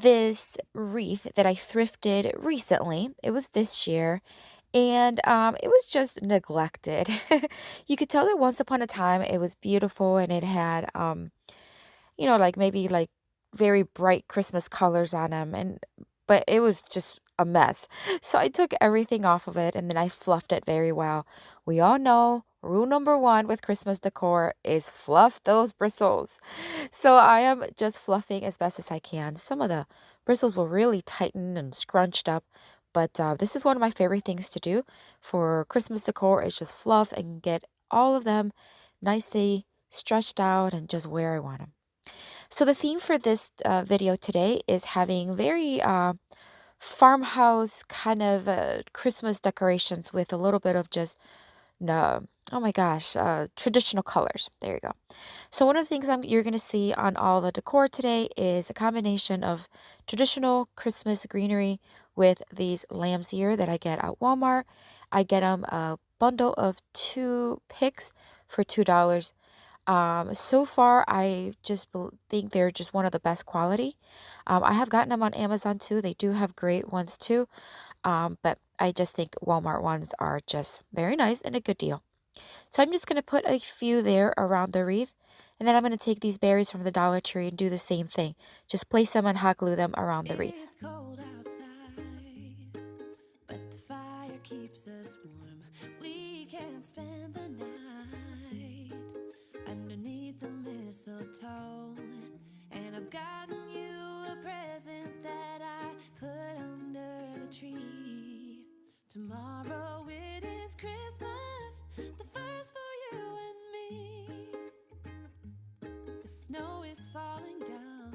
this wreath that I thrifted recently. It was this year, and it was just neglected. You could tell that once upon a time it was beautiful and it had like maybe like very bright Christmas colors on them, and but it was just a mess. So I took everything off of it and then I fluffed it very well. We all know rule number one with Christmas decor is fluff those bristles. So I am just fluffing as best as I can. Some of the bristles were really tightened and scrunched up, but this is one of my favorite things to do for Christmas decor is just fluff and get all of them nicely stretched out and just where I want them. So the theme for this video today is having very farmhouse kind of Christmas decorations with a little bit of just no, oh my gosh, traditional colors. There you go. So one of the things you're going to see on all the decor today is a combination of traditional Christmas greenery with these lamps here that I get at Walmart. I get them a bundle of 2 picks for $2. So far, I just think they're just one of the best quality. I have gotten them on Amazon too. They do have great ones too. But I just think Walmart ones are just very nice and a good deal. So I'm just going to put a few there around the wreath. And then I'm going to take these berries from the Dollar Tree and do the same thing. Just place them and hot glue them around the wreath. It's cold outside, but the fire keeps us warm. We can spend the night underneath the mistletoe. And I've gotten you a present that I put under the tree. Tomorrow it is Christmas, the first for you and me. The snow is falling down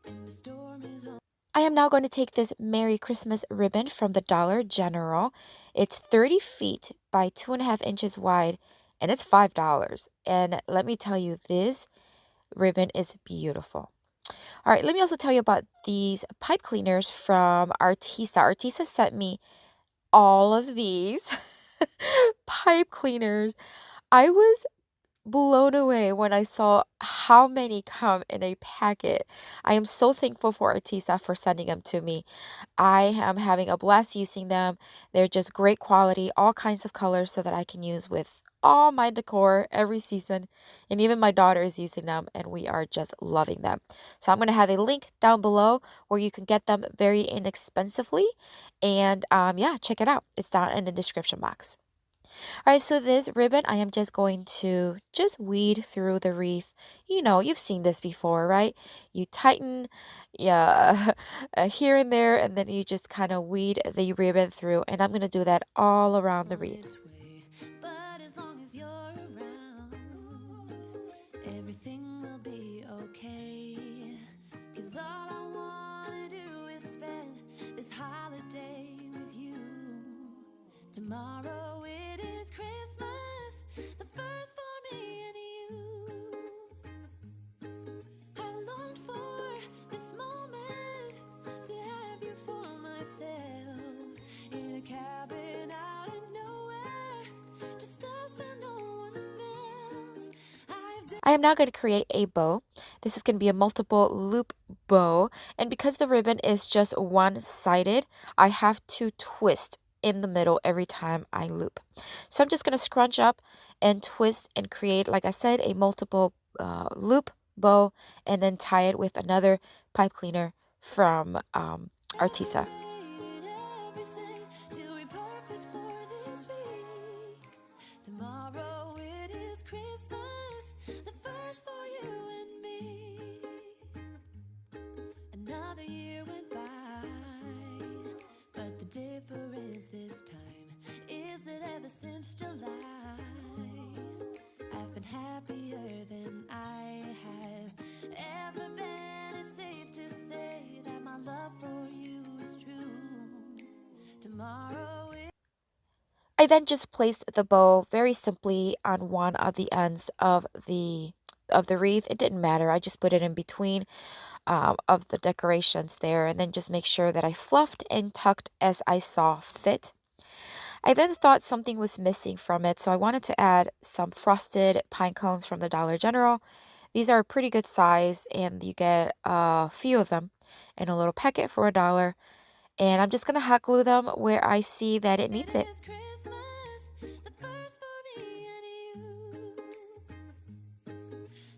and the storm is on. I am now going to take this Merry Christmas ribbon from the Dollar General. It's 30 feet by 2.5 inches wide, and it's $5. And let me tell you, this ribbon is beautiful. All right, let me also tell you about these pipe cleaners from Artisa. Artisa sent me all of these pipe cleaners. I was blown away when I saw how many come in a packet. I am so thankful for Artisa for sending them to me. I am having a blast using them. They're just great quality, all kinds of colors so that I can use with all my decor every season. And even my daughter is using them and we are just loving them. So I'm going to have a link down below where you can get them very inexpensively. And yeah, check it out. It's down in the description box. All right, so this ribbon, I am just going to just weed through the wreath. You know, you've seen this before, right? You tighten yeah, here and there, and then you just kind of weed the ribbon through. And I'm going to do that all around the wreath. But as long as you're around, everything will be okay. 'Cause all I want to do is spend this holiday with you. Tomorrow it is Christmas, the first for me and you. I longed for this moment to have you for myself in a cabin out in nowhere, just us and no one else. I am now going to create a bow. This is going to be a multiple loop bow, and because the ribbon is just one-sided, I have to twist in the middle every time I loop. So I'm just going to scrunch up and twist and create, like I said, a multiple loop bow and then tie it with another pipe cleaner from Artisa. Tomorrow it is Christmas, the first for you and me. Another year went by, but the difference this time is that ever since July, I've been happier than I have ever been. It's safe to say that my love for you is true. Tomorrow I then just placed the bow very simply on one of the ends of the wreath. It didn't matter. I just put it in between of the decorations there, and then just make sure that I fluffed and tucked as I saw fit. I then thought something was missing from it, so I wanted to add some frosted pine cones from the Dollar General. These are a pretty good size, and you get a few of them in a little packet for $1. And I'm just going to hot glue them where I see that it It needs it. is Christmas, the first for me and you.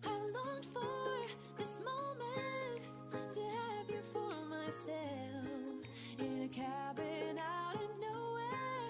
I've longed for this moment to have you for myself in a cabin out in nowhere,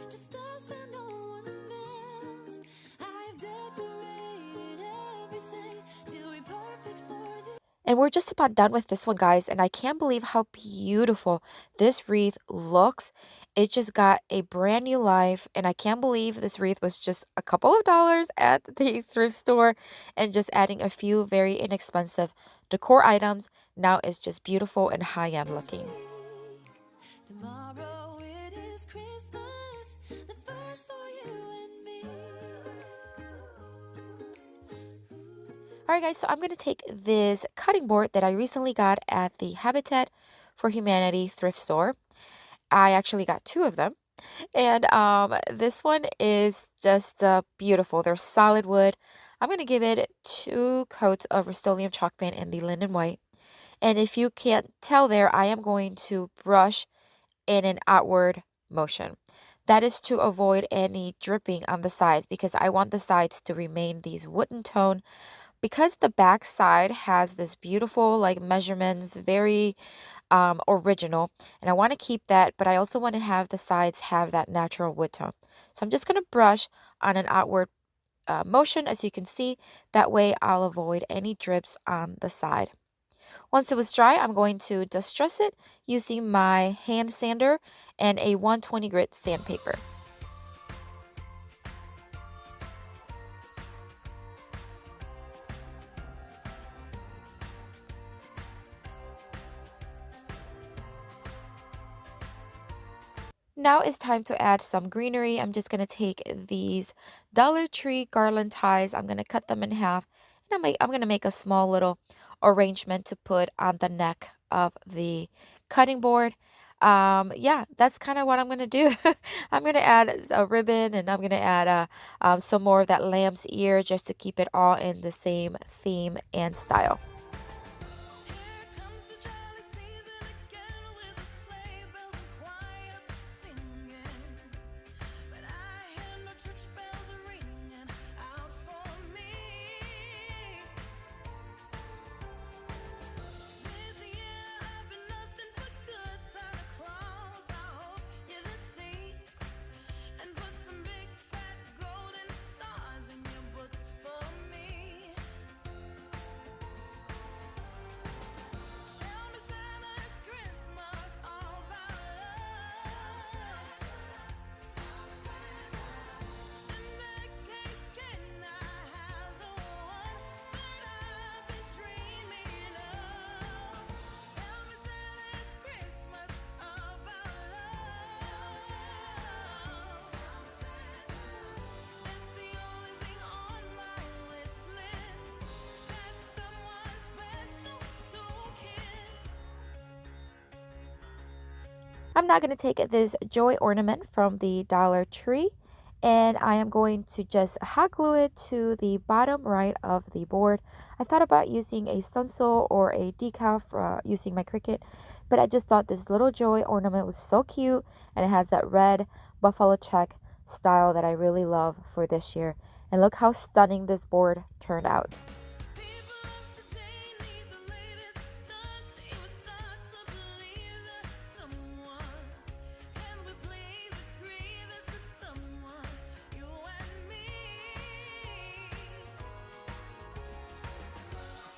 just us and no one else. I've decorated everything to be perfect for this. And we're just about done with this one, guys, and I can't believe how beautiful this wreath looks. It just got a brand new life, and I can't believe this wreath was just a couple of dollars at the thrift store, and just adding a few very inexpensive decor items. Now it's just beautiful and high-end looking. Tomorrow it is Christmas, the first for you and me. All right, guys, so I'm going to take this cutting board that I recently got at the Habitat for Humanity thrift store. I actually got two of them. And this one is just beautiful. They're solid wood. I'm going to give it 2 coats of Rust-Oleum chalk paint in the linen white. And if you can't tell there, I am going to brush in an outward motion. That is to avoid any dripping on the sides, because I want the sides to remain these wooden tone. Because the back side has this beautiful like measurements, very original, and I want to keep that, but I also want to have the sides have that natural wood tone. So I'm just going to brush on an outward motion, as you can see. That way I'll avoid any drips on the side. Once it was dry, I'm going to distress it using my hand sander and a 120 grit sandpaper. Now it's time to add some greenery. I'm just going to take these Dollar Tree garland ties. I'm going to cut them in half, and I'm going to make a small little arrangement to put on the neck of the cutting board. Yeah, that's kind of what I'm going to do. I'm going to add a ribbon, and I'm going to add some more of that lamb's ear, just to keep it all in the same theme and style. Here comes the jolly season again with the sleigh bells and choirs singing. But I hear no church bells ringing out for me. This year I've been nothing but good, Santa Claus. I hope you're the same. And put some big fat golden stars in your book for me. Tell me, Santa, it's Christmas all about love. In that case, can I have the one that I've been dreaming of? Tell me, Santa, it's Christmas about love. It's the only thing on my wish list that someone special to kiss. I'm now going to take this joy ornament from the Dollar Tree, and I am going to just hot glue it to the bottom right of the board. I thought about using a stencil or a decal for using my Cricut, but I just thought this little joy ornament was so cute, and it has that red buffalo check style that I really love for this year. And look how stunning this board turned out. People of today need the latest stunt. It would start to believe that someone can we please agree that's a someone, you and me.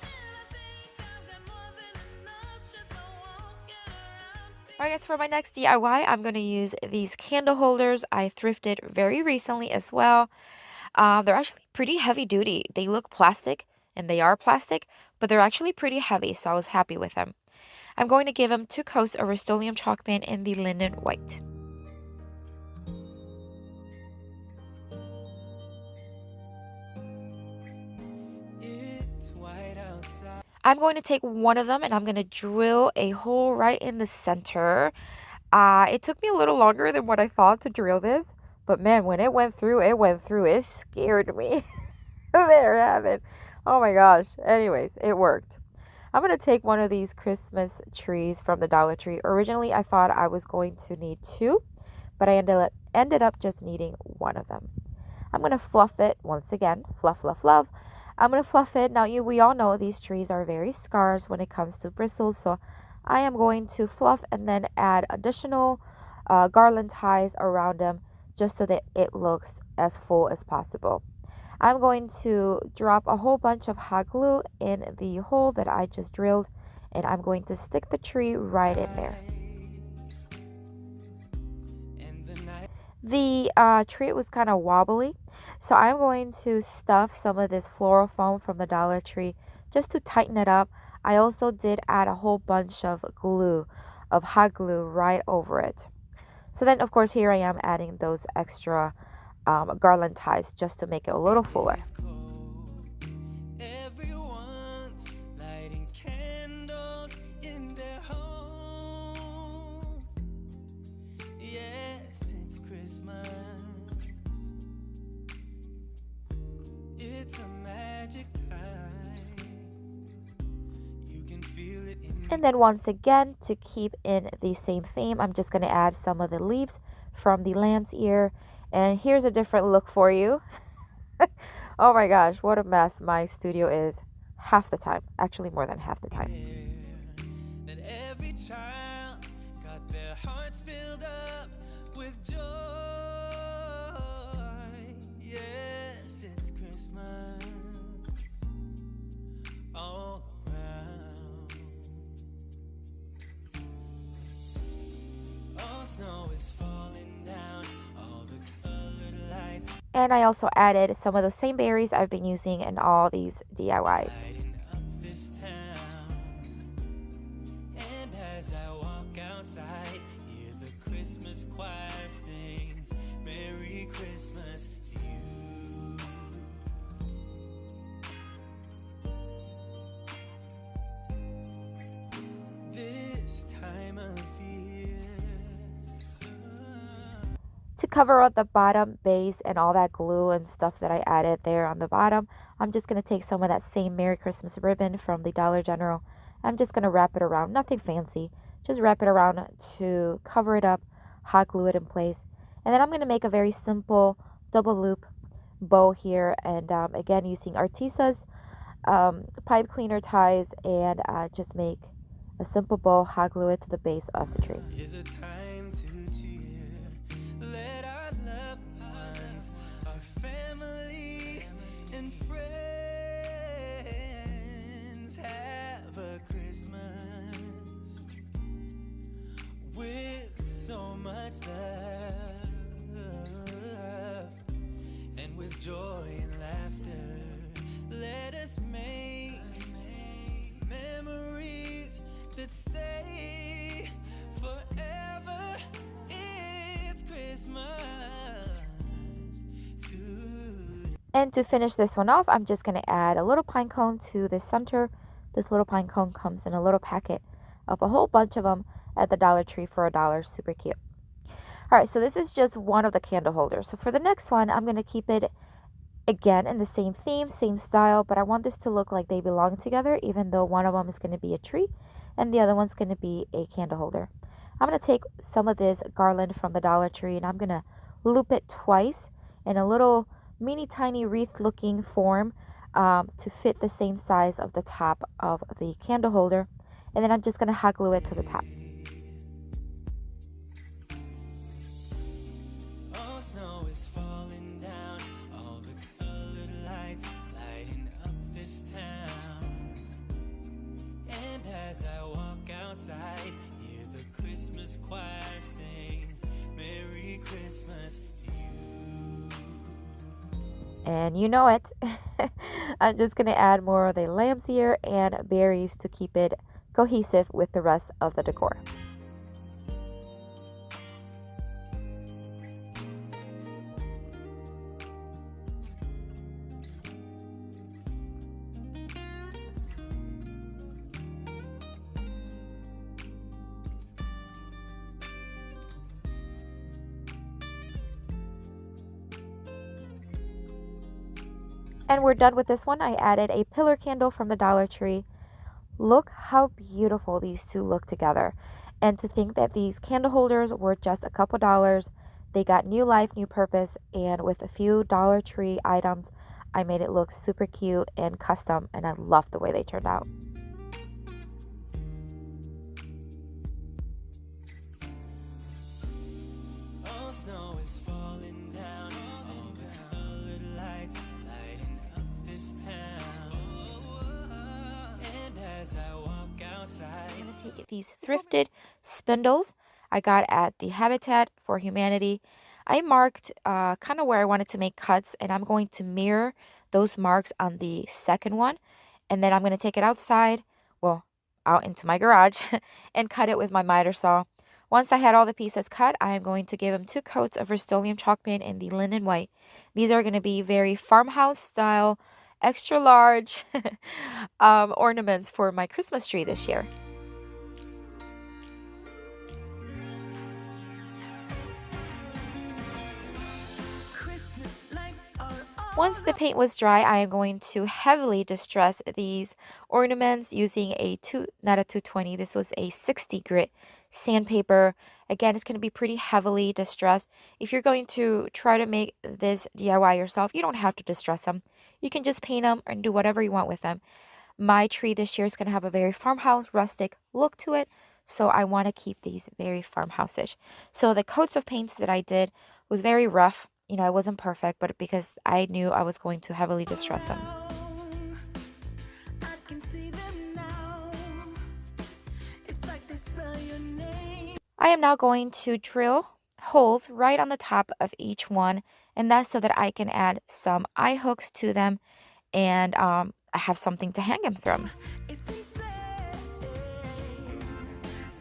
And I think I've got more than enough just by walking around. Alright, guys, for my next DIY, I'm going to use these candle holders. I thrifted very recently as well. They're actually pretty heavy duty. They look plastic, and they are plastic, but they're actually pretty heavy, so I was happy with them. I'm going to give them 2 coats of Rust-Oleum chalk paint in the linen white. It's white outside. I'm going to take one of them, and I'm going to drill a hole right in the center. It took me a little longer than what I thought to drill this, but man, when it went through, it went through. It scared me. There, I have it. Oh my gosh. Anyways, it worked. I'm going to take one of these Christmas trees from the Dollar Tree. Originally, I thought I was going to need two, but I ended up just needing one of them. I'm going to fluff it once again. Fluff, fluff, fluff. I'm going to fluff it. Now, we all know these trees are very scarce when it comes to bristles, so I am going to fluff and then add additional garland ties around them just so that it looks as full as possible. I'm going to drop a whole bunch of hot glue in the hole that I just drilled, and I'm going to stick the tree right in there. The tree was kind of wobbly, so I'm going to stuff some of this floral foam from the Dollar Tree just to tighten it up. I also did add a whole bunch of glue, of hot glue right over it. So then, of course, here I am adding those extra garland ties just to make it a little fuller. And then once again, to keep in the same theme, I'm just going to add some of the leaves from the lamb's ear. And here's a different look for you. Oh my gosh, what a mess my studio is half the time. Actually, more than half the time. That every child got their hearts filled up with joy. Yes, it's Christmas all around. All snow is falling down, all the colored lights. And I also added some of those same berries I've been using in all these DIYs. And as I walk outside, hear the Christmas choir sing, Merry Christmas to you. This time of year. To cover up the bottom base and all that glue and stuff that I added there on the bottom, I'm just going to take some of that same Merry Christmas ribbon from the Dollar General. I'm just going to wrap it around, nothing fancy, just wrap it around to cover it up, hot glue it in place. And then I'm going to make a very simple double loop bow here, and again using Artisa's pipe cleaner ties, and just make a simple bow, hot glue it to the base of the tree. So much love, and with joy and laughter, let us make memories that stay forever. It's Christmas today. And to finish this one off, I'm just going to add a little pine cone to the center. This little pine cone comes in a little packet of a whole bunch of them at the Dollar Tree for $1. Super cute. Alright, so this is just one of the candle holders. So for the next one, I'm going to keep it again in the same theme, same style, but I want this to look like they belong together, even though one of them is going to be a tree and the other one's going to be a candle holder. I'm going to take some of this garland from the Dollar Tree and I'm going to loop it twice in a little mini tiny wreath looking form to fit the same size of the top of the candle holder. And then I'm just going to hot glue it to the top. As I walk outside, hear the Christmas choir sing, Merry Christmas to you. And you know it. I'm just going to add more of the lamb's ear and berries to keep it cohesive with the rest of the decor. And we're done with this one. I added a pillar candle from the Dollar Tree. Look how beautiful these two look together. And to think that these candle holders were just a couple dollars. They got new life, new purpose, and with a few Dollar Tree items, I made it look super cute and custom, and I love the way they turned out. Oh, snow is falling down. All the colored lights lighting up this town. And as I walk outside, I'm going to take these thrifted spindles I got at the Habitat for Humanity. I marked kind of where I wanted to make cuts, and I'm going to mirror those marks on the second one. And then I'm going to take it outside, well, out into my garage, and cut it with my miter saw. Once I had all the pieces cut, I am going to give them 2 coats of Rust-Oleum chalk paint in the linen white. These are going to be very farmhouse style, extra large ornaments for my Christmas tree this year. Christmas lights are Once the paint was dry, I am going to heavily distress these ornaments using not a 220, this was a 60 grit sandpaper. Again, it's going to be pretty heavily distressed. If you're going to try to make this DIY yourself, you don't have to distress them. You can just paint them and do whatever you want with them. My tree this year is going to have a very farmhouse rustic look to it, so I want to keep these very farmhouse-ish. So the coats of paints that I did was very rough. You know, it wasn't perfect, but because I knew I was going to heavily distress them. I can see them now. It's like they spell your name. I am now going to drill holes right on the top of each one, and that's so that I can add some eye hooks to them, and I have something to hang them from. It's insane.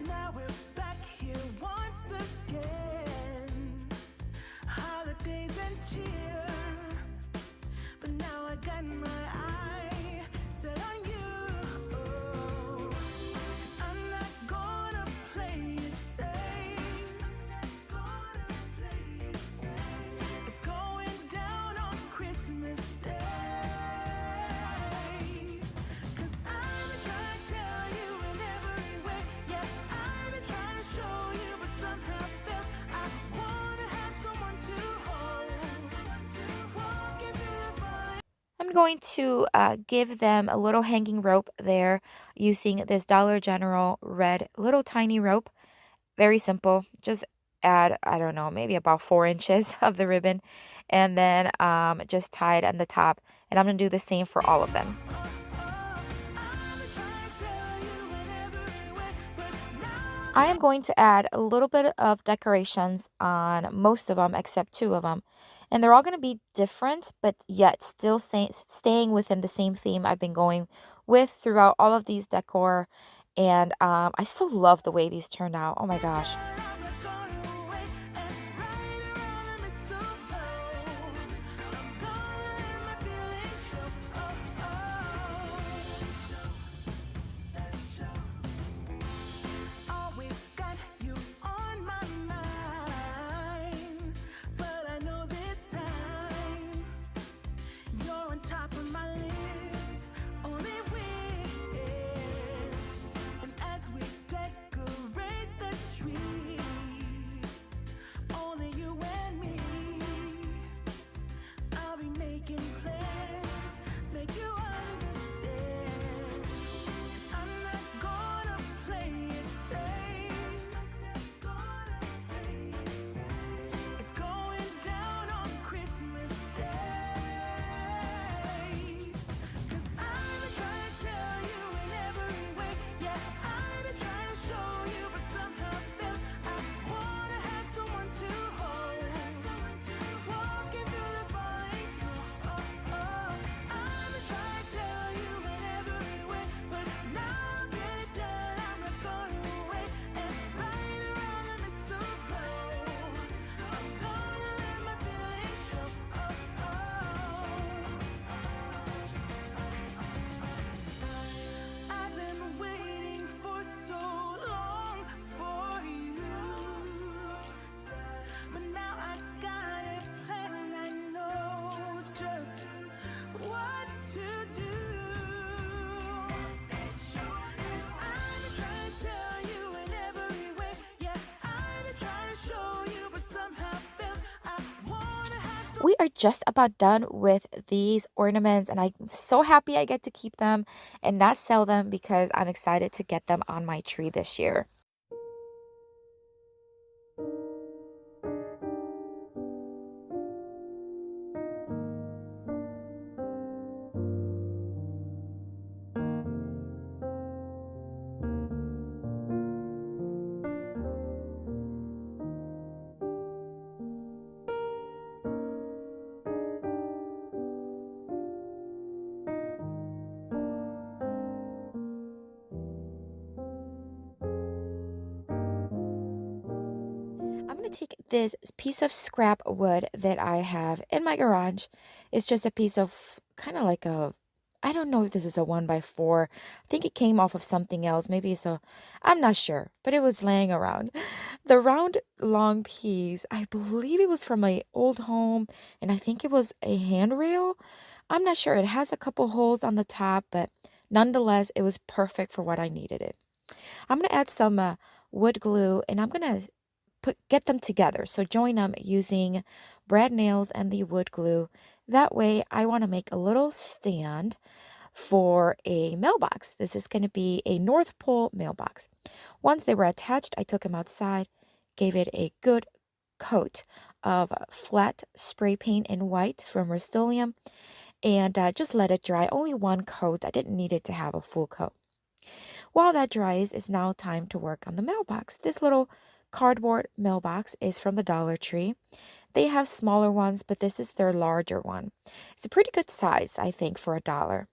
Now we're back here once again. Holidays and cheer. But now I got my eye set on you. I'm not gonna play it safe. It's going down on Christmas Day. 'Cause I've been trying to tell you in every way. Yeah, I've been trying to show you, but somehow failed. I wanna have someone to hold. Walking through the fire. I'm going to give them a little hanging rope there using this Dollar General red little tiny rope. Very simple. Just add, I don't know, maybe about 4 inches of the ribbon, and then just tie it on the top. And I'm going to do the same for all of them. I am going to add a little bit of decorations on most of them except 2 of them. And they're all going to be different, but yet still staying within the same theme I've been going with throughout all of these decor. And I so love the way these turned out. Oh my gosh. we are just about done with these ornaments, and I'm so happy I get to keep them and not sell them because I'm excited to get them on my tree this year. I'm going to take this piece of scrap wood that I have in my garage. It's just a piece of kind of like a, I don't know if this is a 1x4. I think it came off of something else. Maybe it's a, I'm not sure, but it was laying around. The round long piece, I believe it was from my old home, and I think it was a handrail. I'm not sure. It has a couple holes on the top, but nonetheless, it was perfect for what I needed it. I'm going to add some wood glue, and I'm going to get them together. So join them using brad nails and the wood glue. That way I want to make a little stand for a mailbox. This is going to be a North Pole mailbox. Once they were attached, I took them outside, gave it a good coat of flat spray paint in white from Rust-Oleum, and just let it dry. Only one coat. I didn't need it to have a full coat. While that dries, it's now time to work on the mailbox. This little cardboard mailbox is from the Dollar Tree. They have smaller ones, but this is their larger one. It's a pretty good size, I think, for $1.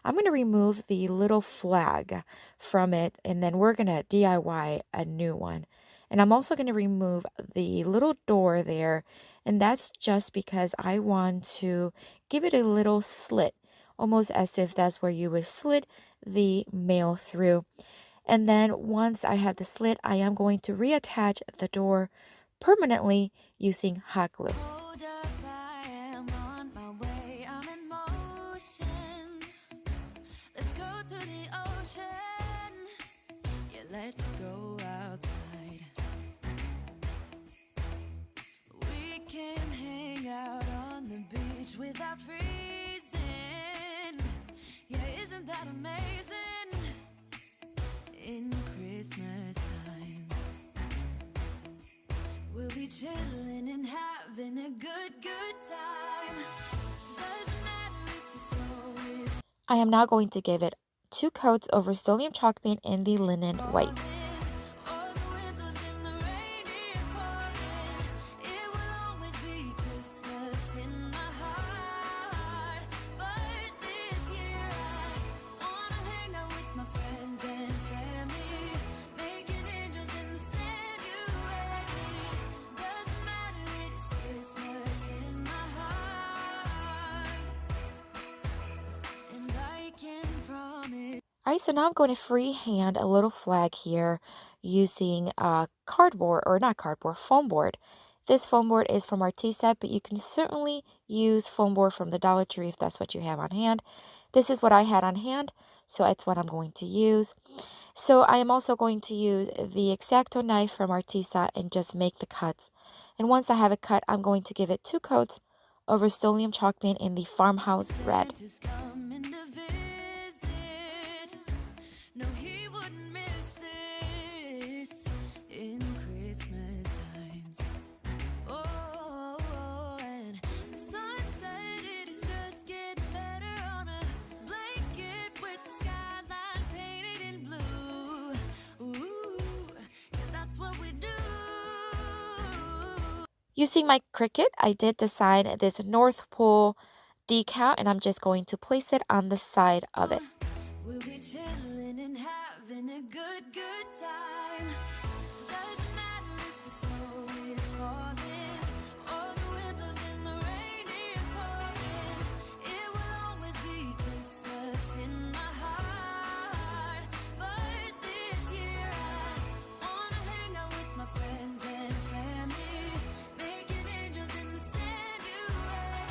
I'm going to remove the little flag from it, and then we're going to DIY a new one. And I'm also going to remove the little door there, and that's just because I want to give it a little slit, almost as if that's where you would slit the mail through. And then once I have the slit, I am going to reattach the door permanently using hot glue. Hold up, I am on my way. I'm in motion. Let's go to the ocean. Yeah, let's go outside. We can hang out on the beach without freezing. Yeah, isn't that amazing? In Christmas times, we'll be chilling and having a good time. Doesn't matter if the snow is I am now going to give it 2 coats of Rust-Oleum chalk paint in the linen white. falling, or the wind blows and the rain is pouring. It will always be Christmas in my heart. But this year I wanna hang out with my friends and family, making angels in the sanctuary. Doesn't matter, it is Christmas in my heart, and I can promise. All right, so now I'm going to freehand a little flag here using cardboard, or not cardboard, foam board. This foam board is from Artisa, but you can certainly use foam board from the Dollar Tree if that's what you have on hand. This is what I had on hand, so it's what I'm going to use. So I am also going to use the X-Acto knife from Artisa and just make the cuts. And once I have it cut, I'm going to give it 2 coats of Rust-Oleum chalk paint in the Farmhouse Red. Santa's coming to visit. No, he wouldn't miss this in Christmas times. Oh, and the sunset, it is just getting better on a blanket with the skyline painted in blue. Ooh, yeah, that's what we do. Using my Cricut, I did design this North Pole decal, and I'm just going to place it on the side of it. We'll be chilling and having a good time. Doesn't matter if the snow is falling, or the wind blows and the rain is pouring. It will always be Christmas in my heart. But this year I wanna hang out with my friends and family, making angels in the sanctuary.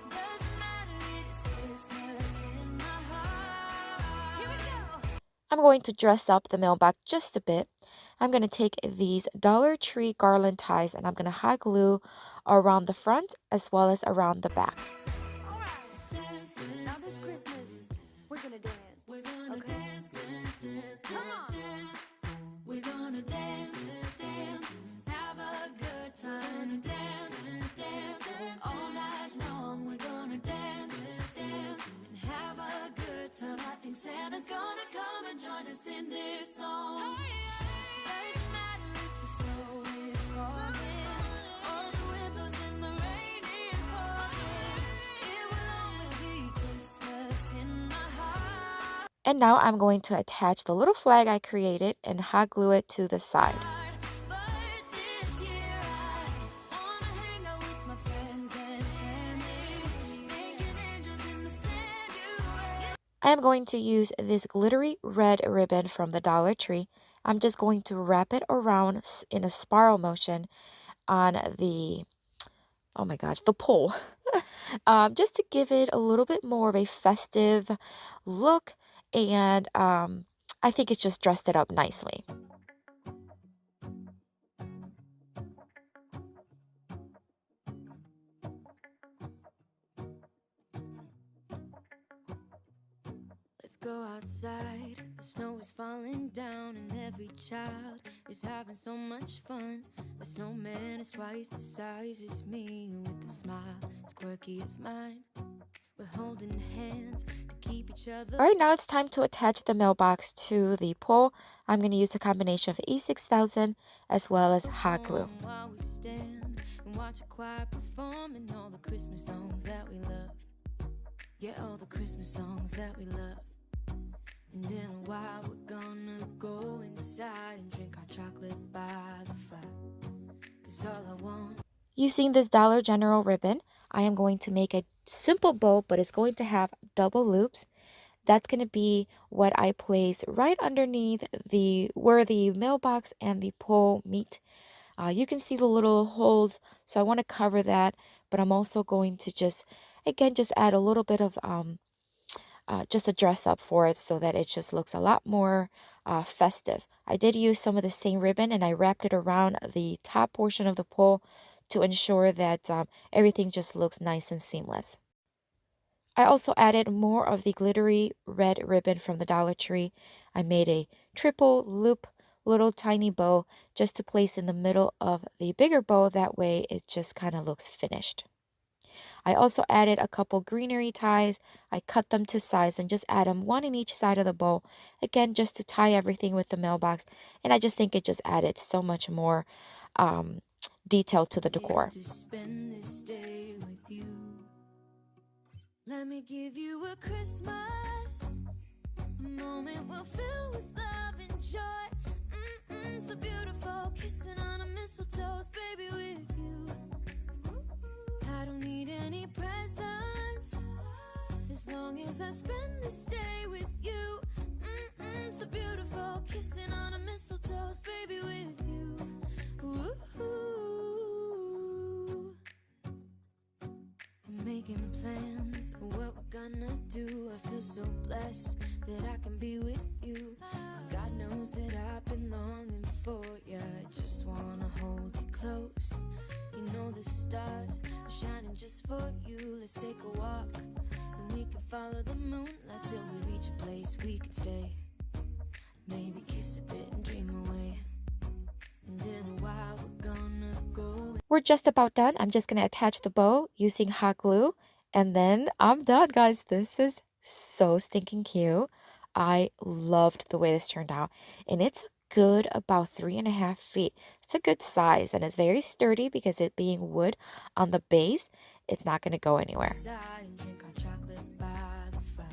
Doesn't matter, it is Christmas in my heart. Here we go. I'm going to dress up the mailbox just a bit. I'm going to take these Dollar Tree garland ties and I'm going to hot glue around the front as well as around the back. Dance, now this Christmas, we're gonna dance. We're gonna okay? Dance. Come on. We're gonna dance, have a good time. Dance, all night long. We're gonna dance, and have a good time. I think Santa's gonna come and join us in this song. Doesn't matter if the snow is falling, or the wind blows and the rain is pouring. It will always be Christmas in my heart. And now I'm going to attach the little flag I created and hot glue it to the side. But this year I wanna hang out with my friends and family, making angels in the sand. I am going to use this glittery red ribbon from the Dollar Tree. I'm just going to wrap it around in a spiral motion on the, oh my gosh, the pole. Just to give it a little bit more of a festive look, and I think it's just dressed it up nicely. Let's go outside, the snow is falling down and every child is having so much fun. The snowman is twice the size as me, with a smile as quirky as mine. We're holding hands to keep each other. All right, now it's time to attach the mailbox to the pole. I'm going to use a combination of E6000 as well as hot glue. While we stand and watch a choir performing all the Christmas songs that we love. Yeah, all the Christmas songs that we love. And in a while we're gonna go inside and drink our chocolate by the fire. 'Cause all I want. Using this Dollar General ribbon, I am going to make a simple bow, but it's going to have double loops. That's going to be what I place right underneath where the mailbox and the pole meet. You can see the little holes, so I want to cover that, but I'm also going to just add a little bit of just a dress up for it so that it just looks a lot more festive. I did use some of the same ribbon and I wrapped it around the top portion of the pole to ensure that everything just looks nice and seamless. I also added more of the glittery red ribbon from the Dollar Tree. I made a triple loop little tiny bow just to place in the middle of the bigger bow. That way it just kind of looks finished. I also added a couple greenery ties. I cut them to size and just add them one in each side of the bow. Again, just to tie everything with the mailbox. And I just think it just added so much more detail to the decor. To spend this day with you. Let me give you a Christmas, a moment we'll fill with love and joy. So beautiful, kissing on a mistletoe, baby, with you. I don't need any presents, as long as I spend this day with you. So beautiful, kissing on a mistletoe, baby, with you. I'm making plans for what we're gonna do. I feel so blessed that I can be with you. 'Cause God knows that I've been longing for you. I just wanna hold you close. You know the stars are shining just for you. Let's take a walk and we can follow the moonlight till we reach a place we can stay. Maybe kiss a bit and dream away. And in a while we're gonna go. We're just about done. I'm just going to attach the bow using hot glue. And then I'm done, guys. This is so stinking cute. I loved the way this turned out. And it's good about 3.5 feet. It's a good size and it's very sturdy because it being wood on the base, it's not going to go anywhere. And drink our chocolate by the fire.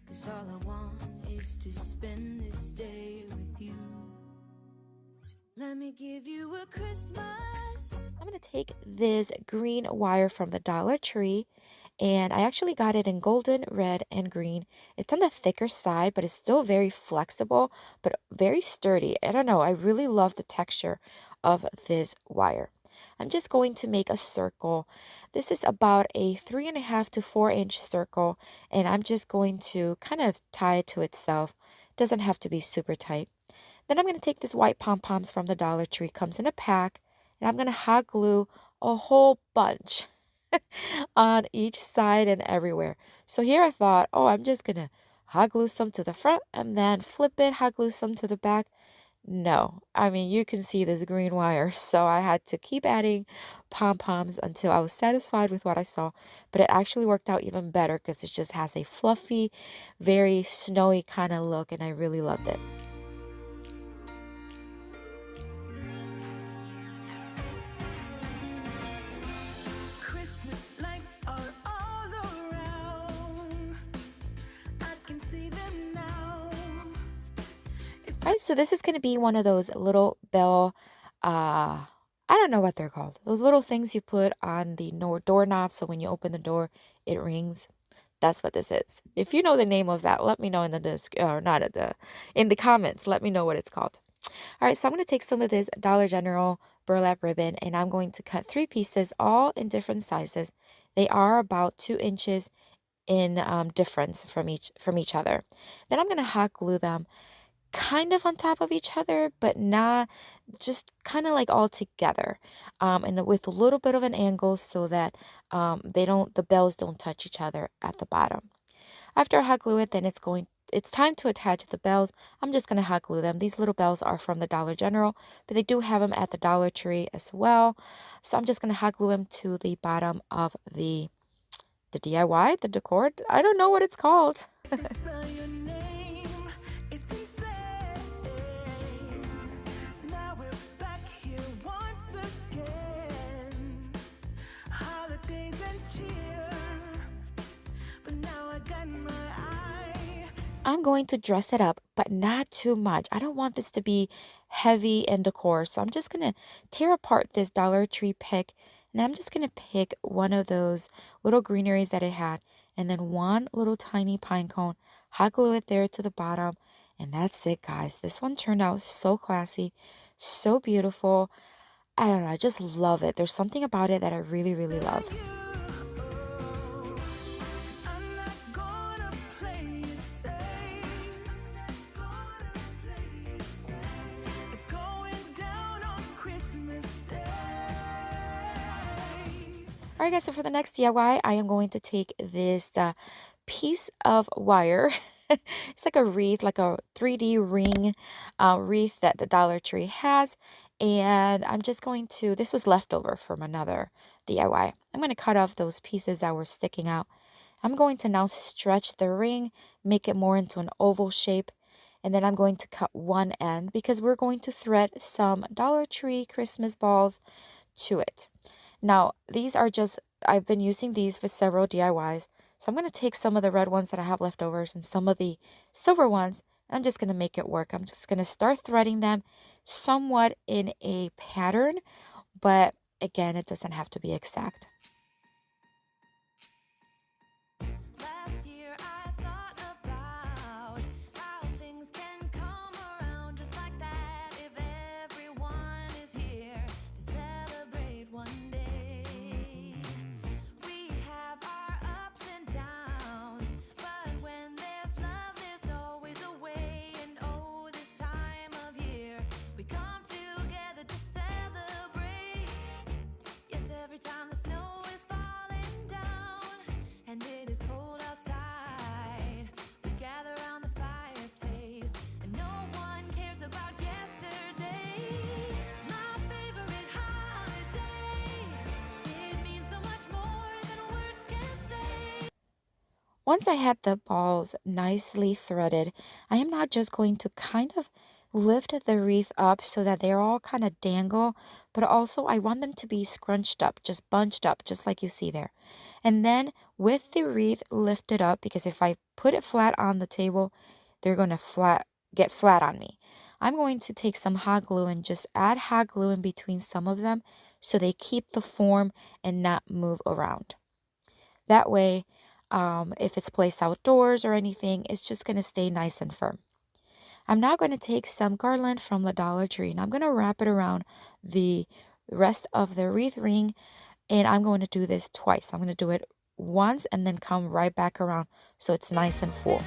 'Cause all I want is to spend this day with you. Let me give you a Christmas. I'm going to take this green wire from the Dollar Tree, and I actually got it in golden, red, and green. It's on the thicker side, but it's still very flexible, but very sturdy. I don't know, I really love the texture of this wire. I'm just going to make a circle. This is about a 3.5 to 4 inch circle, and I'm just going to kind of tie it to itself Doesn't have to be super tight. Then I'm going to take this white pom-poms from the Dollar Tree. Comes in a pack. And I'm going to hot glue a whole bunch on each side and everywhere. So here I thought, oh, I'm just going to hot glue some to the front and then flip it, hot glue some to the back. No, I mean, you can see this green wire, so I had to keep adding pom-poms until I was satisfied with what I saw. But it actually worked out even better because it just has a fluffy, very snowy kind of look, and I really loved it. Christmas lights are all around. I can see them now. All right, so this is going to be one of those little bell, I don't know what they're called. Those little things you put on the doorknob, so when you open the door, it rings. That's what this is. If you know the name of that, let me know in the or not at the in the comments. Let me know what it's called. All right, so I'm going to take some of this Dollar General burlap ribbon and I'm going to cut 3 pieces, all in different sizes. They are about 2 inches in difference from each other. Then I'm going to hot glue them kind of on top of each other, but not just kind of like all together, and with a little bit of an angle so that the bells don't touch each other at the bottom. After I hot glue it, then it's time to attach the bells. I'm just going to hot glue them. These little bells are from the Dollar General, but they do have them at the Dollar Tree as well. So I'm just going to hot glue them to the bottom of the the Decor. I don't know what it's called. Spell your name, it's insane. Now we're back here once again. Holidays and cheer, but now I got my eye. I'm going to dress it up, but not too much. I don't want this to be heavy in decor. So I'm just going to tear apart this Dollar Tree pick. And then I'm just going to pick one of those little greeneries that it had. And then one little tiny pine cone. Hot glue it there to the bottom. And that's it, guys. This one turned out so classy, so beautiful. I don't know. I just love it. There's something about it that I really, really love. I'm not gonna play it safe. It's going down on Christmas Day. All right, guys, so for the next DIY, I am going to take this piece of wire. It's like a wreath, like a 3D ring wreath that the Dollar Tree has. And I'm just going to, this was leftover from another DIY. I'm going to cut off those pieces that were sticking out. I'm going to now stretch the ring, make it more into an oval shape. And then I'm going to cut one end because we're going to thread some Dollar Tree Christmas balls to it. Now, these are just, I've been using these for several DIYs. So I'm going to take some of the red ones that I have leftovers and some of the silver ones. I'm just going to make it work. I'm just going to start threading them somewhat in a pattern. But again, it doesn't have to be exact. Last year I thought about how things can come around just like that if everyone is here to celebrate one day. We have our ups and downs, but when there's love, there's always a way. And oh, this time of year, we come together to celebrate. Yes, every time the snow is falling down and it is cold outside, we gather around the fireplace and no one cares about yesterday. My favorite holiday, it means so much more than words can say. Once I had the balls nicely threaded, I am now just going to kind of lift the wreath up so that they're all kind of dangle, but also I want them to be scrunched up, just bunched up, just like you see there. And then with the wreath lifted up, because if I put it flat on the table, they're going to get flat on me. I'm going to take some hot glue and just add hot glue in between some of them so they keep the form and not move around. That way, if it's placed outdoors or anything, it's just going to stay nice and firm. I'm now going to take some garland from the Dollar Tree and I'm going to wrap it around the rest of the wreath ring, and I'm going to do this twice. I'm going to do it once and then come right back around so it's nice and full.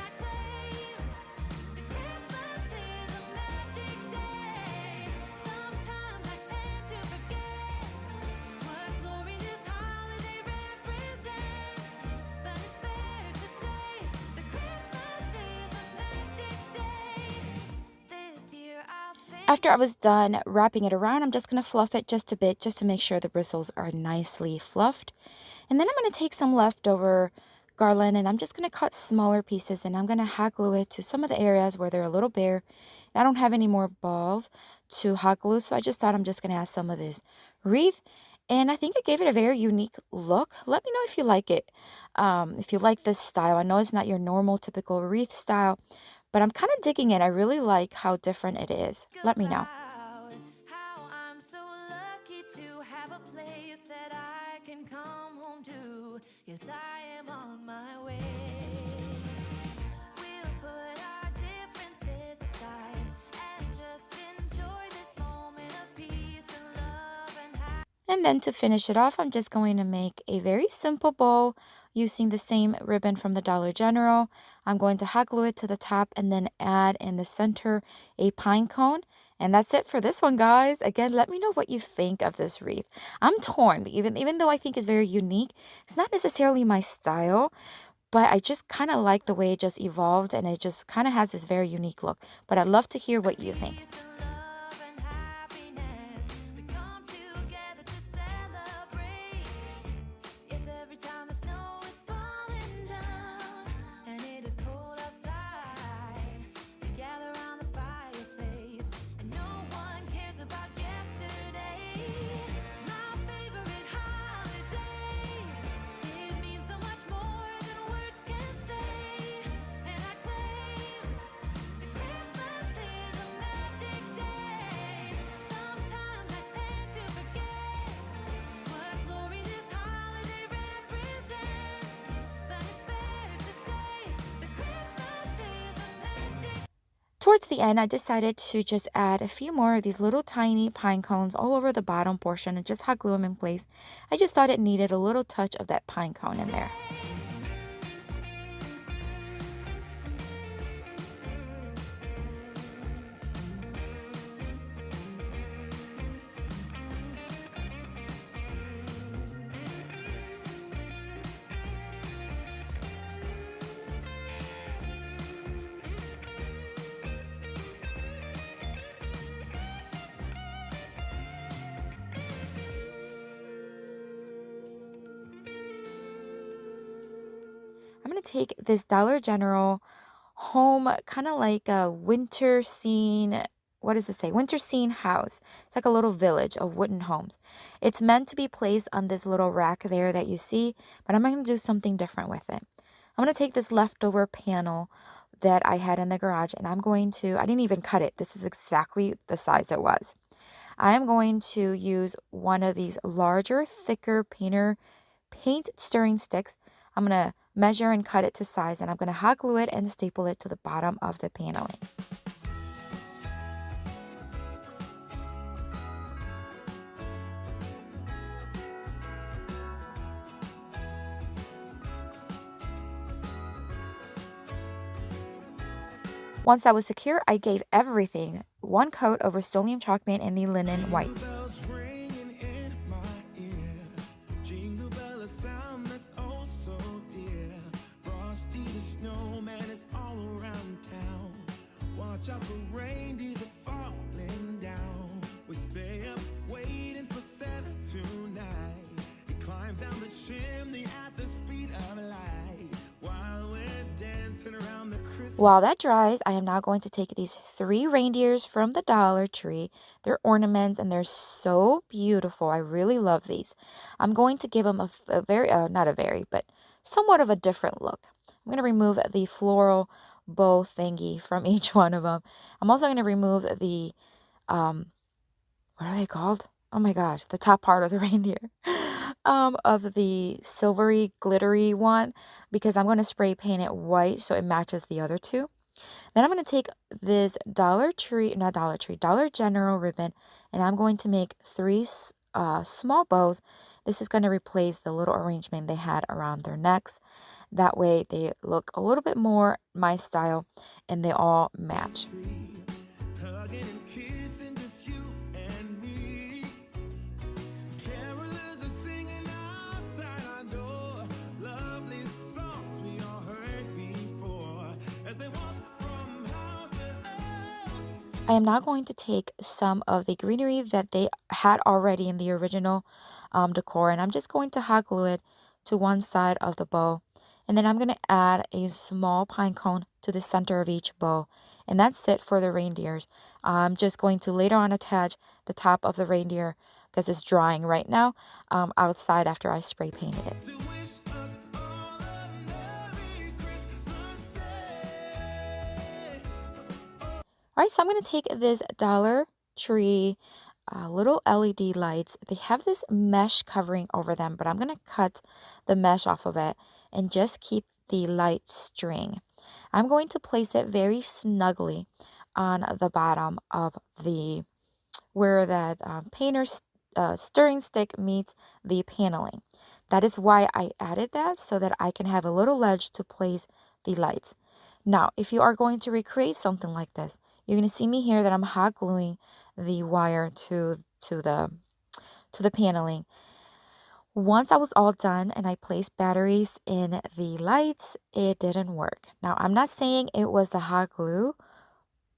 After I was done wrapping it around, I'm just going to fluff it just a bit just to make sure the bristles are nicely fluffed. And then I'm going to take some leftover garland and I'm just going to cut smaller pieces and I'm going to hot glue it to some of the areas where they're a little bare. I don't have any more balls to hot glue, so I just thought I'm just going to add some of this wreath. And I think it gave it a very unique look. Let me know if you like it. If you like this style. I know it's not your normal typical wreath style, but I'm kind of digging it. I really like how different it is. Let me know. About how I'm so lucky to have a place that I can come home to. Yes, I am on my way. We'll put our differences aside and just enjoy this moment of peace and love and happiness. And then to finish it off, I'm just going to make a very simple bow using the same ribbon from the Dollar General. I'm going to hot glue it to the top and then add in the center a pine cone. And that's it for this one, guys. Again, let me know what you think of this wreath. I'm torn, even though I think it's very unique. It's not necessarily my style, but I just kind of like the way it just evolved and it just kind of has this very unique look. But I'd love to hear what you think. Peace and love and happiness. We come together to celebrate. Yes, every time the snow is falling down and it is cold outside, we gather around the fireplace and no one cares about yesterday. My favorite holiday. It means so much more than words can say. And I claim that Christmas is a magic day. Sometimes I tend to forget what glory this holiday represents. But it's fair to say that Christmas is a magic. Towards the end, I decided to just add a few more of these little tiny pine cones all over the bottom portion and just hot glue them in place. I just thought it needed a little touch of that pine cone in there. I'm going to take this Dollar General home, kind of like a winter scene. What does it say? Winter scene house. It's like a little village of wooden homes. It's meant to be placed on this little rack there that you see, but I'm going to do something different with it. I'm going to take this leftover panel that I had in the garage and I didn't even cut it. This is exactly the size it was. I am going to use one of these larger, thicker paint stirring sticks. I'm going to measure and cut it to size and I'm going to hot glue it and staple it to the bottom of the paneling. Once that was secure, I gave everything one coat of Rust-Oleum chalk paint in the linen white. Bells ringing in my ear. Jingle bell, a sound that's oh so dear. Frosty the snowman is all around town. Watch out for reindeers are falling down. We stay up waiting for Santa tonight. He climbs down the chimney at the speed of light while we're dancing around the Christmas. While that dries, I am now going to take these 3 reindeers from the Dollar Tree. They're ornaments and they're so beautiful. I really love these. I'm going to give them a very, not a very, but somewhat of a different look. I'm going to remove the floral bow thingy from each one of them. I'm also going to remove the, what are they called? Oh my gosh, the top part of the reindeer. Of the silvery, glittery one, because I'm going to spray paint it white so it matches the other two. Then I'm going to take this Dollar General ribbon, and I'm going to make 3 small bows. This is going to replace the little arrangement they had around their necks. That way they look a little bit more my style and they all match. Hugging and kissing, just you and me. Carolers are singing outside our door. Lovely songs we all heard before. As they walk from house to house, I am now going to take some of the greenery that they had already in the original decor, and I'm just going to hot glue it to one side of the bow. And then I'm going to add a small pine cone to the center of each bow. And that's it for the reindeers. I'm just going to later on attach the top of the reindeer because it's drying right now outside after I spray painted it. All right, so I'm going to take this Dollar Tree little LED lights. They have this mesh covering over them, but I'm going to cut the mesh off of it and just keep the light string. I'm going to place it very snugly on the bottom of the where that painter's stirring stick meets the paneling. That is why I added that, so that I can have a little ledge to place the lights. Now, if you are going to recreate something like this, you're going to see me here that I'm hot gluing the wire to the paneling. Once I was all done and I placed batteries in the lights, it didn't work. Now, I'm not saying it was the hot glue,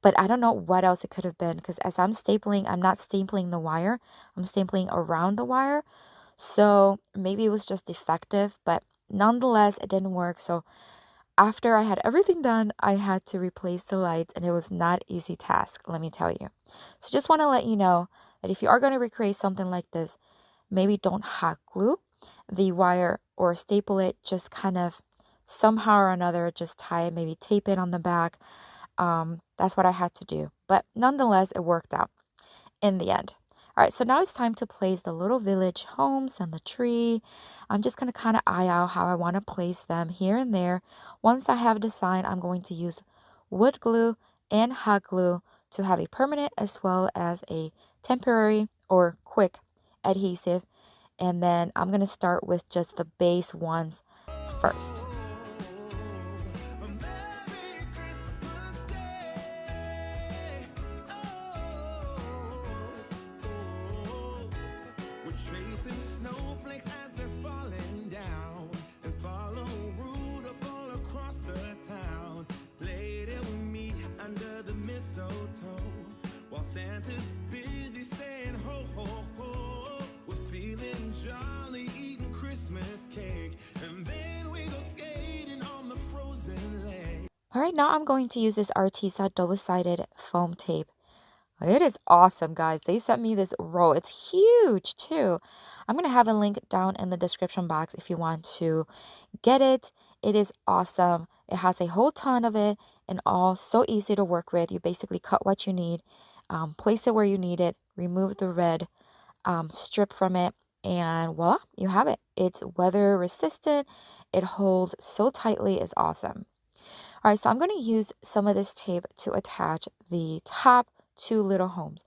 but I don't know what else it could have been, because as I'm stapling, I'm not stapling the wire, I'm stapling around the wire. So maybe it was just defective, but nonetheless, it didn't work. So after I had everything done, I had to replace the lights, and it was not an easy task, let me tell you. So just want to let you know that if you are going to recreate something like this, maybe don't hot glue the wire or staple it, just kind of somehow or another, just tie it, maybe tape it on the back. That's what I had to do. But nonetheless, it worked out in the end. All right, so now it's time to place the little village homes and the tree. I'm just going to kind of eye out how I want to place them here and there. Once I have decided, I'm going to use wood glue and hot glue to have a permanent as well as a temporary or quick adhesive. And then I'm going to start with just the base ones first. Santa's busy saying ho ho ho. We're feeling jolly, eating Christmas cake, and then we go skating on the frozen lake. All right, now I'm going to use this Artisa double-sided foam tape. It is awesome, guys. They sent me this roll. It's huge, too. I'm going to have a link down in the description box if you want to get it. It is awesome. It has a whole ton of it and all so easy to work with. You basically cut what you need, place it where you need it, remove the red strip from it, and voila, you have it. It's weather resistant. It holds so tightly. It's awesome. All right, so I'm going to use some of this tape to attach the top two little homes.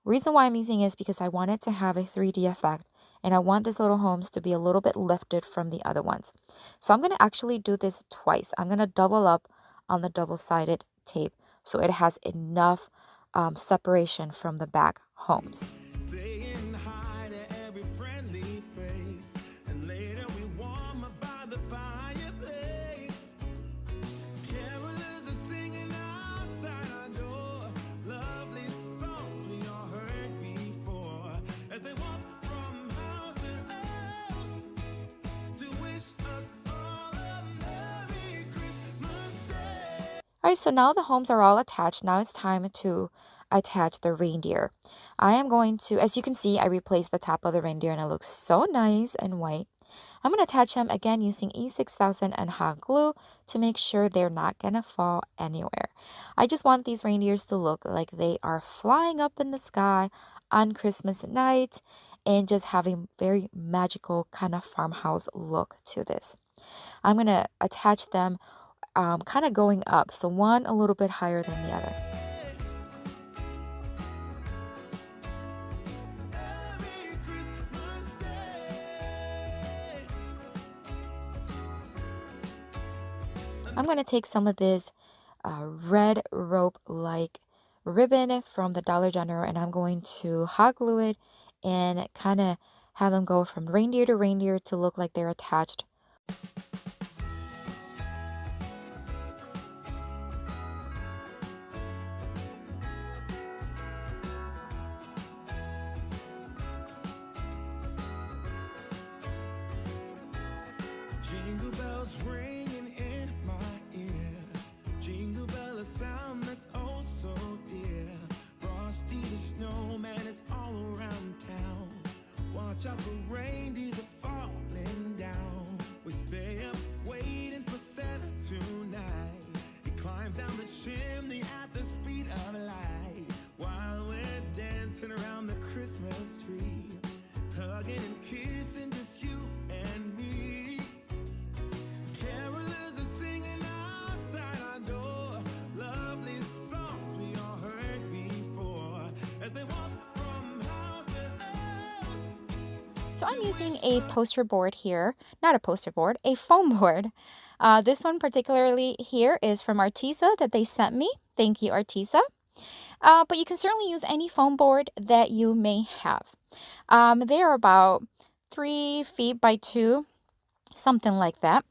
Reason why I'm using it is because I want it to have a 3D effect, and I want these little homes to be a little bit lifted from the other ones. So I'm going to actually do this twice. I'm going to double up on the double-sided tape so it has enough separation from the back homes. Saying hi to every friendly face, and later we warm up by the fireplace. Carolers are singing outside our door, lovely songs we all heard before, as they walk from house to house to wish us all a Merry Christmas Day. All right, so now the homes are all attached. Now it's time to attach the reindeer. I am going to, as you can see, I replaced the top of the reindeer and it looks so nice and white. I'm going to attach them again using E6000 and hot glue to make sure they're not going to fall anywhere. I just want these reindeers to look like they are flying up in the sky on Christmas night and just having very magical kind of farmhouse look to this. I'm going to attach them kind of going up, so one a little bit higher than the other. I'm going to take some of this red rope-like ribbon from the Dollar General, and I'm going to hot glue it and kind of have them go from reindeer to reindeer to look like they're attached. watch out for reindeers are falling down. We stay up waiting for Santa tonight. He climbs down the chimney at the speed of light, while we're dancing around the Christmas tree, hugging and kissing just you and me. Carolers are singing outside our door, lovely songs we all heard before, as they walk from house to house. So I'm using a poster board here, not a poster board, a foam board. This one particularly here is from Artisa that they sent me. Thank you, Artisa. But you can certainly use any foam board that you may have. They are about 3 feet by 2, something like that.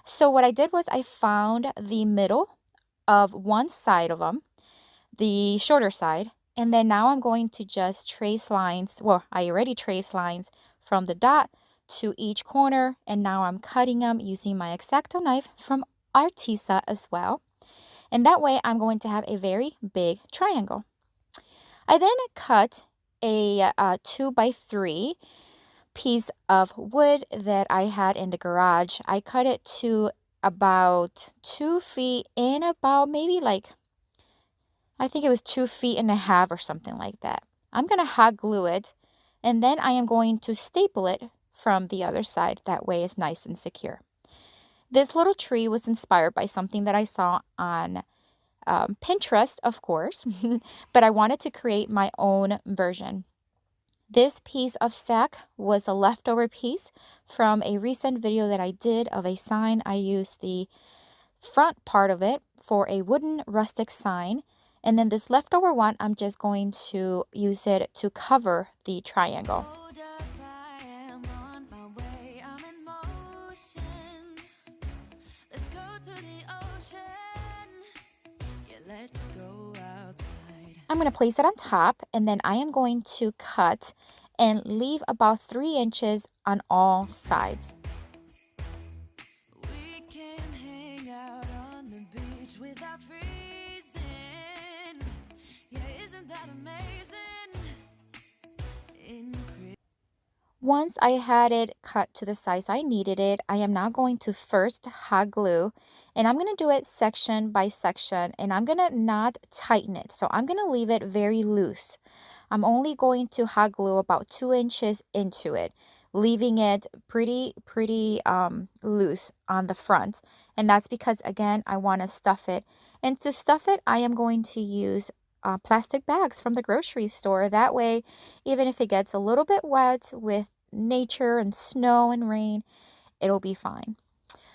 So what I did was I found the middle of one side of them, the shorter side, and then now I'm going to just trace lines. Well, I already traced lines from the dot to each corner, and now I'm cutting them using my X-Acto knife from Artisa as well. And that way I'm going to have a very big triangle. I then cut a 2 by 3 piece of wood that I had in the garage. I cut it to about 2 feet in about maybe like, I think it was 2.5 feet or something like that. I'm going to hot glue it, and then I am going to staple it from the other side. That way it's nice and secure. This little tree was inspired by something that I saw on Pinterest, of course, but I wanted to create my own version. This piece of sack was a leftover piece from a recent video that I did of a sign. I used the front part of it for a wooden rustic sign, and then this leftover one, I'm just going to use it to cover the triangle. Hold up, I am on my way, I'm in motion. Let's go to the ocean. Yeah, let's go outside. I'm going to place it on top, and then I am going to cut and leave about 3 inches on all sides. We can hang out on the beach without freezing. Yeah, isn't that amazing? Once I had it cut to the size I needed it, I am now going to first hot glue, and I'm going to do it section by section, and I'm going to not tighten it. So I'm going to leave it very loose. I'm only going to hot glue about 2 inches into it, leaving it pretty loose on the front. And that's because, again, I want to stuff it. And to stuff it, I am going to use plastic bags from the grocery store. That way, even if it gets a little bit wet with nature and snow and rain, it'll be fine.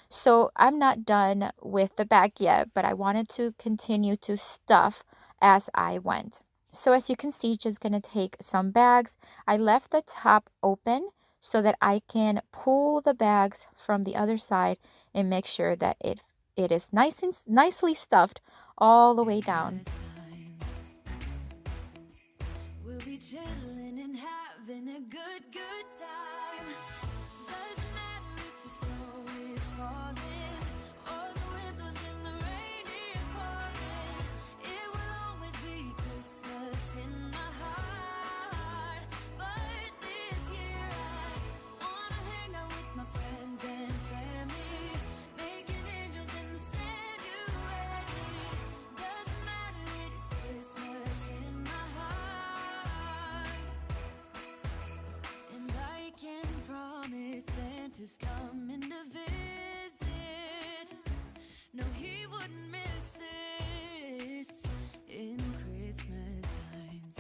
So I'm not done with the bag yet, but I wanted to continue to stuff as I went. So as you can see, just going to take some bags. I left the top open so that I can pull the bags from the other side and make sure that it is nicely stuffed all the way down. We'll be chilling and having a good time. Doesn't matter if the snow is falling or the wind blows and the rain is pouring. It will always be Christmas in my heart. But this year I wanna hang out with my friends and family, making angels in the sanctuary. Doesn't matter, it is Christmas in my heart. And I can promise Santa's coming to visit. No, he wouldn't miss this in Christmas times.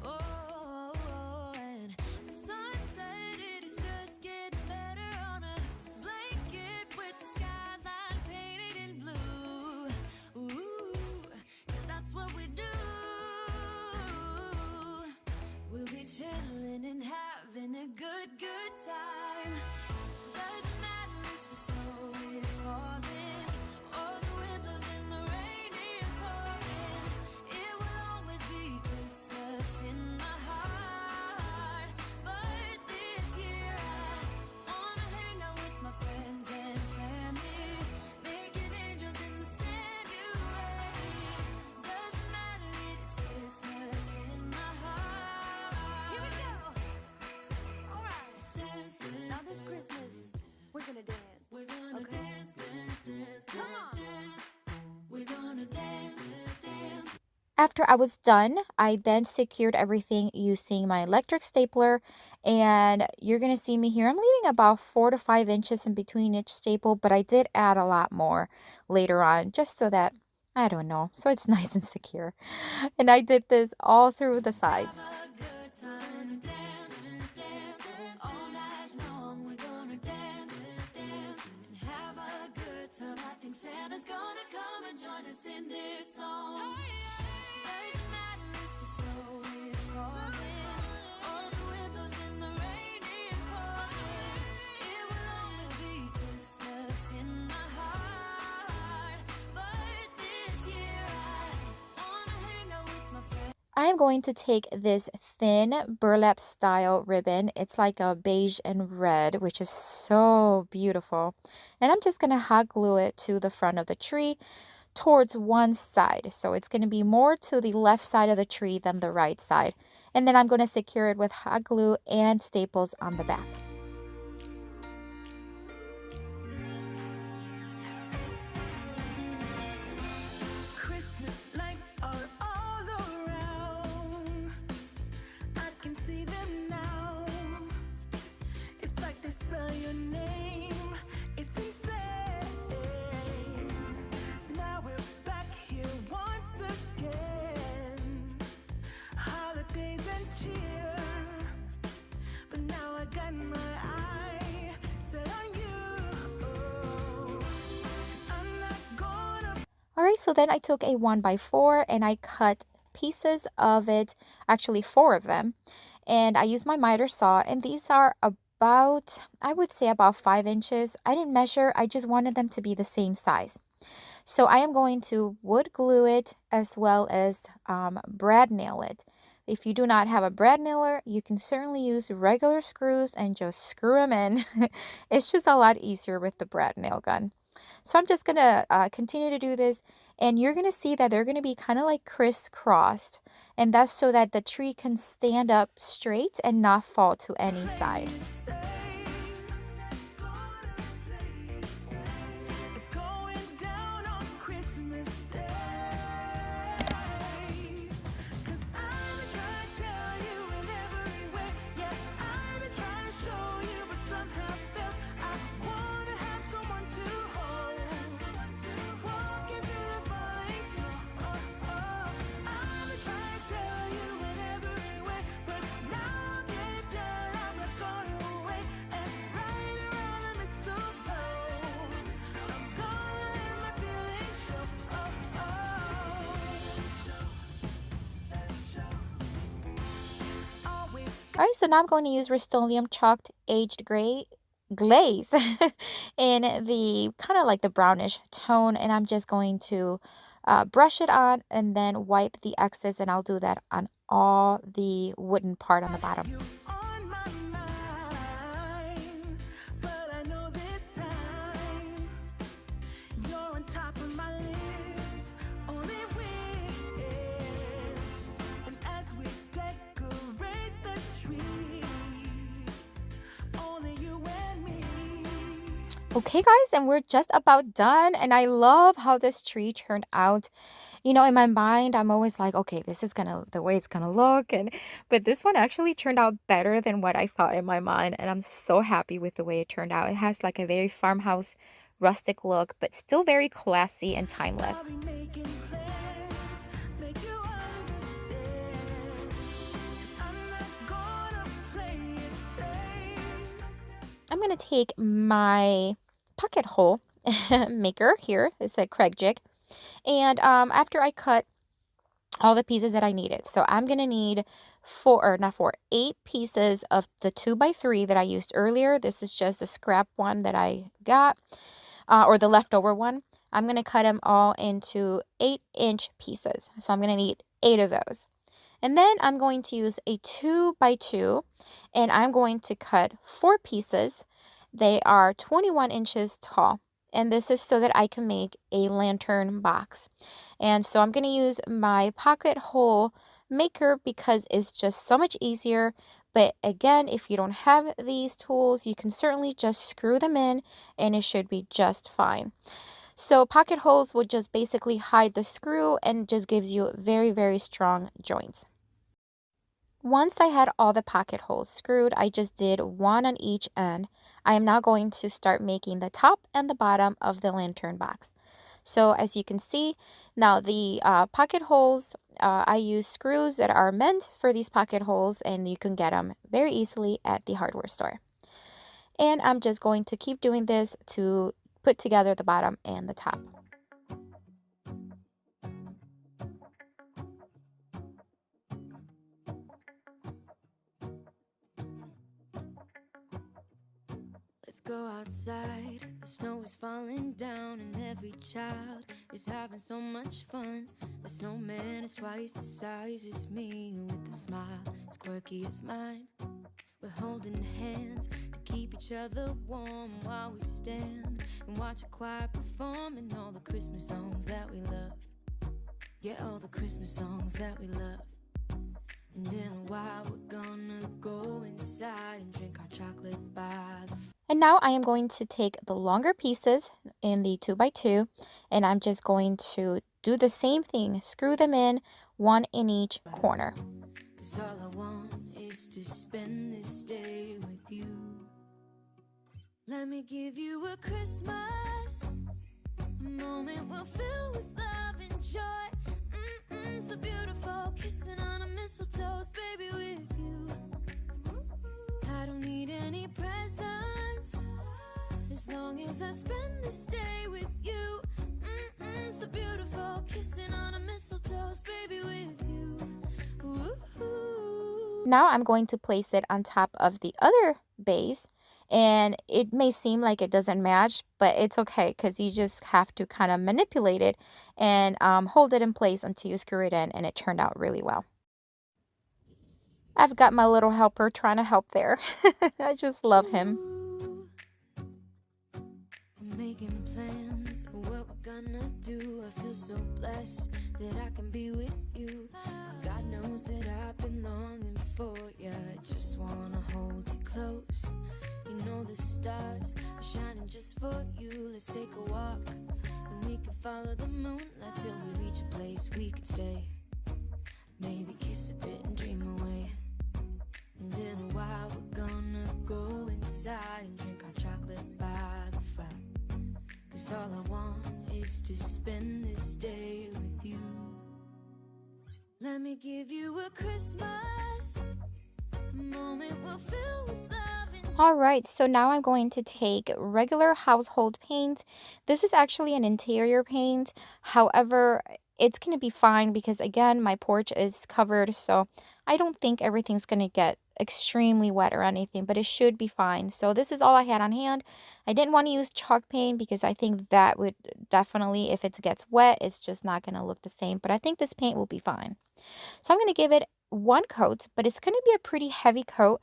Oh, and the sun said it is just getting better on a blanket with the skyline painted in blue. Ooh, yeah, that's what we do. We'll be chilling and having a good time. Doesn't matter if the snow is falling or the wind blows and the rain is pouring. It will always be Christmas in my heart. But this year I wanna hang out with my friends and family, making angels in the sanctuary. Doesn't matter, it is Christmas in my heart. Here we go. After I was done, I then secured everything using my electric stapler, and you're going to see me here. I'm leaving about 4 to 5 inches in between each staple, but I did add a lot more later on just so that, I don't know, so it's nice and secure. And I did this all through the Have sides. a good time, dance all night long. We're gonna dance, have a good time. I think Santa's gonna come and join us in this song. Doesn't matter if the snow is falling or the windows in the rain is pouring. It will always be Christmas in my heart. But this year I wanna hang out with my friends. I am going to take this thin burlap style ribbon. It's like a beige and red, which is so beautiful. And I'm just going to hot glue it to the front of the tree towards one side. So it's going to be more to the left side of the tree than the right side. And then I'm going to secure it with hot glue and staples on the back. Christmas lights are all around. I can see them now. It's like they spell your name. It's insane. Now we're back here once again. Holidays and cheer. But now I got my eye set on you. I'm not gonna. All right, so then I took a 1x4 and I cut pieces of it, actually 4 of them. And I used my miter saw, and these are about, I would say about 5 inches. I didn't measure, I just wanted them to be the same size. So I am going to wood glue it as well as brad nail it. If you do not have a brad nailer, you can certainly use regular screws and just screw them in. It's just a lot easier with the brad nail gun. So I'm just going to continue to do this, and you're going to see that they're going to be kind of like crisscrossed, and that's so that the tree can stand up straight and not fall to any side. It's going down on Christmas Day. 'Cause I've been trying to tell you in every way. Yeah, I've been trying to show you, but somehow felt I wanna have someone to hold. Walking through the falling snow. I've been trying to tell you in every way, but now I'll get it done. I'm not going away and right around the mistletoe. I'm gonna let my feelings show. Always. All right, so now I'm going to use Rust-Oleum chalked aged gray glaze in the kind of like the brownish tone, and I'm just going to brush it on and then wipe the excess, and I'll do that on all the wooden part on the bottom. You on my mind, but I know this time you're on top of my list. Only wish, and as we decorate the tree, only you and me. Okay, guys, and we're just about done, and I love how this tree turned out. You know, in my mind, I'm always like, okay, this is gonna the way it's gonna look, and but this one actually turned out better than what I thought in my mind, and I'm so happy with the way it turned out. It has like a very farmhouse rustic look, but still very classy and timeless. I'll be making plans, make you understand. I'm not gonna play it safe. I'm gonna take my pocket hole maker here. It's a Craig jig, and after I cut all the pieces that I needed. So I'm going to need 8 pieces of the 2x3 that I used earlier. This is just a scrap one that I got, or the leftover one. I'm going to cut them all into 8-inch pieces. So I'm going to need 8 of those. And then I'm going to use a 2x2, and I'm going to cut 4 pieces. They are 21 inches tall. And this is so that I can make a lantern box. And so I'm going to use my pocket hole maker because it's just so much easier. But again, if you don't have these tools, you can certainly just screw them in and it should be just fine. So pocket holes would just basically hide the screw and just gives you very, very strong joints. Once I had all the pocket holes screwed, I just did one on each end. I am now going to start making the top and the bottom of the lantern box. So as you can see, now the pocket holes, I use screws that are meant for these pocket holes, and you can get them very easily at the hardware store. And I'm just going to keep doing this to put together the bottom and the top. Let's go outside, the snow is falling down and every child is having so much fun. The snowman is twice the size as me, with a smile as quirky as mine. We're holding hands to keep each other warm while we stand and watch a choir performing all the Christmas songs that we love. Yeah, all the Christmas songs that we love. And in a while we're gonna go inside and drink our chocolate by the And now I am going to take the longer pieces in the 2x2, and I'm just going to do the same thing, screw them in, one in each corner. 'Cause all I want is to spend this day with you. Let me give you a Christmas, a moment we'll fill with love and joy. So beautiful, kissing on a mistletoe, baby, with you. I don't need any presents, as long as I spend this day with you. So beautiful, kissing on a mistletoe, baby, with you. Ooh. Now I'm going to place it on top of the other base, and it may seem like it doesn't match, but it's okay because you just have to kind of manipulate it and hold it in place until you screw it in, and it turned out really well. I've got my little helper trying to help there. I just love him. I'm making plans for what we're gonna do. I feel so blessed that I can be with you, 'cause God knows that I've been longing for you. I just wanna hold you close. You know the stars are shining just for you. Let's take a walk and we can follow the moonlight till we reach a place we can stay. Maybe kiss a bit and dream away. And in a while we're gonna go inside and drink our chocolate by the fire. 'Cause all I want is to spend this day with you. Let me give you a Christmas, a moment we'll fill with love and All right, so now I'm going to take regular household paint. This is actually an interior paint. However, it's going to be fine because, again, my porch is covered, so I don't think everything's going to get extremely wet or anything, but it should be fine. So this is all I had on hand. I didn't want to use chalk paint because I think that would definitely, if it gets wet, it's just not going to look the same. But I think this paint will be fine. So I'm going to give it one coat, but it's going to be a pretty heavy coat.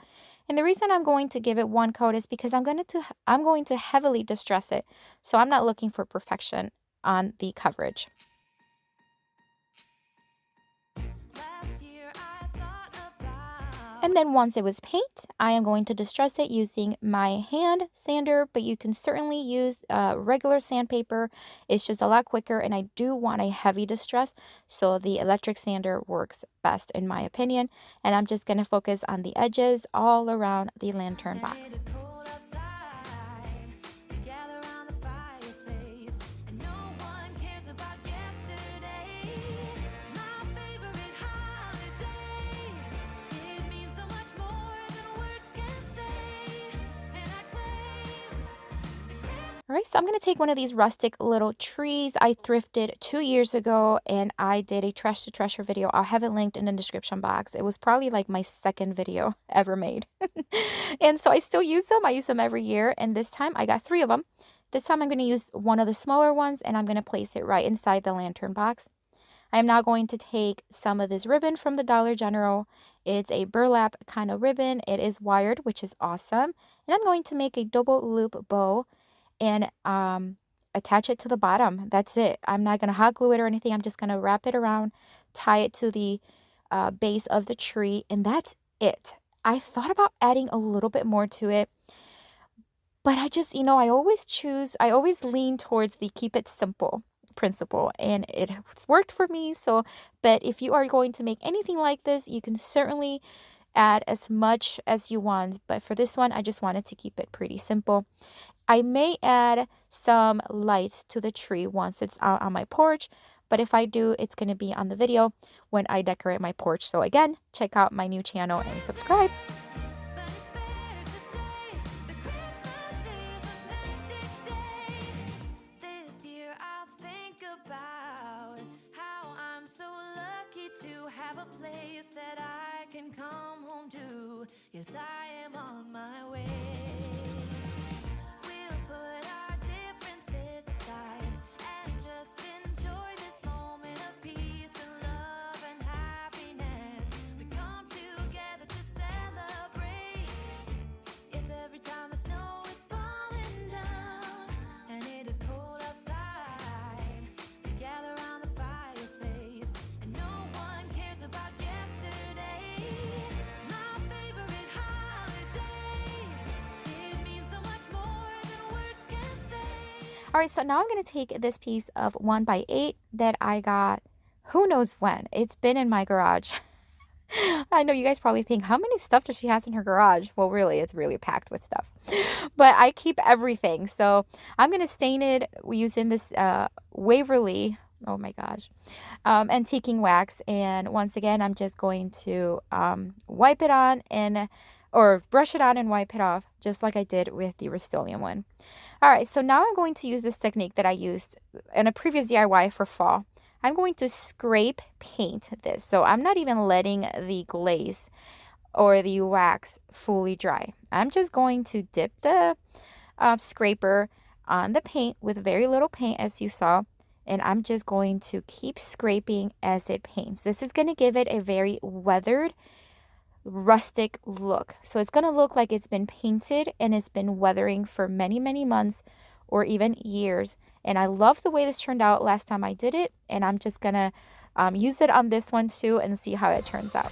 And the reason I'm going to give it one coat is because I'm going to heavily distress it. So I'm not looking for perfection on the coverage. last year I thought about. And then once it was paint, I am going to distress it using my hand sander, but you can certainly use regular sandpaper. It's just a lot quicker, and I do want a heavy distress, so the electric sander works best in my opinion. And I'm just going to focus on the edges all around the lantern box. It is cold outside. We gather around the fireplace, and no one cares about yesterday. My favorite holiday. It means so much more than words can say. And I claim All right, so I'm going to take one of these rustic little trees I thrifted 2 years ago, and I did a trash to treasure video. I'll have it linked in the description box. It was probably like my second video ever made. And so I still use them. I use them every year, and this time I got 3 of them. This time I'm going to use one of the smaller ones, and I'm going to place it right inside the lantern box. I am now going to take some of this ribbon from the Dollar General. It's a burlap kind of ribbon. It is wired, which is awesome. And I'm going to make a double loop bow and attach it to the bottom. That's it. I'm not going to hot glue it or anything. I'm just going to wrap it around, tie it to the base of the tree, and that's it. I thought about adding a little bit more to it, But I just, I always lean towards the keep it simple principle, and it's worked for me. So, but if you are going to make anything like this, you can certainly add as much as you want. But for this one, I just wanted to keep it pretty simple. I may add some light to the tree once it's out on my porch, but if I do, it's going to be on the video when I decorate my porch. So again, check out my new channel and subscribe. But it's fair to say that Christmas is a magic day. This year I'll think about how I'm so lucky to have a place that I can come home to. Yes, I am on my way. We'll put our differences aside and just enjoy this moment of peace and love and happiness. We come together to celebrate. Yes, every time the snow is falling down and it is cold outside, we gather around the fireplace and no one cares about yesterday. My favorite holiday. It means so much more than words can say. All right, so now I'm going to take this piece of 1x8 that I got who knows when. It's been in my garage. I know you guys probably think, how many stuff does she has in her garage? Well, really, it's really packed with stuff. But I keep everything. So I'm going to stain it using this Waverly, oh my gosh, antiquing wax. And once again, I'm just going to wipe it on or brush it on and wipe it off, just like I did with the Rust-Oleum one. All right, so now I'm going to use this technique that I used in a previous DIY for fall. I'm going to scrape paint this. So I'm not even letting the glaze or the wax fully dry. I'm just going to dip the scraper on the paint with very little paint, as you saw, and I'm just going to keep scraping as it paints. This is going to give it a very weathered, rustic look. So it's going to look like it's been painted and it's been weathering for many, many months or even years. And I love the way this turned out last time I did it, and I'm just going to use it on this one too and see how it turns out.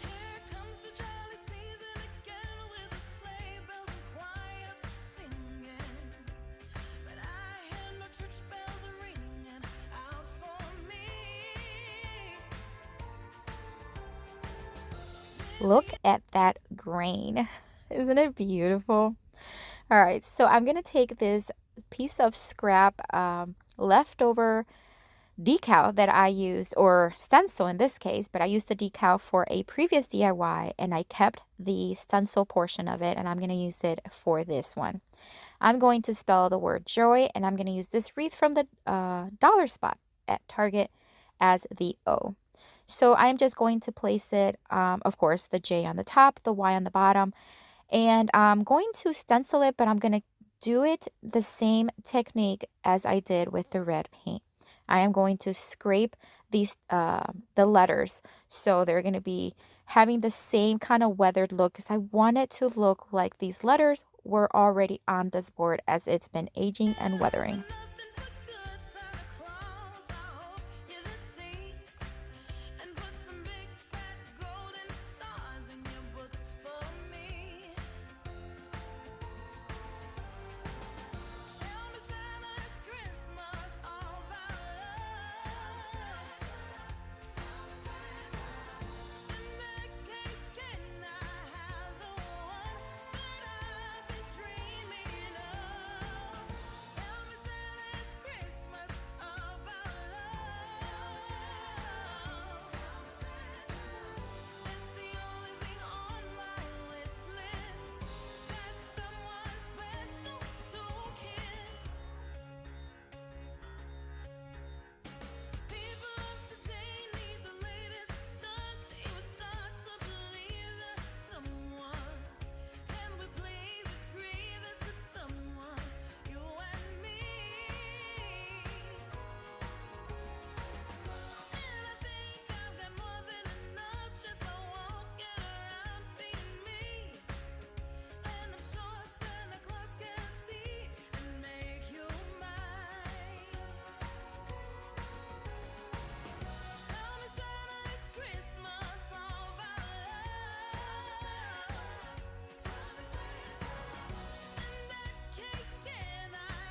Here comes the jolly season again with the sleigh bells and choirs singing. But I hear no church bells ringing out for me. Look at that grain. Isn't it beautiful? All right, so I'm going to take this piece of scrap leftover decal that I used, or stencil in this case, but I used the decal for a previous DIY and I kept the stencil portion of it, and I'm going to use it for this one. I'm going to spell the word joy, and I'm going to use this wreath from the dollar spot at Target as the O. So I'm just going to place it, of course, the J on the top, the Y on the bottom, and I'm going to stencil it, but I'm going to do it the same technique as I did with the red paint. I am going to scrape these the letters, so they're going to be having the same kind of weathered look, because I want it to look like these letters were already on this board as it's been aging and weathering. Nothing but good Santa Claus, I hope you to see. And put some big fat golden stars in your book for me. Tell me Santa, it's Christmas all about love. In that case, can I have the one that I've been dreaming of? Tell me Santa,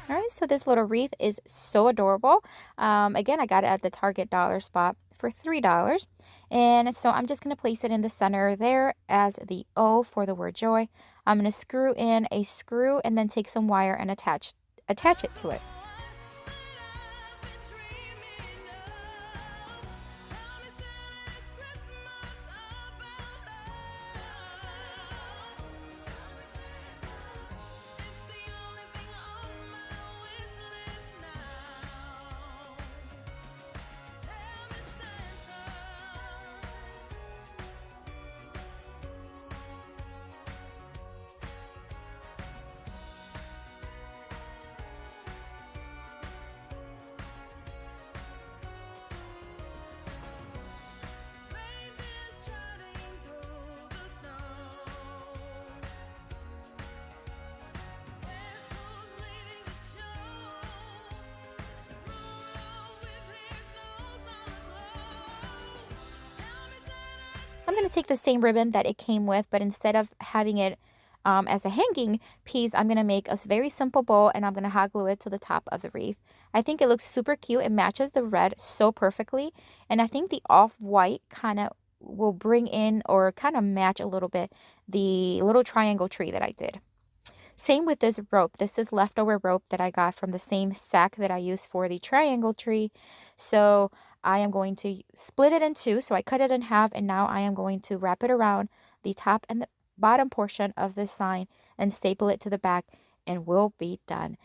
All right, so this little wreath is so adorable. Again, I got it at the Target dollar spot for $3. And so I'm just going to place it in the center there as the O for the word joy. I'm going to screw in a screw and then take some wire and attach it to it. I'm going to take the same ribbon that it came with, but instead of having it as a hanging piece, I'm going to make a very simple bow and I'm going to hot glue it to the top of the wreath. I think it looks super cute. It matches the red so perfectly. And I think the off-white kind of will bring in or kind of match a little bit the little triangle tree that I did. Same with this rope. This is leftover rope that I got from the same sack that I used for the triangle tree. So I am going to split it in two. So I cut it in half and now I am going to wrap it around the top and the bottom portion of this sign and staple it to the back and we'll be done.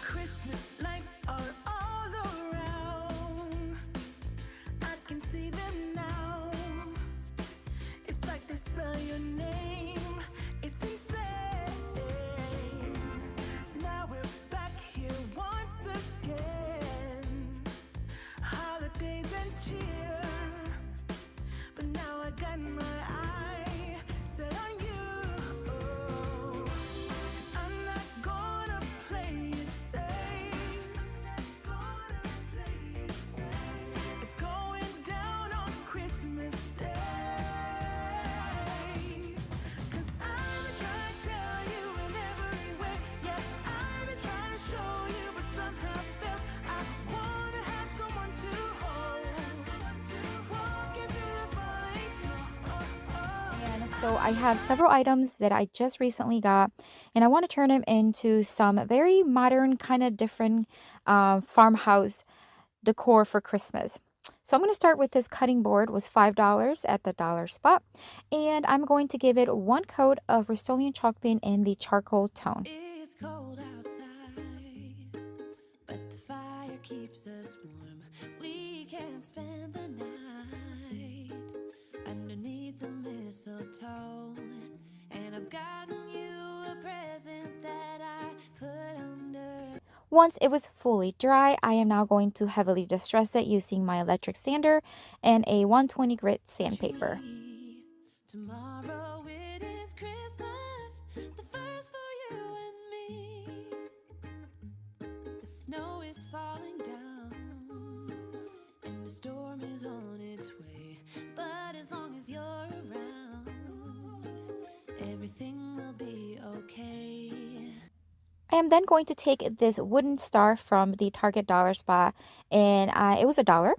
Christmas lights are all around. I can see them now. It's like they spell your name. It's insane. Now we're back here once again. Holidays and cheer. But now I got my eye set on you. I'm not gonna play it safe. It's going down on Christmas Day. 'Cause I've been trying to tell you in every way. Yeah, I've been trying to show you, but somehow failed. I wanna have someone to hold. Walking through the falling snow. And so I have several items that I just recently got, and I want to turn them into some very modern, kind of different farmhouse decor for Christmas. So I'm going to start with this cutting board. It was $5 at the dollar spot, and I'm going to give it one coat of Rust-Oleum chalk paint in the charcoal tone. It's cold outside, but the fire keeps us warm. We can spend the night underneath the mistletoe. And I've gotten you a present that I put under Once it was fully dry, I am now going to heavily distress it using my electric sander and a 120 grit sandpaper. tree. Tomorrow it is Christmas, the first for you and me. The snow is falling down, and the storm is on its way. But as long as you're around, everything will be okay. I am then going to take this wooden star from the Target dollar spot, and it was $1.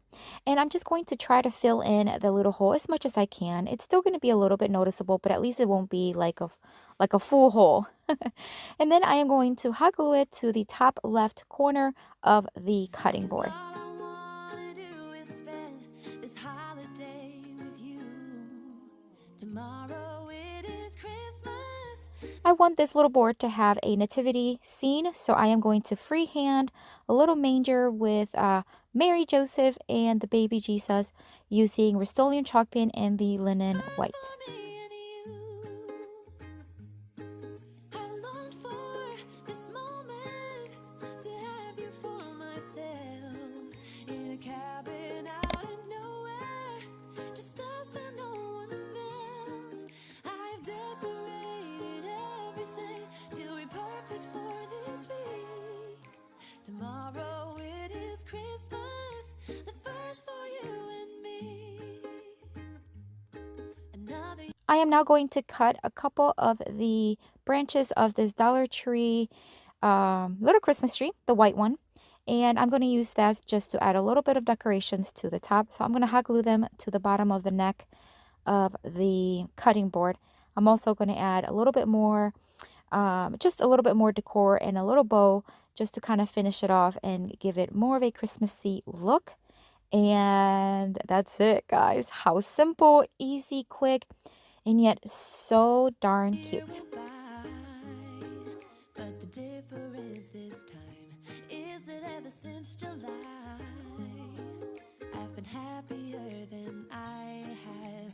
And I'm just going to try to fill in the little hole as much as I can. It's still going to be a little bit noticeable, but at least it won't be like a full hole. And then I am going to hot glue it to the top left corner of the cutting board. All I wanna do is spend this holiday with you. Tomorrow it is Christmas. I want this little board to have a nativity scene, so I am going to freehand a little manger with Mary, Joseph, and the baby Jesus using Rust-Oleum chalk paint and the linen white. For me and you. I've longed for this moment to have you for myself in a cabin out in nowhere, just us and no one else. I've decorated everything till we're perfect for this week. Tomorrow it is Christmas, the first for you and me. I am now going to cut a couple of the branches of this Dollar Tree little Christmas tree, the white one. And I'm going to use that just to add a little bit of decorations to the top. So I'm going to hot glue them to the bottom of the neck of the cutting board. I'm also going to add a little bit more, just a little bit more decor and a little bow just to kind of finish it off and give it more of a Christmassy look. And that's it, guys. How simple, easy, quick, and yet so darn Year cute. will buy, but the difference this time is that ever since July, I've been happier than I have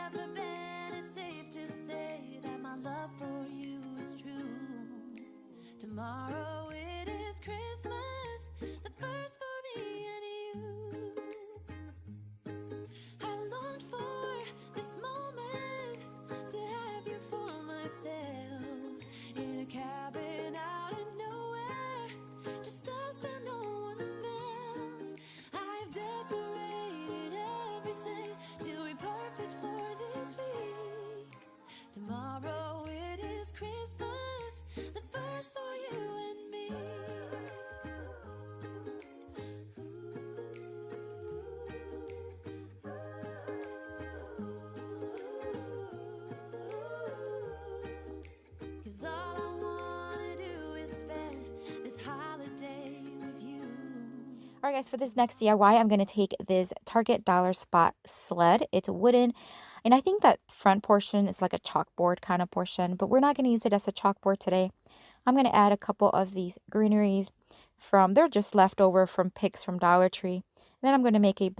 ever been. It's safe to say that my love for you is true. Tomorrow it is Christmas, the first for me and you. I've longed for this moment to have you for myself in a cabin out in nowhere, just us and no one else. I've decorated everything to be perfect for this week. Tomorrow it is Christmas, the first for you and me. Cause all I wanna do is spend this holiday with you. All right, guys, for this next DIY, I'm going to take this Target Dollar Spot sled. It's wooden, and I think that front portion is like a chalkboard kind of portion, but we're not going to use it as a chalkboard today. I'm going to add a couple of these greeneries they're just leftover from picks from Dollar Tree. And then I'm going to make a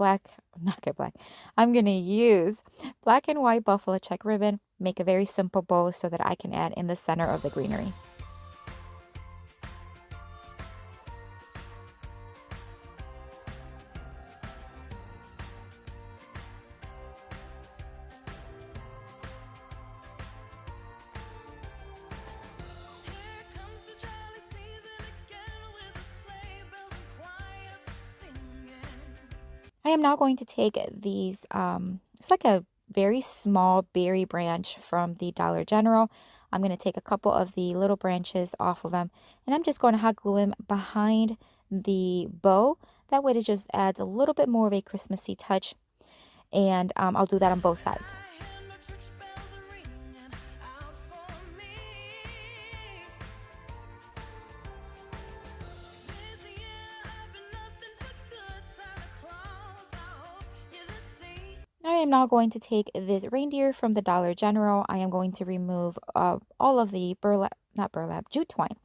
I'm going to use black and white buffalo check ribbon, make a very simple bow so that I can add in the center of the greenery. Here comes the jolly season again with the sleigh bells and choirs singing. I am now going to take these, it's like a very small berry branch from the Dollar General. I'm going to take a couple of the little branches off of them, and I'm just going to hot glue them behind the bow. That way it just adds a little bit more of a Christmassy touch, and I'll do that on both sides. I hear no church bells are ringing out for me. This year I've been nothing but good, Santa Claus. I hope you're the same. I am now going to take this reindeer from the Dollar General. I am going to remove all of the jute twine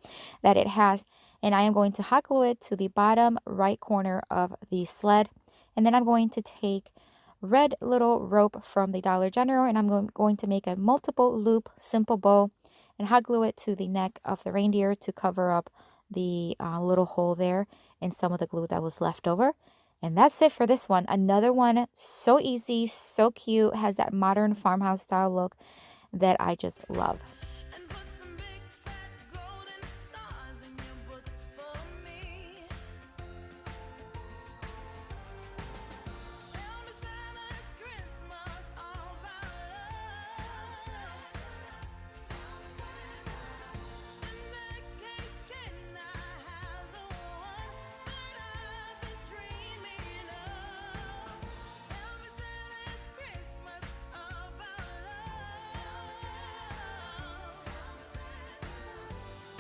that it has, and I am going to hot glue it to the bottom right corner of the sled. And then I'm going to take red little rope from the Dollar General, and I'm going to make a multiple loop simple bow and hot glue it to the neck of the reindeer to cover up the little hole there and some of the glue that was left over. And that's it for this one. Another one, so easy, so cute, has that modern farmhouse style look that I just love. And put some big fat golden stars in your book for me. Tell me Santa it's Christmas all about love. In that case, can I have the one that I've been dreaming of? Tell me Santa it's Christmas about love.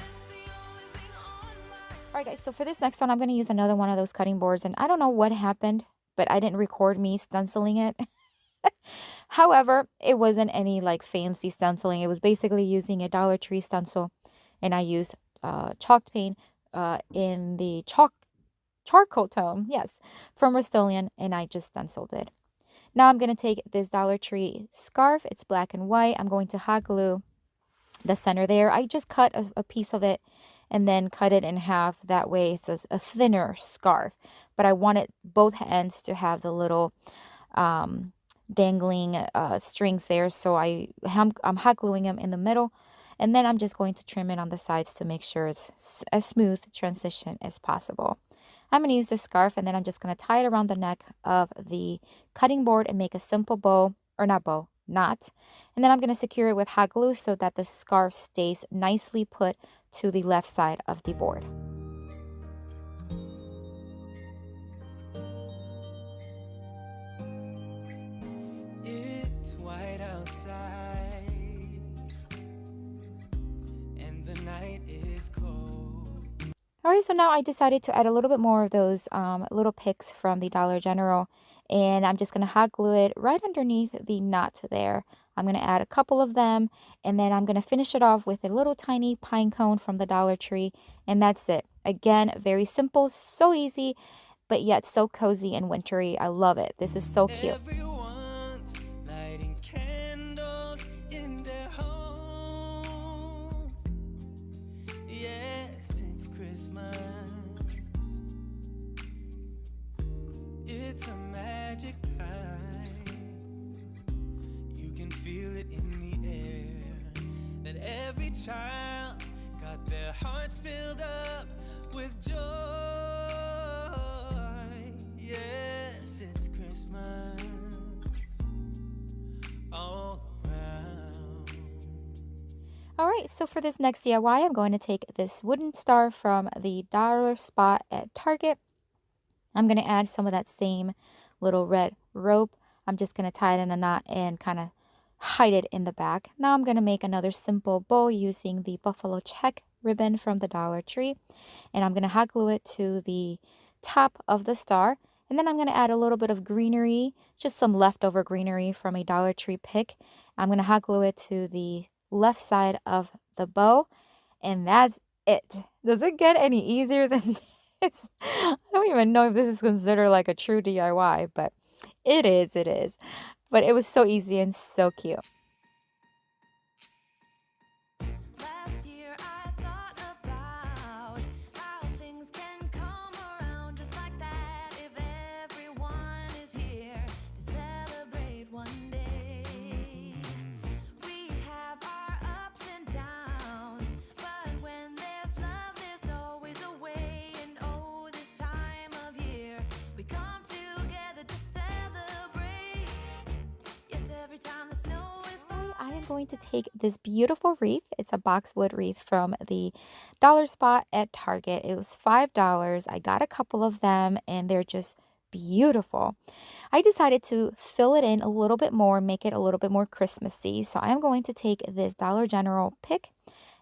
It's the only thing on my All right, guys, so for this next one, I'm going to use another one of those cutting boards. And I don't know what happened, but I didn't record me stenciling it. However, it wasn't any like fancy stenciling. It was basically using a Dollar Tree stencil. And I used chalk paint in the charcoal tone, yes, from Rust-Oleum, and I just stenciled it. Now I'm going to take this Dollar Tree scarf. It's black and white. I'm going to hot glue the center there. I just cut a piece of it and then cut it in half. That way it's a thinner scarf. But I wanted both ends to have the little dangling strings there. So I'm hot gluing them in the middle. And then I'm just going to trim it on the sides to make sure it's a smooth transition as possible. I'm going to use this scarf, and then I'm just going to tie it around the neck of the cutting board and make a simple bow, or not bow, knot. And then I'm going to secure it with hot glue so that the scarf stays nicely put to the left side of the board. It's white outside and the night is cold. Alright, so now I decided to add a little bit more of those little picks from the Dollar General, and I'm just going to hot glue it right underneath the knot there. I'm going to add a couple of them, and then I'm going to finish it off with a little tiny pine cone from the Dollar Tree, and that's it. Again, very simple, so easy, but yet so cozy and wintry. I love it. This is so cute. Everyone's lighting candles in their homes. Yes, it's Christmas. It's a magic time. You can feel it in the air. That every child got their hearts filled up with joy. Yes, it's Christmas all around. Alright, so for this next DIY, I'm going to take this wooden star from the dollar spot at Target. I'm going to add some of that same little red rope. I'm just going to tie it in a knot and kind of hide it in the back. Now I'm going to make another simple bow using the buffalo check ribbon from the Dollar Tree. And I'm going to hot glue it to the top of the star. And then I'm going to add a little bit of greenery, just some leftover greenery from a Dollar Tree pick. I'm going to hot glue it to the left side of the bow. And that's it. Does it get any easier than this? I don't even know if this is considered like a true DIY, but it is, it is. But it was so easy and so cute. Last year I thought about how things can come around just like that if everyone is here to celebrate one day. We have our ups and downs, but when there's love there's always a way. And oh, this time of year we come together to celebrate. Yes, every time the snow is falling. I am going to take this beautiful wreath. It's a boxwood wreath from the dollar spot at Target. It was $5. I got a couple of them and they're just beautiful. I decided to fill it in a little bit more, make it a little bit more Christmassy. So I am going to take this Dollar General pick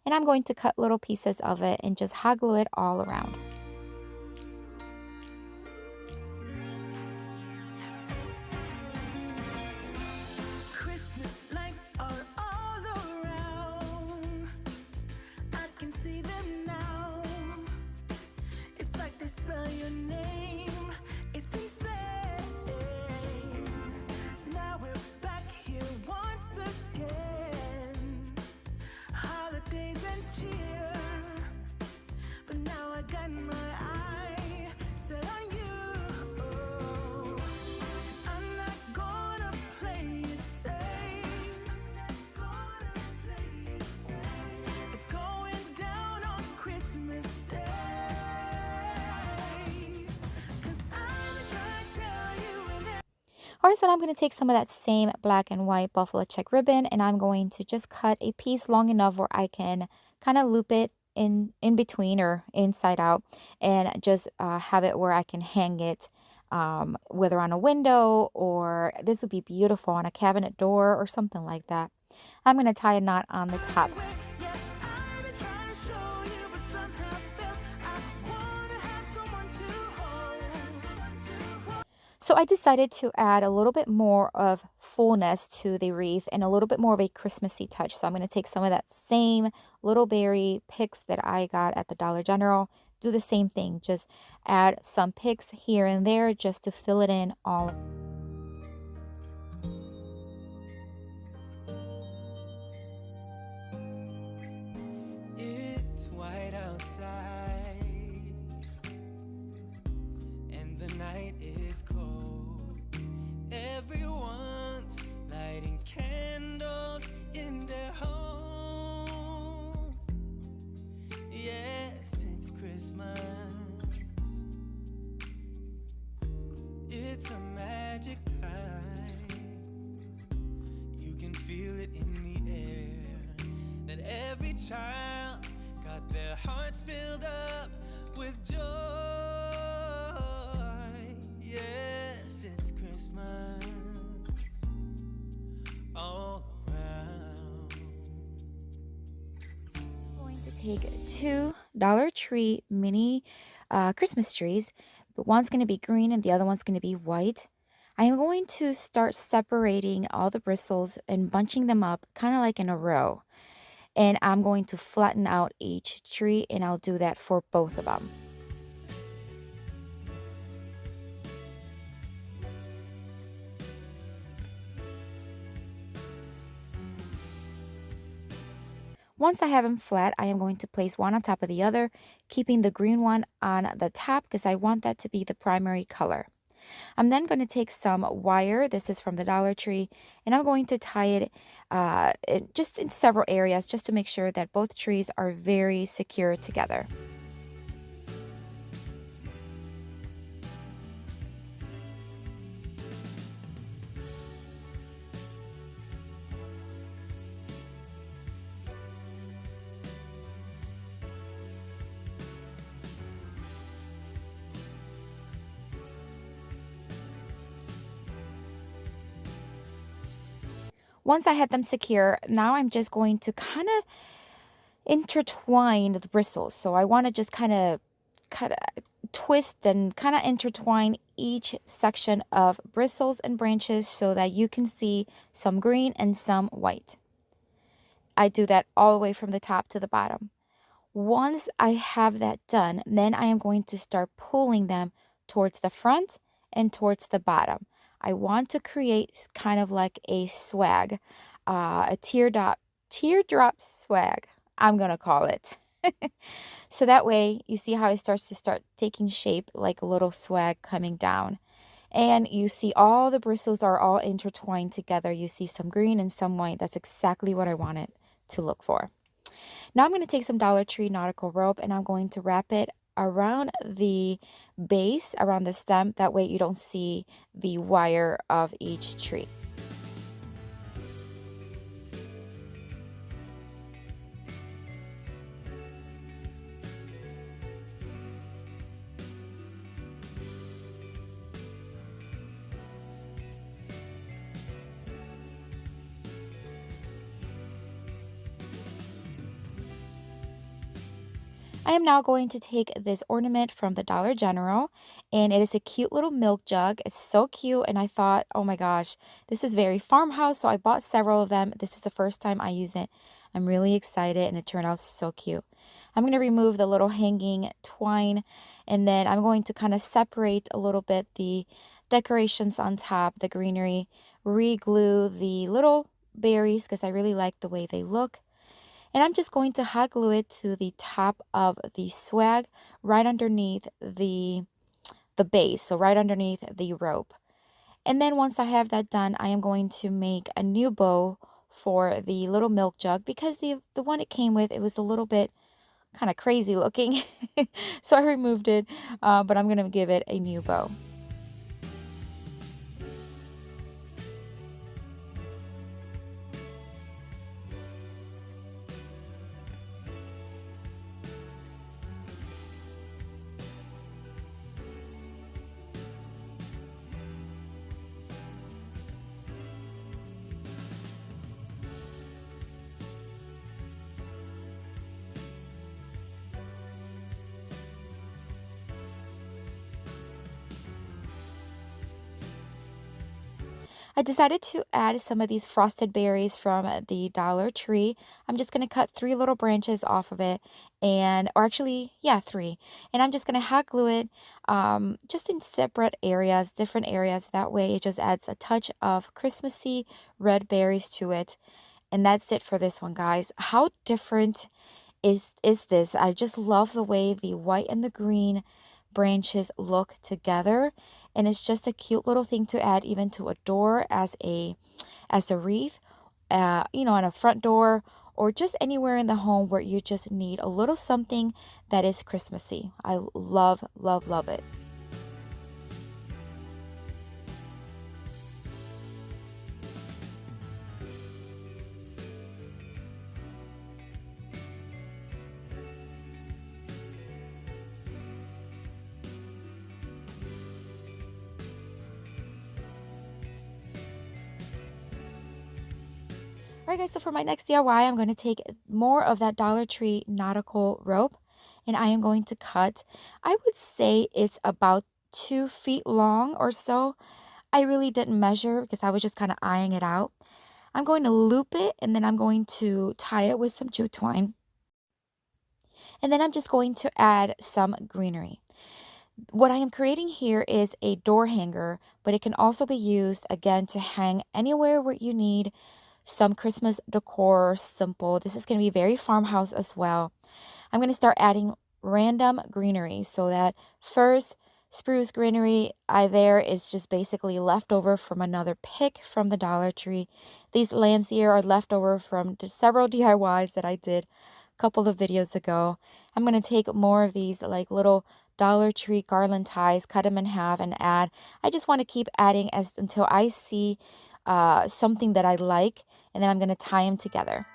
and I'm going to cut little pieces of it and just hot glue it all around. Christmas lights are all around. I can see them now. It's like they spell your name. It's insane. Now we're back here once again. Holidays and cheer. But now I got my eye set on you. I'm not gonna play it safe. It's going down on Christmas Day. 'Cause I'm trying to tell you and Alright, so now I'm going to take some of that same black and white buffalo check ribbon and I'm going to just cut a piece long enough where I can kind of loop it in between or inside out and just have it where I can hang it whether on a window or this would be beautiful on a cabinet door or something like that. I'm going to tie a knot on the top. yeah, I've been trying to show you, but somehow felt I wanna have someone to hold. So I decided to add a little bit more of fullness to the wreath and a little bit more of a Christmassy touch. So I'm going to take some of that same little berry picks that I got at the Dollar General. Do the same thing. Just add some picks here and there just to fill it in all. It's white outside and the night is cold. Everyone's lighting candles in their homes. Yes, it's Christmas. It's a magic time. You can Every child got their hearts filled up with joy. Yes, it's Christmas all around. I'm going to take two Dollar Tree mini Christmas trees, but one's going to be green and the other one's going to be white. I am going to start separating all the bristles and bunching them up kind of like in a row. And I'm going to flatten out each tree, and I'll do that for both of them. Once I have them flat, I am going to place one on top of the other, keeping the green one on the top because I want that to be the primary color. I'm then going to take some wire, this is from the Dollar Tree, and I'm going to tie it just in several areas just to make sure that both trees are very secure together. Once I had them secure, now I'm just going to kind of intertwine the bristles. So I want to just kind of twist and kind of intertwine each section of bristles and branches so that you can see some green and some white. I do that all the way from the top to the bottom. Once I have that done, then I am going to start pulling them towards the front and towards the bottom. I want to create kind of like a swag, a teardrop swag, I'm going to call it. So that way you see how it starts to start taking shape like a little swag coming down. And you see all the bristles are all intertwined together. You see some green and some white. That's exactly what I wanted to look for. Now I'm going to take some Dollar Tree nautical rope and I'm going to wrap it around the base, around the stem. That way you don't see the wire of each tree. I am now going to take this ornament from the Dollar General, and it is a cute little milk jug. It's so cute, and I thought, oh my gosh, this is very farmhouse, so I bought several of them. This is the first time I use it. I'm really excited, and it turned out so cute. I'm going to remove the little hanging twine, and then I'm going to kind of separate a little bit the decorations on top, the greenery, re-glue the little berries because I really like the way they look. And I'm just going to hot glue it to the top of the swag right underneath the base, so right underneath the rope. And then once I have that done, I am going to make a new bow for the little milk jug because the one it came with, it was a little bit kind of crazy looking. So I removed it, but I'm going to give it a new bow. I decided to add some of these frosted berries from the Dollar Tree. I'm just going to cut 3 little branches off of it, or actually, yeah, 3. And I'm just going to hot glue it just in separate areas, different areas. That way it just adds a touch of Christmassy red berries to it. And that's it for this one, guys. How different is this? I just love the way the white and the green branches look together, and it's just a cute little thing to add even to a door as a wreath, on a front door or just anywhere in the home where you just need a little something that is Christmassy. I love, love, love it. Alright guys, so for my next DIY, I'm going to take more of that Dollar Tree nautical rope and I am going to cut, I would say it's about 2 feet long or so. I really didn't measure because I was just kind of eyeing it out. I'm going to loop it and then I'm going to tie it with some jute twine. And then I'm just going to add some greenery. What I am creating here is a door hanger, but it can also be used again to hang anywhere where you need some Christmas decor, simple. This is going to be very farmhouse as well. I'm going to start adding random greenery so that first spruce greenery there is just basically leftover from another pick from the Dollar Tree. These lamps here are leftover from several DIYs that I did a couple of videos ago. I'm going to take more of these like little Dollar Tree garland ties, cut them in half and add. I just want to keep adding until I see something that I like, and then I'm going to tie them together.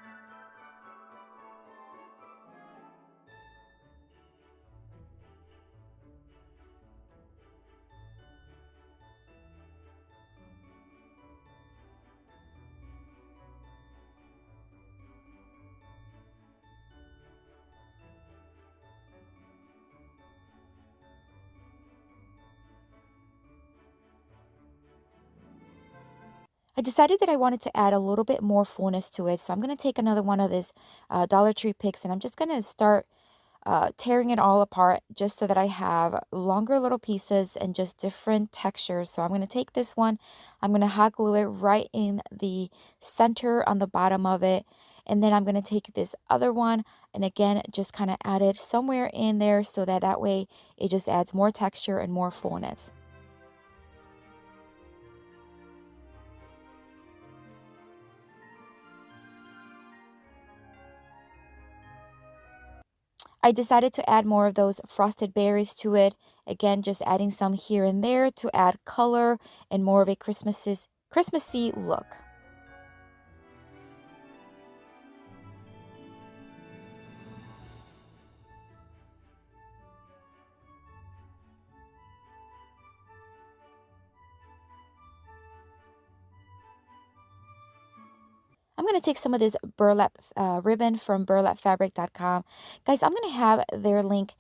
I decided that I wanted to add a little bit more fullness to it, so I'm going to take another one of this Dollar Tree picks, and I'm just going to start tearing it all apart just so that I have longer little pieces and just different textures. So I'm going to take this one, I'm going to hot glue it right in the center on the bottom of it, and then I'm going to take this other one and again just kind of add it somewhere in there so that way it just adds more texture and more fullness. I decided to add more of those frosted berries to it. Again, just adding some here and there to add color and more of a Christmassy look. I'm going to take some of this burlap ribbon from burlapfabric.com. Guys, I'm going to have their link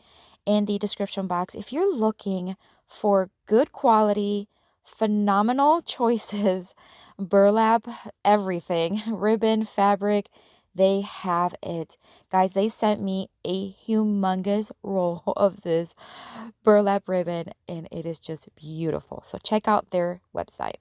in the description box. If you're looking for good quality, phenomenal choices, burlap, everything, ribbon, fabric, they have it. Guys, they sent me a humongous roll of this burlap ribbon and it is just beautiful. So check out their website.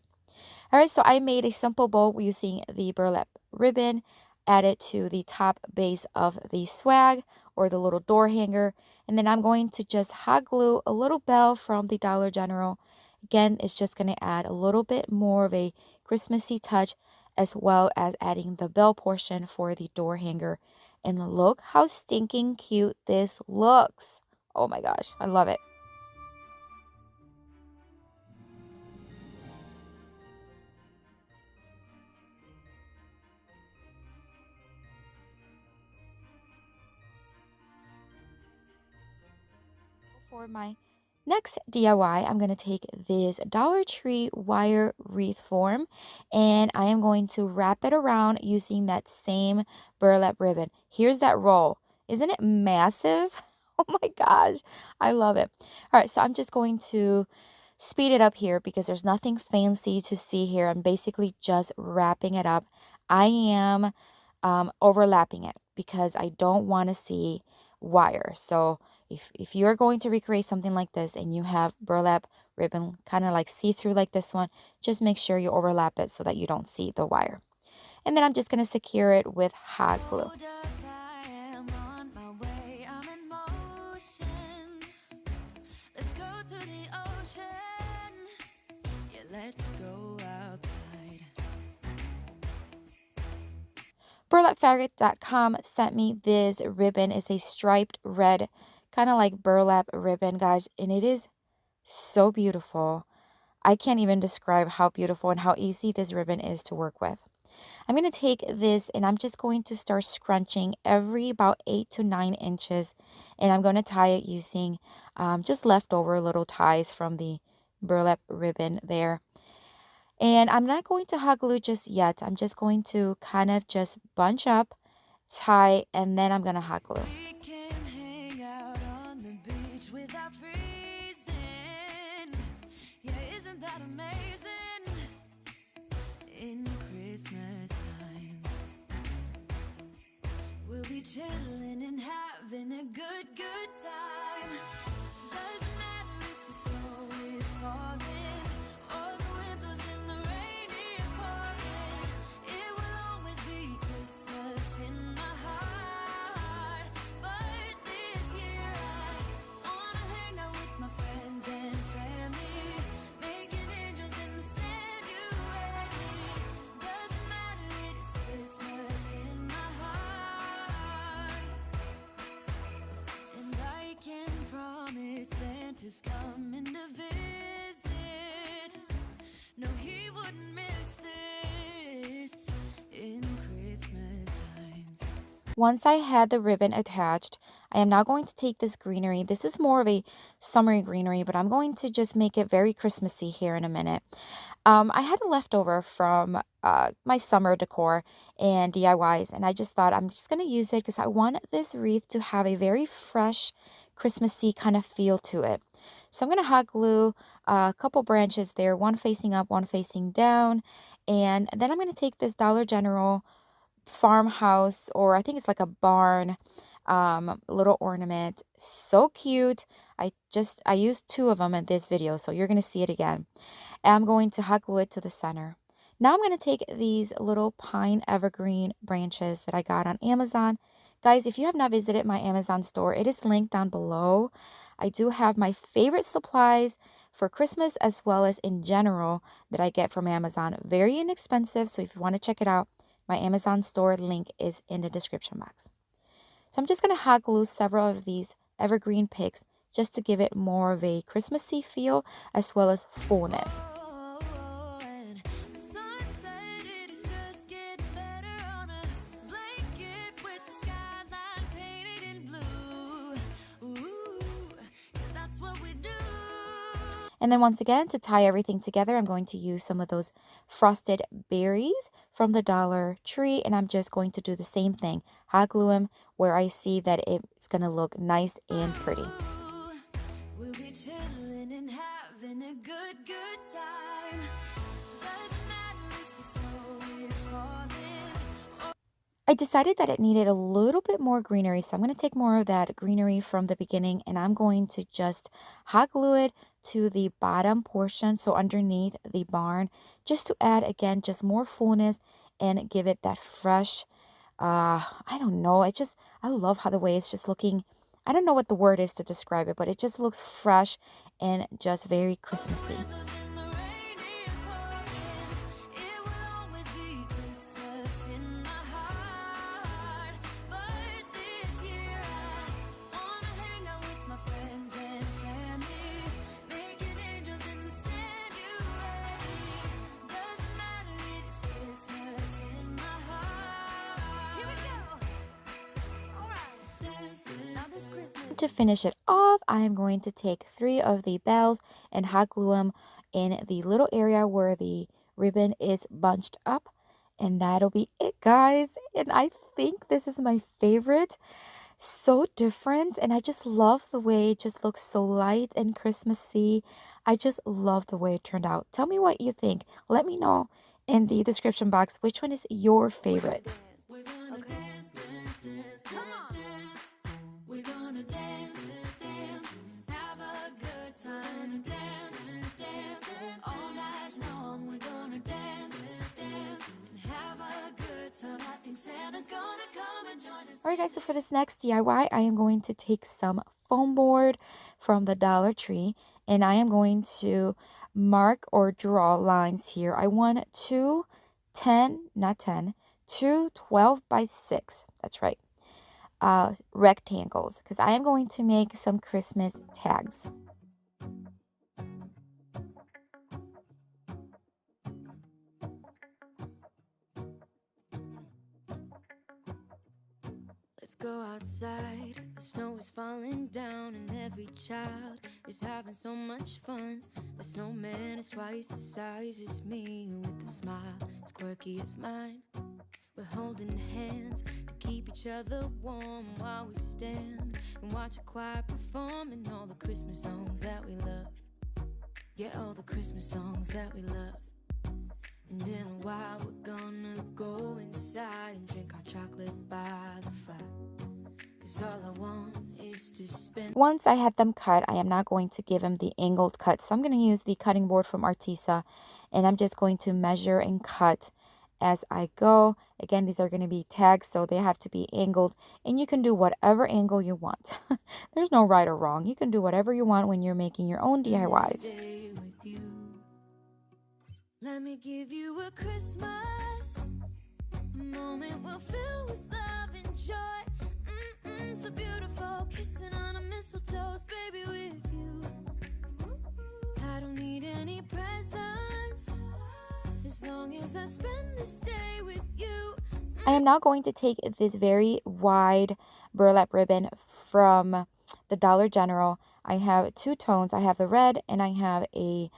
All right, so I made a simple bow using the burlap ribbon, added to the top base of the swag or the little door hanger, and then I'm going to just hot glue a little bell from the Dollar General. Again, it's just going to add a little bit more of a Christmassy touch as well as adding the bell portion for the door hanger. And look how stinking cute this looks. Oh my gosh, I love it. For my next DIY, I'm going to take this Dollar Tree wire wreath form and I am going to wrap it around using that same burlap ribbon. Here's that roll. Isn't it massive? Oh my gosh, I love it. All right, so I'm just going to speed it up here because there's nothing fancy to see here. I'm basically just wrapping it up. I am overlapping it because I don't want to see wire. So if you're going to recreate something like this and you have burlap ribbon kind of like see-through like this one, just make sure you overlap it so that you don't see the wire. And then I'm just going to secure it with hot glue. Burlapfabric.com sent me this ribbon. It's a striped red, kind of like burlap ribbon, guys, and it is so beautiful. I can't even describe how beautiful and how easy this ribbon is to work with. I'm going to take this and I'm just going to start scrunching every about 8 to 9 inches, and I'm going to tie it using just leftover little ties from the burlap ribbon there. And I'm not going to hot glue just yet. I'm just going to kind of just bunch up, tie, and then I'm going to hot glue. We can hang out on the beach without freezing. Yeah, isn't that amazing? In Christmas times, we'll be chilling and having a good time. Doesn't matter if the snow is falling or the wind blows and the rain is pouring. It will always be Christmas in my heart. But this year I wanna hang out with my friends and family, making angels in the sand. You ready? Doesn't matter, it is Christmas in my heart. And I can promise Santa's coming to visit. No, he wouldn't miss this in Christmas times. Once I had the ribbon attached, I am now going to take this greenery. This is more of a summery greenery, but I'm going to just make it very Christmassy here in a minute. I had a leftover from my summer decor and DIYs, and I just thought I'm just going to use it because I want this wreath to have a very fresh, Christmassy kind of feel to it. So I'm going to hot glue a couple branches there, one facing up, one facing down, and then I'm going to take this Dollar General farmhouse, or I think it's like a barn, little ornament. So cute. I used two of them in this video, so you're going to see it again. I'm going to hot glue it to the center. Now I'm going to take these little pine evergreen branches that I got on Amazon. Guys, if you have not visited my Amazon store, it is linked down below. I do have my favorite supplies for Christmas as well as in general that I get from Amazon. Very inexpensive, so if you want to check it out, my Amazon store link is in the description box. So I'm just going to hot glue several of these evergreen picks just to give it more of a Christmassy feel as well as fullness. And the sunset, it is just getting better on a blanket with the skyline painted in blue. Ooh, yeah, that's what we do. And then once again, to tie everything together, I'm going to use some of those frosted berries from the Dollar Tree, and I'm just going to do the same thing. Hot glue them where I see that it's going to look nice and pretty. We'll be chilling and having a good time. Doesn't matter if the snow is falling. I decided that it needed a little bit more greenery, so I'm going to take more of that greenery from the beginning, and I'm going to just hot glue it to the bottom portion, so underneath the barn, just to add, again, just more fullness and give it that fresh, I don't know, I love how the way it's just looking. I don't know what the word is to describe it, but it just looks fresh and just very Christmassy. To finish it off, I am going to take 3 of the bells and hot glue them in the little area where the ribbon is bunched up. And that'll be it, guys. And I think this is my favorite. So different. And I just love the way it just looks so light and Christmassy. I just love the way it turned out. Tell me what you think. Let me know in the description box which one is your favorite. Alright guys, so for this next DIY, I am going to take some foam board from the Dollar Tree, and I am going to mark or draw lines here. I want two 12 by 6, that's right, rectangles, because I am going to make some Christmas tags. Let's go outside, the snow is falling down and every child is having so much fun. The snowman is twice the size as me, with a smile as quirky as mine. We're holding hands to keep each other warm while we stand and watch a choir performing all the Christmas songs that we love. Yeah, all the Christmas songs that we love. And in a while we're gonna go inside and drink our chocolate by the fire. 'Cause all I want is to spend. Once I had them cut, I am not going to give them the angled cut. So I'm going to use the cutting board from Artisa, and I'm just going to measure and cut as I go. Again, these are going to be tags, so they have to be angled, and you can do whatever angle you want. There's no right or wrong. You can do whatever you want when you're making your own DIYs. Let me give you a Christmas moment we'll fill with love and joy. So beautiful, kissing on a mistletoe, baby, with you. I don't need any presents as long as I spend this day with you. I am now going to take this very wide burlap ribbon from the Dollar General. I have two tones. I have the red and I have a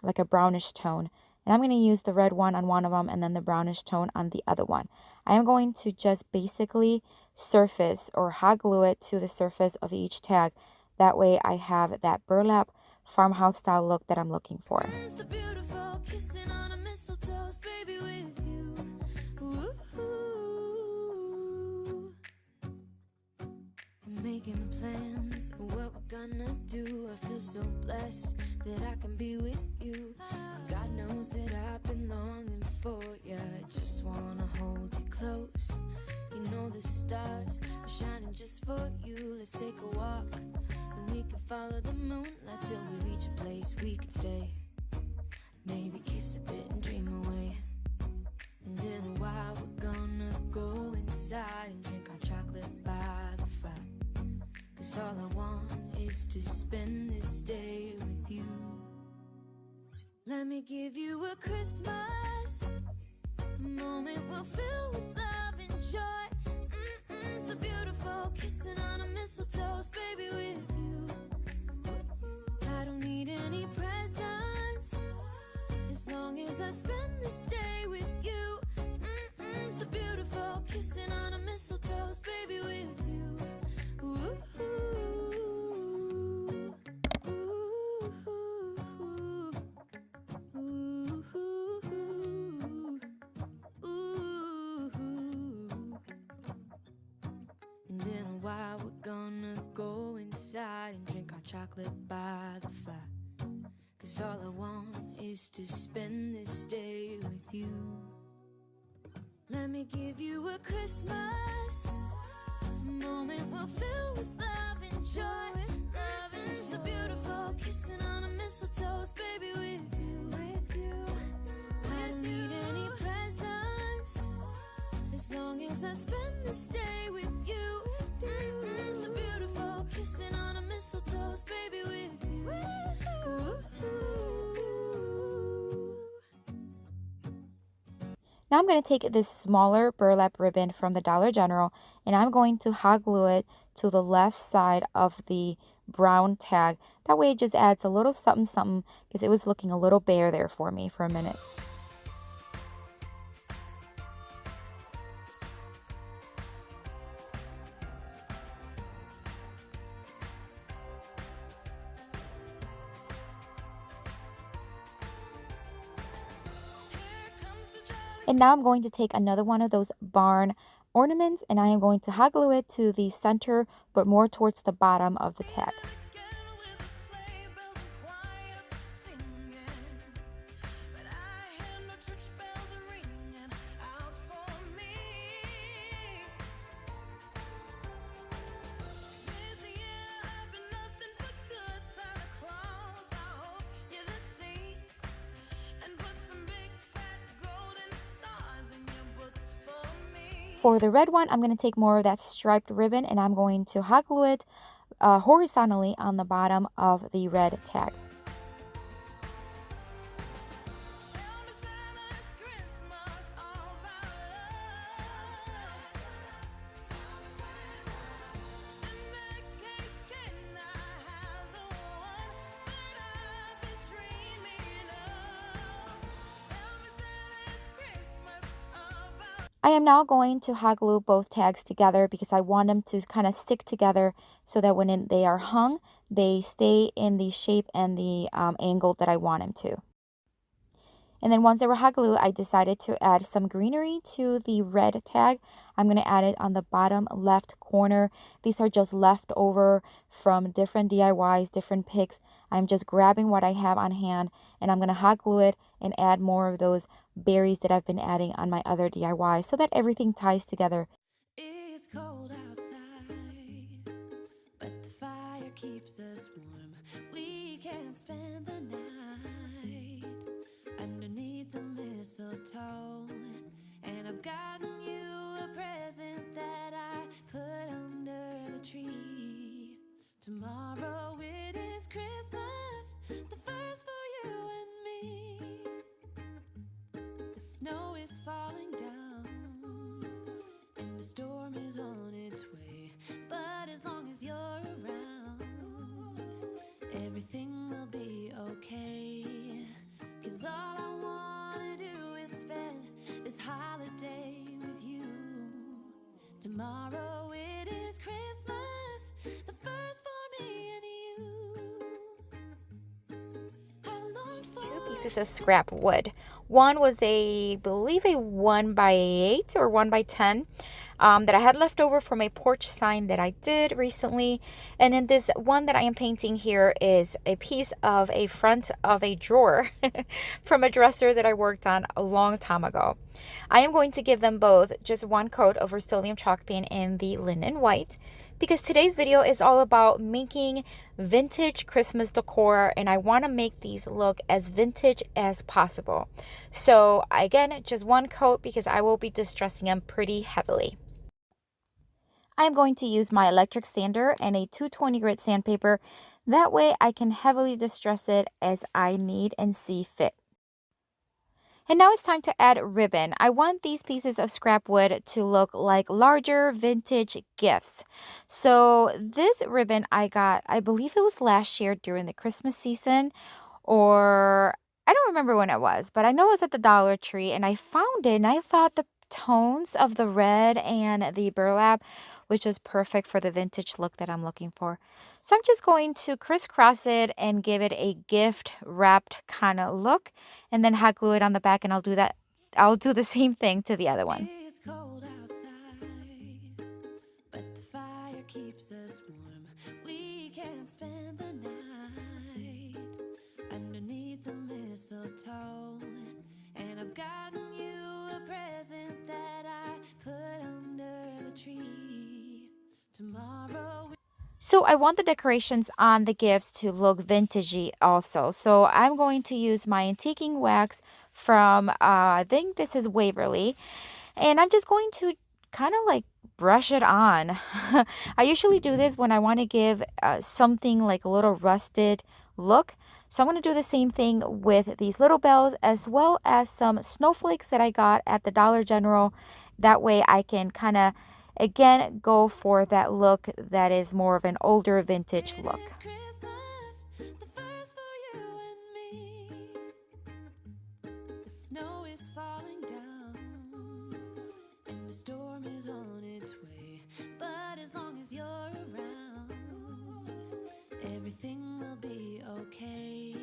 like a brownish tone. And I'm going to use the red one on one of them and then the brownish tone on the other one. I am going to just basically surface or hot glue it to the surface of each tag. That way I have that burlap farmhouse style look that I'm looking for. So beautiful, kissing on a mistletoe, baby, with you. I'm making plans for what we're gonna do. I feel so blessed that I can be with you. 'Cause God knows that I've been longing for you. I just wanna hold you close. You know the stars are shining just for you. Let's take a walk and we can follow the moonlight till we reach a place we can stay. Maybe kiss a bit and dream away. And in a while we're gonna go inside and drink our chocolate by the fire. 'Cause all I want is to spend this day with you. Let me give you a Christmas moment we'll fill with love and joy. So beautiful, kissing on a mistletoe, baby, with you. I don't need any presents as long as I spend this day with you. So beautiful, kissing on a mistletoe, baby, with you. Ooh. And in a while we're gonna go inside and drink our chocolate by the fire. 'Cause all I want is to spend this day with you. Let me give you a Christmas moment we'll fill with love and joy. Love and so beautiful, kissing on a mistletoe, baby, with you. I don't need any presents as long as I spend this day with you. So beautiful, kissing on a mistletoe, baby, with you. Now I'm going to take this smaller burlap ribbon from the Dollar General and I'm going to hot glue it to the left side of the brown tag. That way it just adds a little something something because it was looking a little bare there for me for a minute. And now I'm going to take another one of those barn ornaments and I am going to hot glue it to the center but more towards the bottom of the tag. For the red one, I'm going to take more of that striped ribbon and I'm going to hot glue it horizontally on the bottom of the red tag. I am now going to hot glue both tags together because I want them to kind of stick together so that when they are hung, they stay in the shape and the angle that I want them to. And then once they were hot glue, I decided to add some greenery to the red tag. I'm going to add it on the bottom left corner. These are just leftover from different DIYs, different picks. I'm just grabbing what I have on hand and I'm going to hot glue it and add more of those berries that I've been adding on my other DIY so that everything ties together. It's cold outside, but the fire keeps us warm. We can spend the night underneath the mistletoe. And I've gotten you a present that I put under the tree. Tomorrow it is Christmas, the first for you and me. The snow is falling down and the storm is on its way, but as long as you're around, everything will be okay. 'Cause all I wanna do is spend this holiday with you. Tomorrow it is Christmas, the first for me and you. Two pieces of scrap wood. One was I believe a 1x8 or 1x10 that I had left over from a porch sign that I did recently. And then this one that I am painting here is a piece of a front of a drawer from a dresser that I worked on a long time ago. I am going to give them both just one coat of Rust-Oleum chalk paint in the linen white, because today's video is all about making vintage Christmas decor and I want to make these look as vintage as possible. So again, just one coat because I will be distressing them pretty heavily. I am going to use my electric sander and a 220 grit sandpaper. That way I can heavily distress it as I need and see fit. And now it's time to add ribbon. I want these pieces of scrap wood to look like larger vintage gifts. So this ribbon I got, I believe it was last year during the Christmas season, or I don't remember when it was, but I know it was at the Dollar Tree and I found it and I thought the tones of the red and the burlap was just perfect for the vintage look that I'm looking for. So I'm just going to crisscross it and give it a gift wrapped kind of look and then hot glue it on the back, and I'll do the same thing to the other one. It's cold outside, but the fire keeps us warm. We can spend the night underneath the mistletoe. And I've gotten you a present that I put under the tree. Tomorrow. So I want the decorations on the gifts to look vintagey also. So I'm going to use my antiquing wax from, I think this is Waverly. And I'm just going to kind of like brush it on. I usually do this when I want to give something like a little rusted look. So I'm going to do the same thing with these little bells as well as some snowflakes that I got at the Dollar General. That way I can kind of again go for that look that is more of an older vintage look. Christmas, the first for you and me. The snow is falling down and the storm is on its way, but as long as you're around, everything will be okay.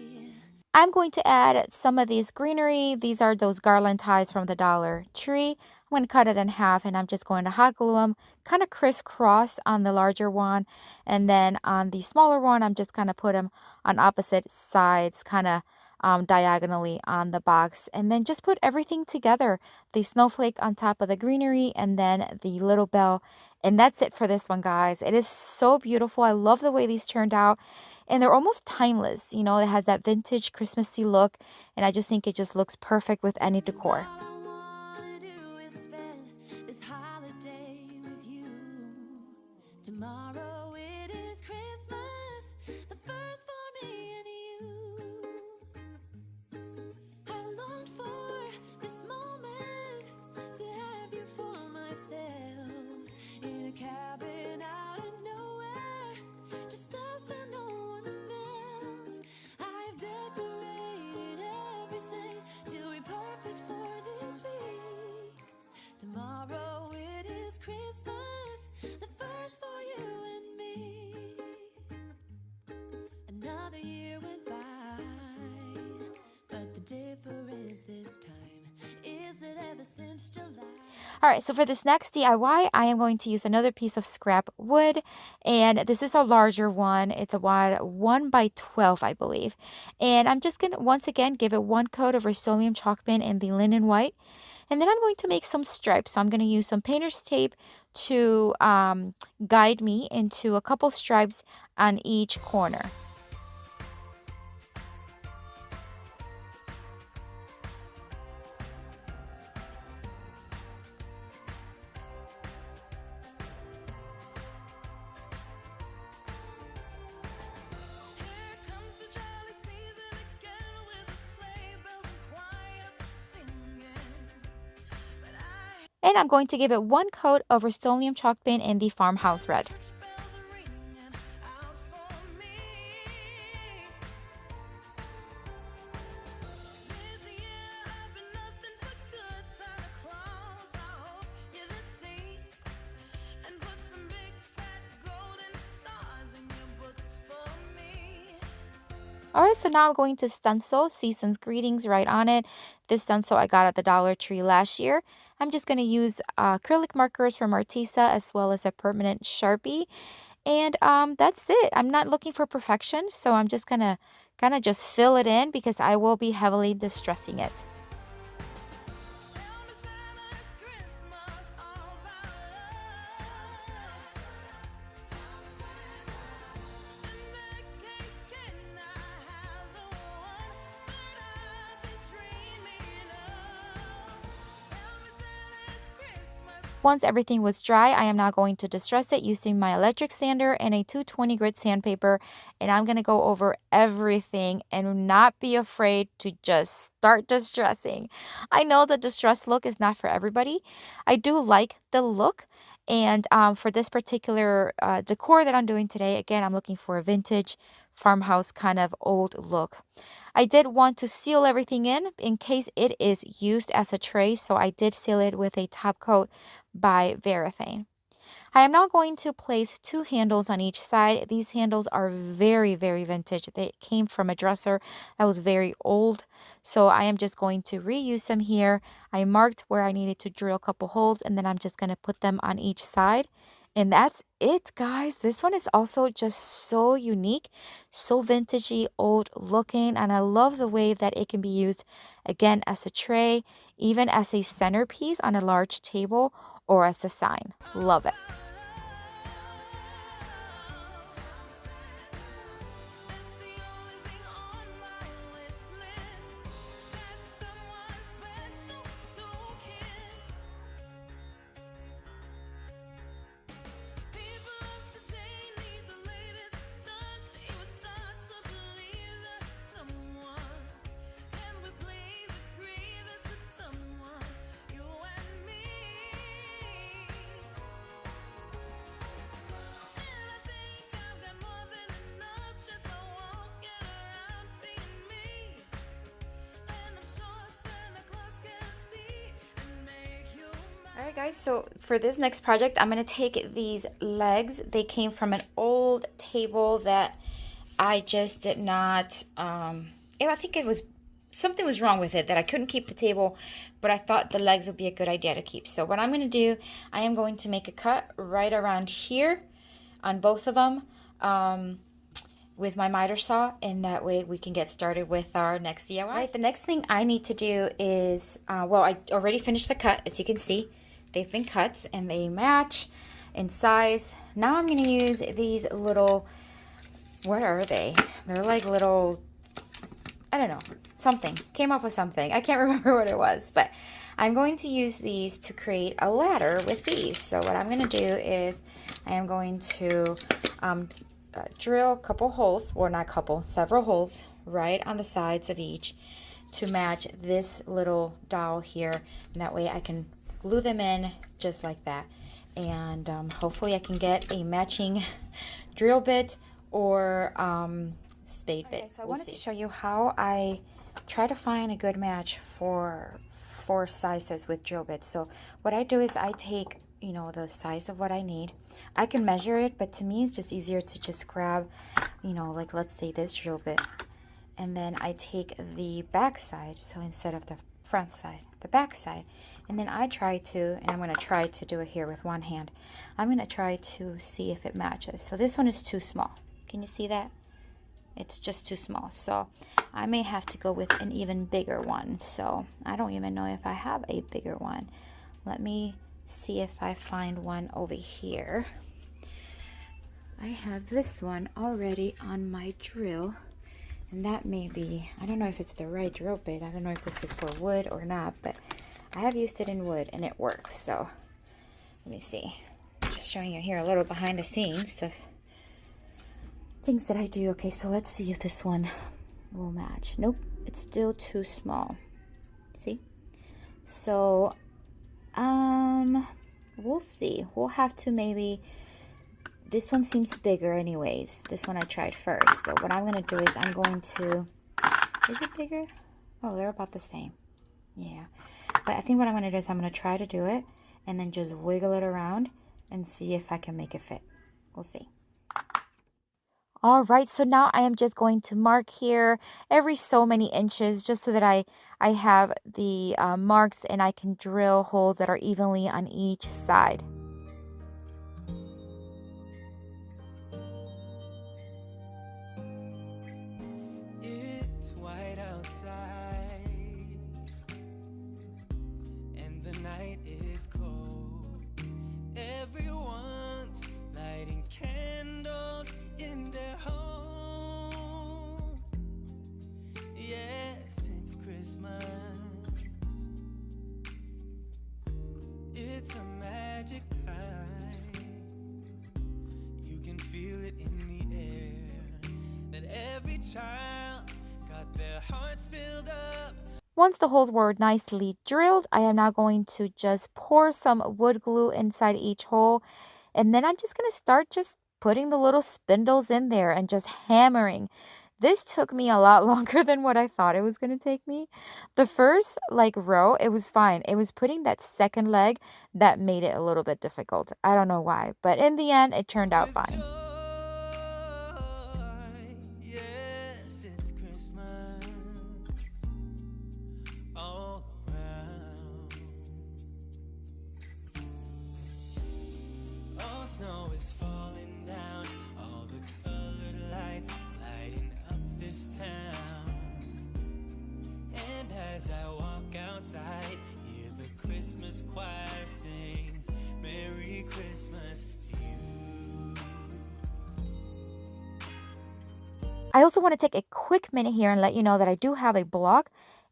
I'm going to add some of these greenery. These are those garland ties from the Dollar Tree. I'm going to cut it in half and I'm just going to hot glue them kind of crisscross on the larger one. And then on the smaller one, I'm just going to put them on opposite sides, kind of diagonally on the box. And then just put everything together. The snowflake on top of the greenery and then the little bell. And that's it for this one, guys. It is so beautiful. I love the way these turned out. And they're almost timeless. You know, it has that vintage Christmassy look. And I just think it just looks perfect with any decor. Tomorrow it is Christmas, the first for me and you. I longed for this moment to have you for myself in a cabin out of nowhere, just us and no one else. I've decorated everything till we're perfect for this. Another year went by, but the difference this time is that ever since July. All right, so for this next DIY, I am going to use another piece of scrap wood, and this is a larger one. It's a wide 1 by 12, I believe. And I'm just gonna, once again, give it one coat of Rust-Oleum chalk paint in the linen white. And then I'm going to make some stripes. So I'm going to use some painter's tape to guide me into a couple stripes on each corner. Here comes the jolly season again with the sleigh bells and choirs singing. But I And I'm going to give it one coat of Rust-Oleum chalk paint in the Farmhouse Red. church bells are ringing out for me. This year I've been nothing but good Santa Claus. I hope you're the same. And put some big fat golden stars in your book for me. Alright, so now I'm going to stencil Season's Greetings right on it. This stencil I got at the Dollar Tree last year. I'm just going to use acrylic markers from Artisa as well as a permanent Sharpie. And that's it. I'm not looking for perfection, so I'm just going to kind of just fill it in because I will be heavily distressing it. Tell me Santa's Christmas all about love. In that case, can I have the one that I've been dreaming of? Tell me Santa's Christmas. Once everything was dry, I am now going to distress it using my electric sander and a 220 grit sandpaper. And I'm going to go over everything and not be afraid to just start distressing. I know the distress look is not for everybody. I do like the look. And for this particular decor that I'm doing today, again, I'm looking for a vintage farmhouse kind of old look. I did want to seal everything in case it is used as a tray, so I did seal it with a top coat by Varathane. I am now going to place two handles on each side. These handles are very, very vintage. They came from a dresser that was very old, so I am just going to reuse them here. I marked where I needed to drill a couple holes, and then I'm just going to put them on each side. And that's it, guys. This one is also just so unique, so vintagey, old looking, and I love the way that it can be used again as a tray, even as a centerpiece on a large table or as a sign. Love it. It's the only thing on my wish list that someone special to kiss. People of today need the latest stunt, even starts to believe that someone. Can we please agree this is someone, you and me? And I think I've got more than enough just by walking around being me. And I'm sure Santa Claus can see and make you All right, guys, so for this next project, I'm going to take these legs. They came from an old table that I just did not, I think it was, something was wrong with it that I couldn't keep the table, but I thought the legs would be a good idea to keep. So what I'm going to do, I am going to make a cut right around here on both of them with my miter saw, and that way we can get started with our next DIY. All right, the next thing I need to do is, well, I already finished the cut, as you can see. They've been cut and they match in size. Now I'm going to use these little, what are they? They're like little, I don't know, something. Came up with something. I can't remember what it was, but I'm going to use these to create a ladder with these. So what I'm going to do is I am going to drill a couple holes, or not couple, several holes right on the sides of each to match this little dowel here. And that way I can glue them in just like that. And hopefully I can get a matching drill bit or spade bit. Okay, so I wanted to show you how I try to find a good match for sizes with drill bits. So what I do is I take you know, the size of what I need. I can measure it, but to me it's just easier to just grab, you know, like let's say this drill bit, and then I take the back side, so instead of the front side, the back side, and then I try to, and I'm going to try to do it here with one hand, I'm going to try to see if it matches. So this one is too small. Can you see that? It's just too small, so I may have to go with an even bigger one. So I don't even know if I have a bigger one. Let me see if I find one over here. I have this one already on my drill, and that may be, I don't know if it's the right drill bit. I don't know if this is for wood or not, but I have used it in wood and it works. So let me see. I'm just showing you here a little behind the scenes of things that I do. Okay, so let's see if this one will match. Nope, it's still too small. See? So we'll see. We'll have to maybe, this one seems bigger anyways. This one I tried first. So what I'm gonna do is I'm going to, is it bigger? Oh, they're about the same. Yeah, but I think what I'm gonna do is I'm gonna try to do it and then just wiggle it around and see if I can make it fit. We'll see. All right, so now I am just going to mark here every so many inches just so that I have the marks and I can drill holes that are evenly on each side. It's white outside and the night is cold. Everyone's lighting candles in their homes. Yes, it's Christmas. It's a magic time. You can feel it in the air, that every child got their hearts filled up. Once the holes were nicely drilled, I am now going to just pour some wood glue inside each hole. And then I'm just going to start just putting the little spindles in there and just hammering. This took me a lot longer than what I thought it was going to take me. The first row, it was fine. It was putting that second leg that made it a little bit difficult. I don't know why, but in the end, it turned out fine. Yes, it's Christmas all around. Oh, snow is falling down, all the colored lights lighting up this town. And as I walk outside, hear the Christmas choir sing, Merry Christmas to you. I also want to take a quick minute here and let you know that I do have a blog.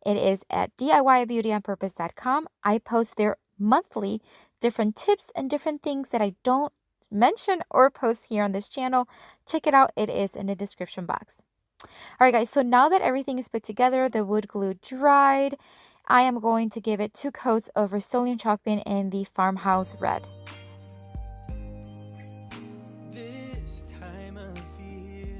It is at DIYbeautyonpurpose.com. I post there monthly different tips and different things that I don't mention or post here on this channel. Check it out. It is in the description box. All right, guys. So now that everything is put together, the wood glue dried, I am going to give it 2 coats of Rust-Oleum chalk paint in the Farmhouse Red. This time of year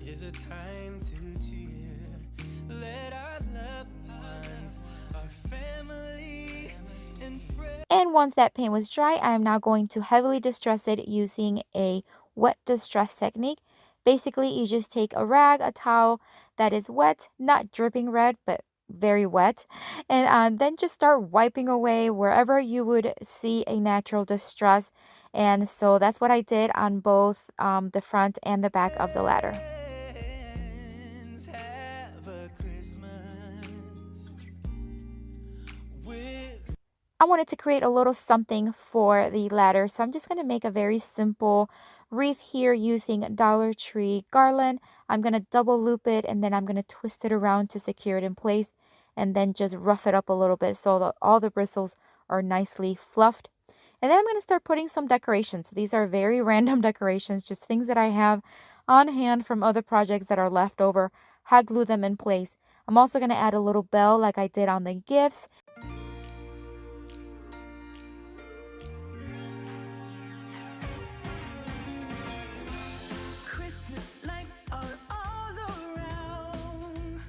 is a time to cheer. Let our loved ones, our family and friends. And once that paint was dry, I am now going to heavily distress it using a wet distress technique. Basically, you just take a rag, a towel that is wet, not dripping red, but very wet, and then just start wiping away wherever you would see a natural distress. And so that's what I did on both the front and the back of the ladder. Have a Christmas with. I wanted to create a little something for the ladder, so I'm just going to make a very simple wreath here using Dollar Tree garland. I'm going to double loop it and then I'm going to twist it around to secure it in place and then just rough it up a little bit so that all the bristles are nicely fluffed. And then I'm going to start putting some decorations. These are very random decorations, just things that I have on hand from other projects that are left over. Hot glue them in place. I'm also going to add a little bell like I did on the gifts. Christmas lights are all around.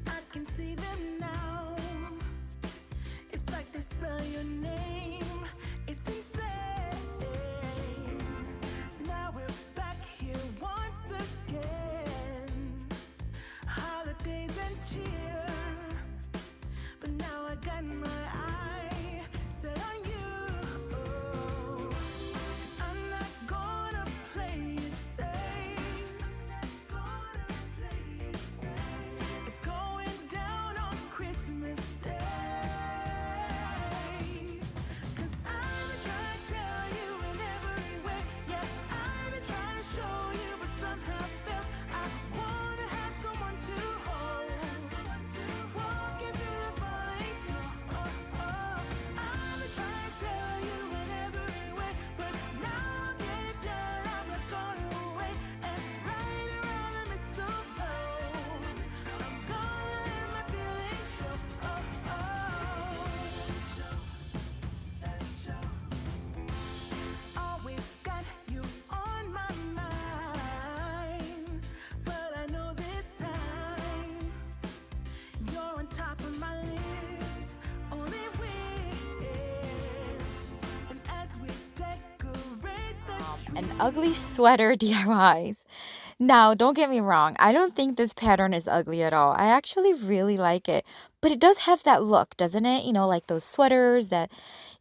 I can see them now. It's like this An ugly sweater DIYs. Now, don't get me wrong, I don't think this pattern is ugly at all. I actually really like it, but it does have that look, doesn't it? You know, like those sweaters that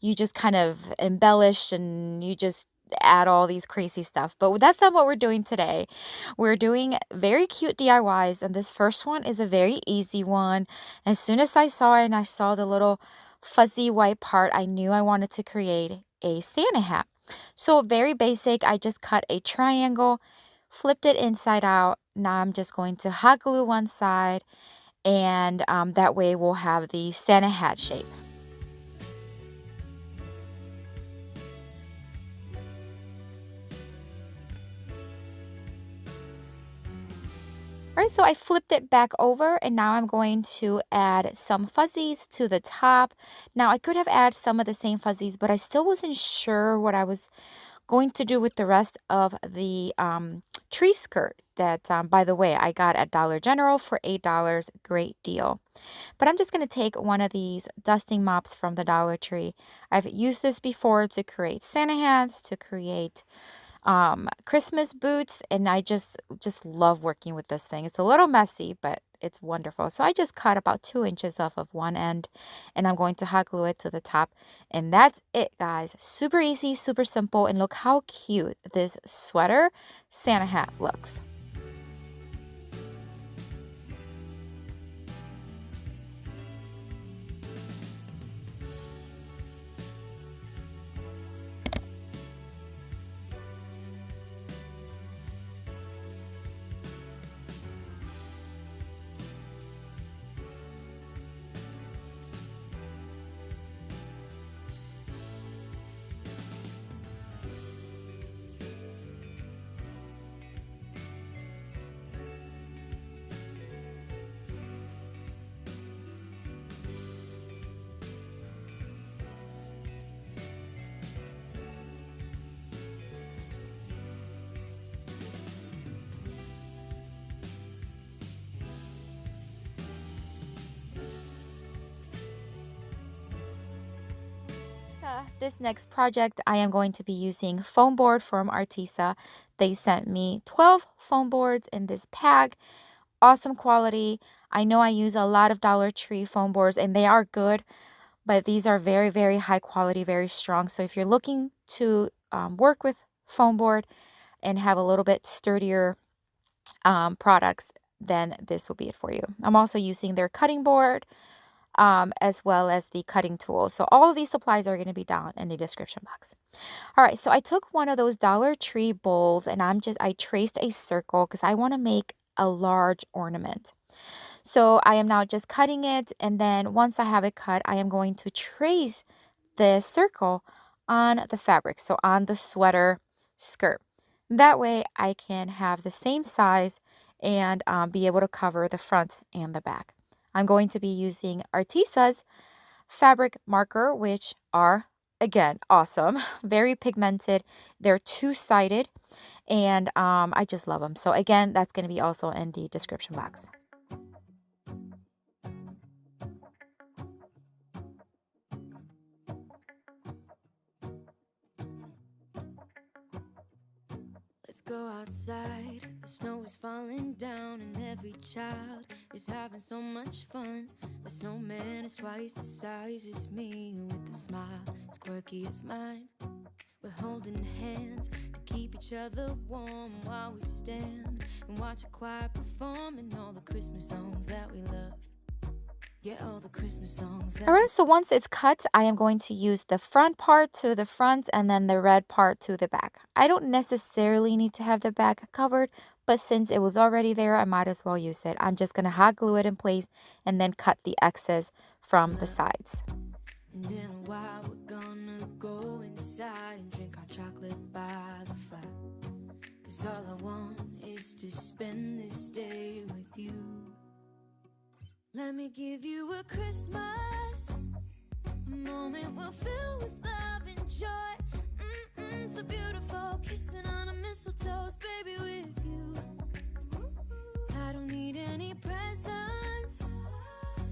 you just kind of embellish and you just add all these crazy stuff. But that's not what we're doing today. We're doing very cute DIYs, and this first one is a very easy one. As soon as I saw it and I saw the little fuzzy white part, I knew I wanted to create a Santa hat. So very basic, I just cut a triangle, flipped it inside out. Now I'm just going to hot glue one side, and that way we'll have the Santa hat shape. All right, so I flipped it back over, and now I'm going to add some fuzzies to the top. Now I could have added some of the same fuzzies, but I still wasn't sure what I was going to do with the rest of the tree skirt that, by the way, I got at Dollar General for $8. Great deal. But I'm just going to take one of these dusting mops from the Dollar Tree. I've used this before to create Santa hats, to create Christmas boots, and I just love working with this thing. It's a little messy, but it's wonderful. So I just cut about 2 inches off of one end, and I'm going to hot glue it to the top, and that's it, guys. Super easy, super simple, and look how cute this sweater Santa hat looks. This next project, I am going to be using foam board from Artisa. They sent me 12 foam boards in this pack. Awesome quality. I know I use a lot of Dollar Tree foam boards, and they are good, but these are very, very high quality, very strong. So if you're looking to work with foam board and have a little bit sturdier products, then this will be it for you. I'm also using their cutting board, as well as the cutting tools. So all of these supplies are going to be down in the description box. All right, so I took one of those Dollar Tree bowls, and I traced a circle because I want to make a large ornament. So I am now just cutting it, and then once I have it cut, I am going to trace the circle on the fabric, so on the sweater skirt. That way I can have the same size and be able to cover the front and the back. I'm going to be using Artisa's fabric marker, which are, again, awesome. Very pigmented. They're two-sided, and I just love them. So again, that's going to be also in the description box. Let's go outside, the snow is falling down and every child is having so much fun. The snowman is twice the size as me, with a smile as quirky as mine. We're holding hands to keep each other warm while we stand and watch a choir performing all the Christmas songs that we love. Yeah, all the Christmas songs. All right, so once it's cut, I am going to use the front part to the front and then the red part to the back. I don't necessarily need to have the back covered, but since it was already there, I might as well use it. I'm just going to hot glue it in place and then cut the excess from the sides. And in a while we're gonna go inside and drink our chocolate by the fire. 'Cause all I want is to spend this day with you. Let me give you a Christmas, a moment we'll fill with love and joy. So beautiful, kissing on a mistletoe, baby, with you. I don't need any presents,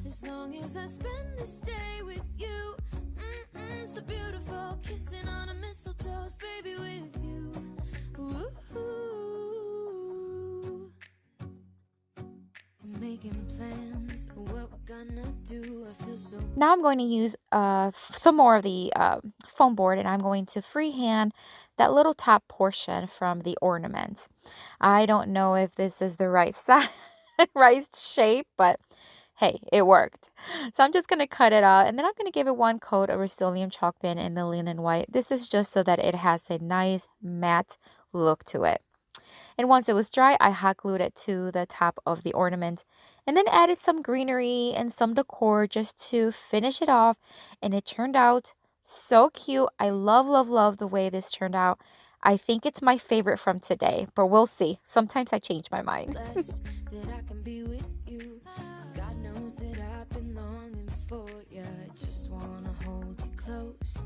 as long as I spend this day with you. So beautiful, kissing on a mistletoe, baby, with you. making plans for what we're gonna do. I feel so. Now I'm going to use some more of the foam board, and I'm going to freehand that little top portion from the ornaments. I don't know if this is the right size, right shape, but hey, it worked. So I'm just going to cut it out, and then I'm going to give it one coat of Rust-Oleum chalk pen in the linen white. This is just so that it has a nice matte look to it. And once it was dry, I hot glued it to the top of the ornament and then added some greenery and some decor just to finish it off. And it turned out so cute. I love, love, love the way this turned out. I think it's my favorite from today, but we'll see. Sometimes I change my mind. Blessed that I can be with you. 'Cause God knows that I've been longing for you. I just wanna hold you close.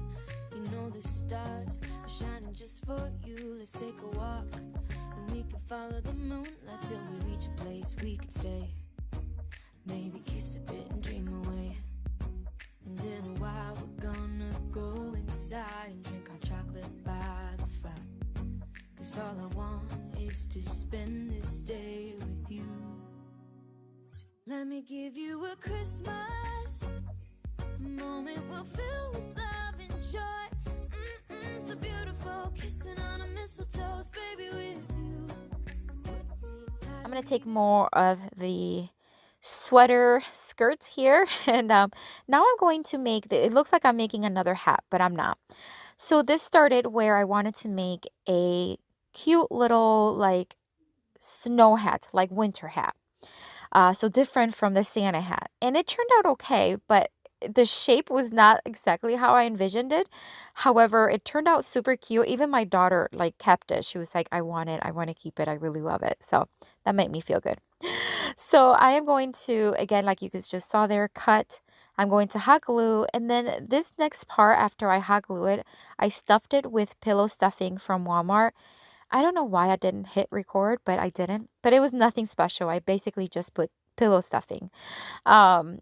You know the stars are shining just for you. Let's take a walk and we can follow the moonlight till we reach a place we can stay. Maybe kiss a bit and dream away. And in a while we're gonna go inside and drink our chocolate by the fire. 'Cause all I want is to spend this day with you. Let me give you a Christmas moment we'll fill with love and joy. So beautiful, kissing on a mistletoe, baby, with you. I'm going to take more of the sweater skirts here, and now I'm going to make it looks like I'm making another hat, but I'm not. So this started where I wanted to make a cute little like snow hat, like winter hat. So different from the Santa hat. And it turned out okay, but the shape was not exactly how I envisioned it. However, it turned out super cute. Even my daughter like kept it. She was like, I want it. I want to keep it. I really love it. So that made me feel good. So I am going to, again, like you guys just saw there, cut. I'm going to hot glue. And then this next part, after I hot glue it, I stuffed it with pillow stuffing from Walmart. I don't know why I didn't hit record, but I didn't. But it was nothing special. I basically just put pillow stuffing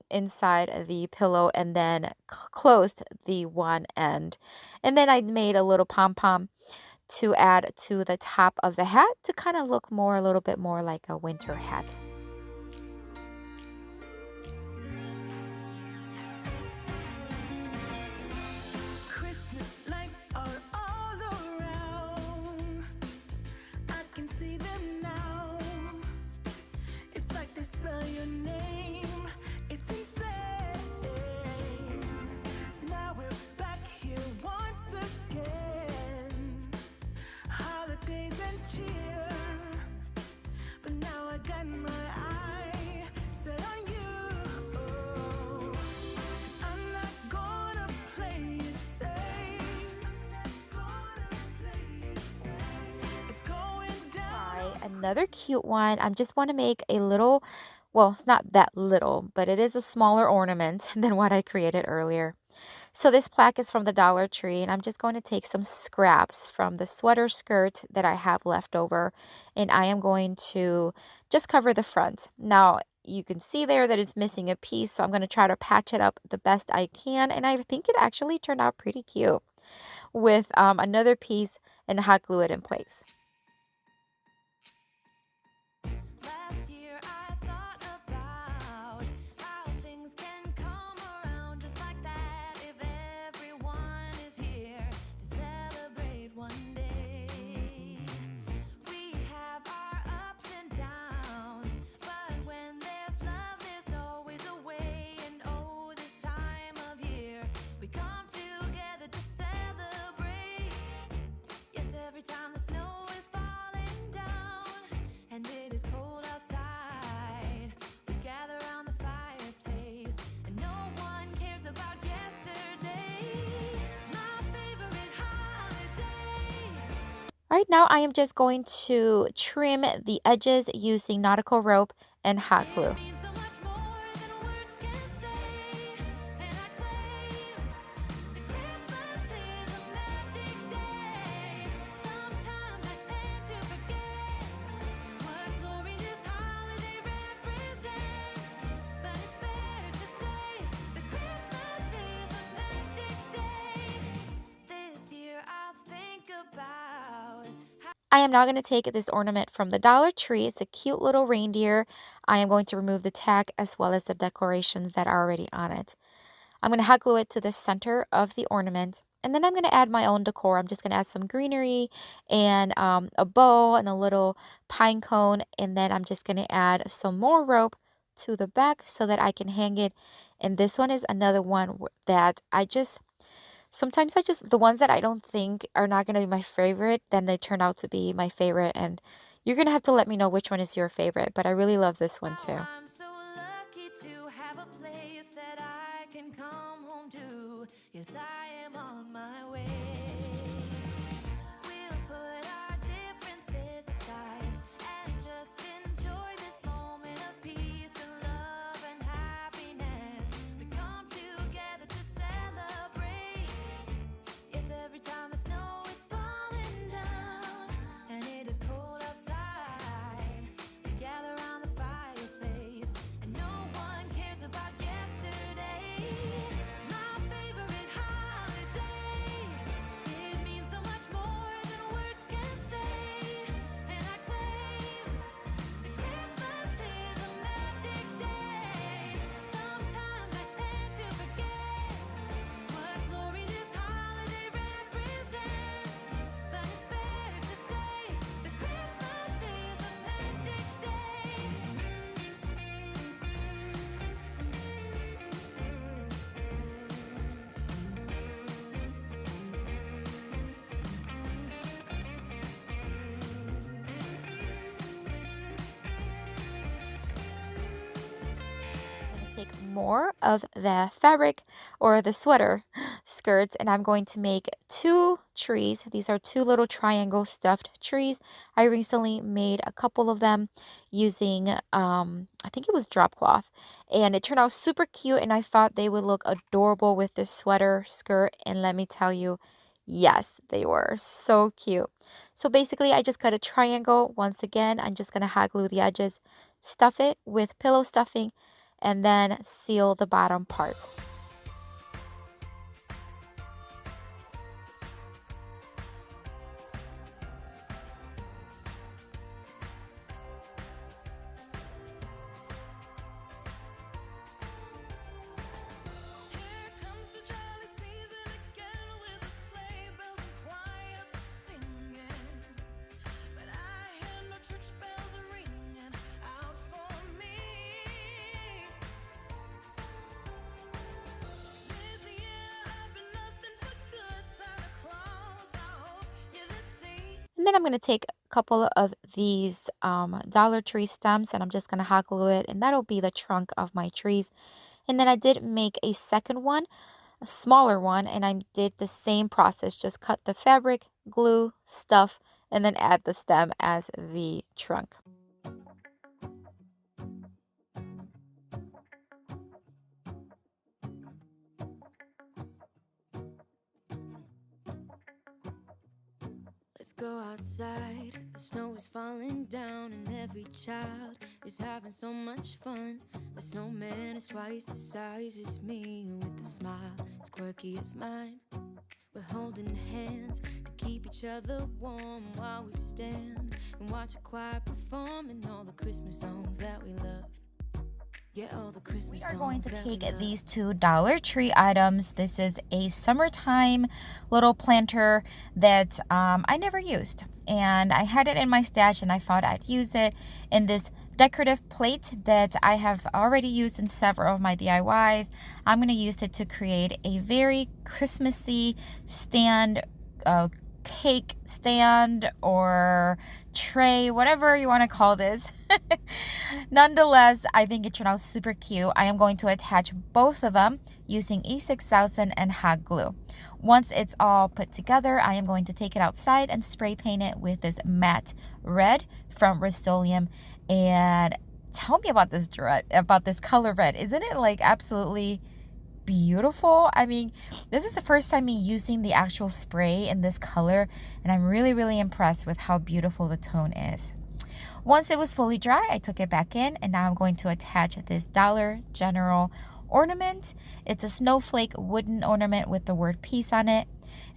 inside the pillow and then closed the one end. And then I made a little pom-pom to add to the top of the hat to kind of look more, a little bit more like a winter hat. Christmas lights are all around. I can see them now. It's like they spell your name. It's insane. Now we're back here once again. Holidays and cheer. But now I got my eye set on you. I'm not gonna play it safe. It's going down. Another cute one. I just want to make a little, well, it's not that little, but it is a smaller ornament than what I created earlier. So this plaque is from the Dollar Tree, and I'm just going to take some scraps from the sweater skirt that I have left over, and I am going to just cover the front. Now, you can see there that it's missing a piece, so I'm going to try to patch it up the best I can, and I think it actually turned out pretty cute with another piece and hot glue it in place. Last year I thought about how things can come around just like that if everyone is here to celebrate one day. We have our ups and downs, but when there's love there's always a way. And oh, this time of year we come together to celebrate. Yes, every time the snow is falling down and it is cold outside, we gather around the fireplace and no one cares about yesterday. My favorite holiday. Right now, I am just going to trim the edges using nautical rope and hot glue. It means so much more than words can say. And I claim Christmas is a magic day. Sometimes I tend to forget what glory this holiday represents. But it's fair to say that Christmas is a magic day. This year I'll think about I am now going to take this ornament from the Dollar Tree. It's a cute little reindeer. I am going to remove the tag as well as the decorations that are already on it. I'm going to hot glue it to the center of the ornament. And then I'm going to add my own decor. I'm just going to add some greenery and a bow and a little pine cone. And then I'm just going to add some more rope to the back so that I can hang it. And this one is another one that sometimes the ones that I don't think are not going to be my favorite, then they turn out to be my favorite. And you're going to have to let me know which one is your favorite. But I really love this one Oh, too. I'm so lucky to have a place that I can come home to. Yes, I am on my way. We'll put our differences aside and just enjoy this moment of peace and love and happiness. We come together to celebrate. Yes, every time the snow is falling down and it is cold outside, we gather around the fireplace and no one cares about yesterday. My favorite holiday, it means so much more than words can say. And I claim that Christmas is a magic day. Sometimes I tend to forget what glory this holiday represents, but it's fair to say that Christmas is a magic day. Take more of the fabric or the sweater skirts, and I'm going to make 2 trees. These are 2 little triangle stuffed trees. I recently made a couple of them using I think it was drop cloth, and it turned out super cute, and I thought they would look adorable with this sweater skirt, and let me tell you, yes, they were so cute. So basically I just cut a triangle. Once again, I'm just going to hot glue the edges, stuff it with pillow stuffing, and then seal the bottom part. Here comes the jolly season again with the sleigh bells and choirs singing. But I hear no church bells ringing out for me. This year I've been nothing but good, Santa Claus. I hope you see. And then I'm going to take a couple of these Dollar Tree stems, and I'm just going to hot glue it, and that'll be the trunk of my trees. And then I did make a second one, a smaller one, and I did the same process. Just cut the fabric, glue, stuff, and then add the stem as the trunk. Let's go outside, the snow is falling down and every child is having so much fun. The snowman is twice the size as me with a smile as quirky as mine. We're holding hands to keep each other warm while we stand and watch a choir performing all the Christmas songs that we love. Yeah, all the Christmas We are going to songs that we take love. these 2 Dollar Tree items. This is a summertime little planter that I never used. And I had it in my stash and I thought I'd use it in this decorative plate that I have already used in several of my DIYs. I'm going to use it to create a very Christmassy stand, cake stand or tray, whatever you want to call this. Nonetheless, I think it turned out super cute. I am going to attach both of them using E6000 and hot glue. Once it's all put together, I am going to take it outside and spray paint it with this matte red from Rust-Oleum. And tell me about this color red. Isn't it like absolutely beautiful? I mean, this is the first time me using the actual spray in this color, and I'm really impressed with how beautiful the tone is. Once it was fully dry, I took it back in, and now I'm going to attach this Dollar General ornament. It's a snowflake wooden ornament with the word peace on it.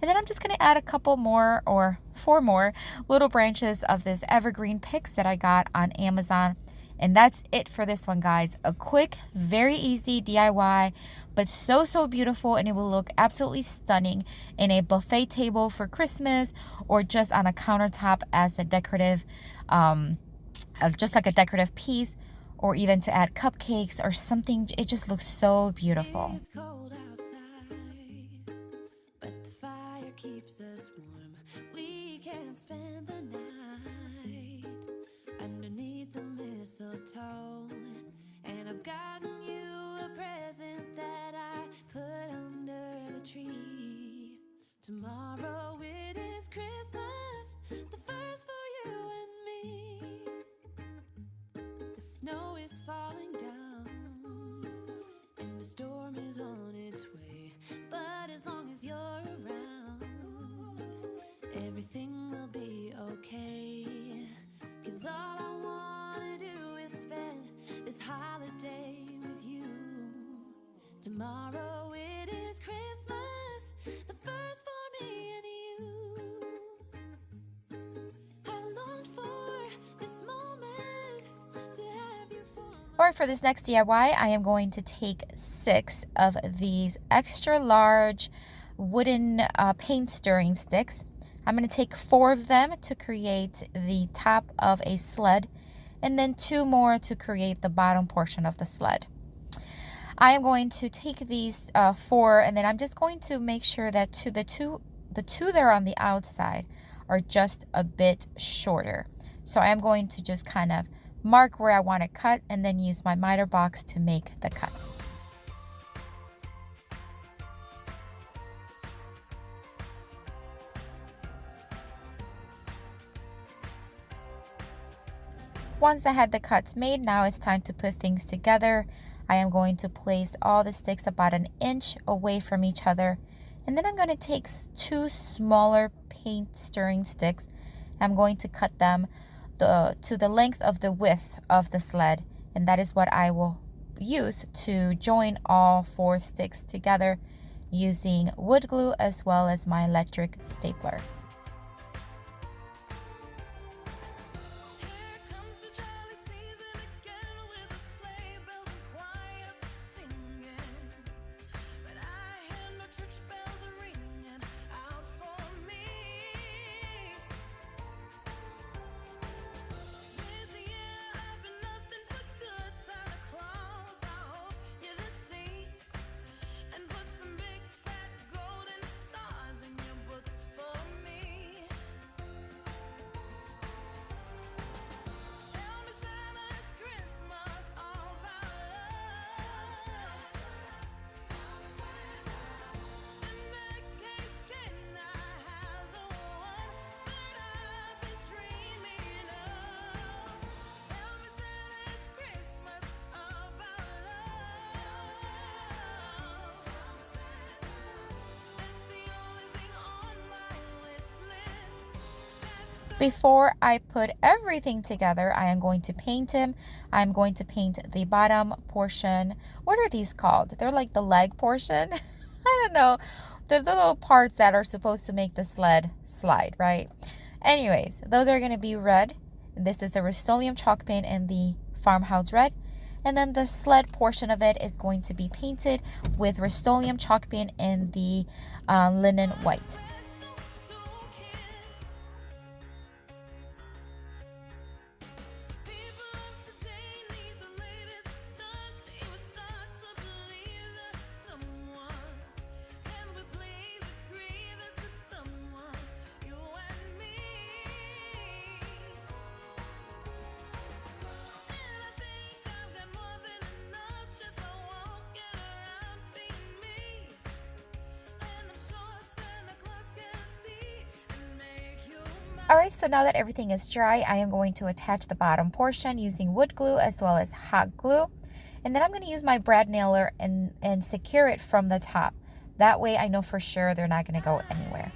And then I'm just going to add a couple more or 4 more little branches of this evergreen picks that I got on Amazon. And that's it for this one, guys. A quick, very easy DIY, but so beautiful, and it will look absolutely stunning in a buffet table for Christmas or just on a countertop as a decorative, just like a decorative piece, or even to add cupcakes or something. It just looks so beautiful. It's cold outside, but the fire keeps us warm. We can spend the night underneath the mistletoe. And I've gotten you a present that I put under the tree. Tomorrow it is Christmas, the first for you and me. The snow is falling down and the storm is on its way. But as long as you're around, everything will be okay. 'Cause all I wanna do is spend this holiday with you. Tomorrow it is Christmas, the first for me and you. I've longed for this moment to have you for my... Or for this next DIY, I am going to take 6 of these extra large wooden paint stirring sticks. I'm going to take 4 of them to create the top of a sled, and then 2 more to create the bottom portion of the sled. I am going to take these 4, and then I'm just going to make sure that the two that are on the outside are just a bit shorter. So I am going to just kind of mark where I want to cut and then use my miter box to make the cuts. Once I had the cuts made, now it's time to put things together. I am going to place all the sticks about 1 inch away from each other. And then I'm going to take 2 smaller paint stirring sticks. I'm going to cut them to the length of the width of the sled. And that is what I will use to join all 4 sticks together using wood glue as well as my electric stapler. Before I put everything together, I am going to paint him. I'm going to paint the bottom portion. What are these called? They're like the leg portion. I don't know. They're the little parts that are supposed to make the sled slide, right? Anyways, those are going to be red. This is the Rust-Oleum chalk paint in the Farmhouse Red. And then the sled portion of it is going to be painted with Rust-Oleum chalk paint in the linen white. Alright, so now that everything is dry, I am going to attach the bottom portion using wood glue as well as hot glue. And then I'm going to use my brad nailer and secure it from the top. That way I know for sure they're not going to go anywhere.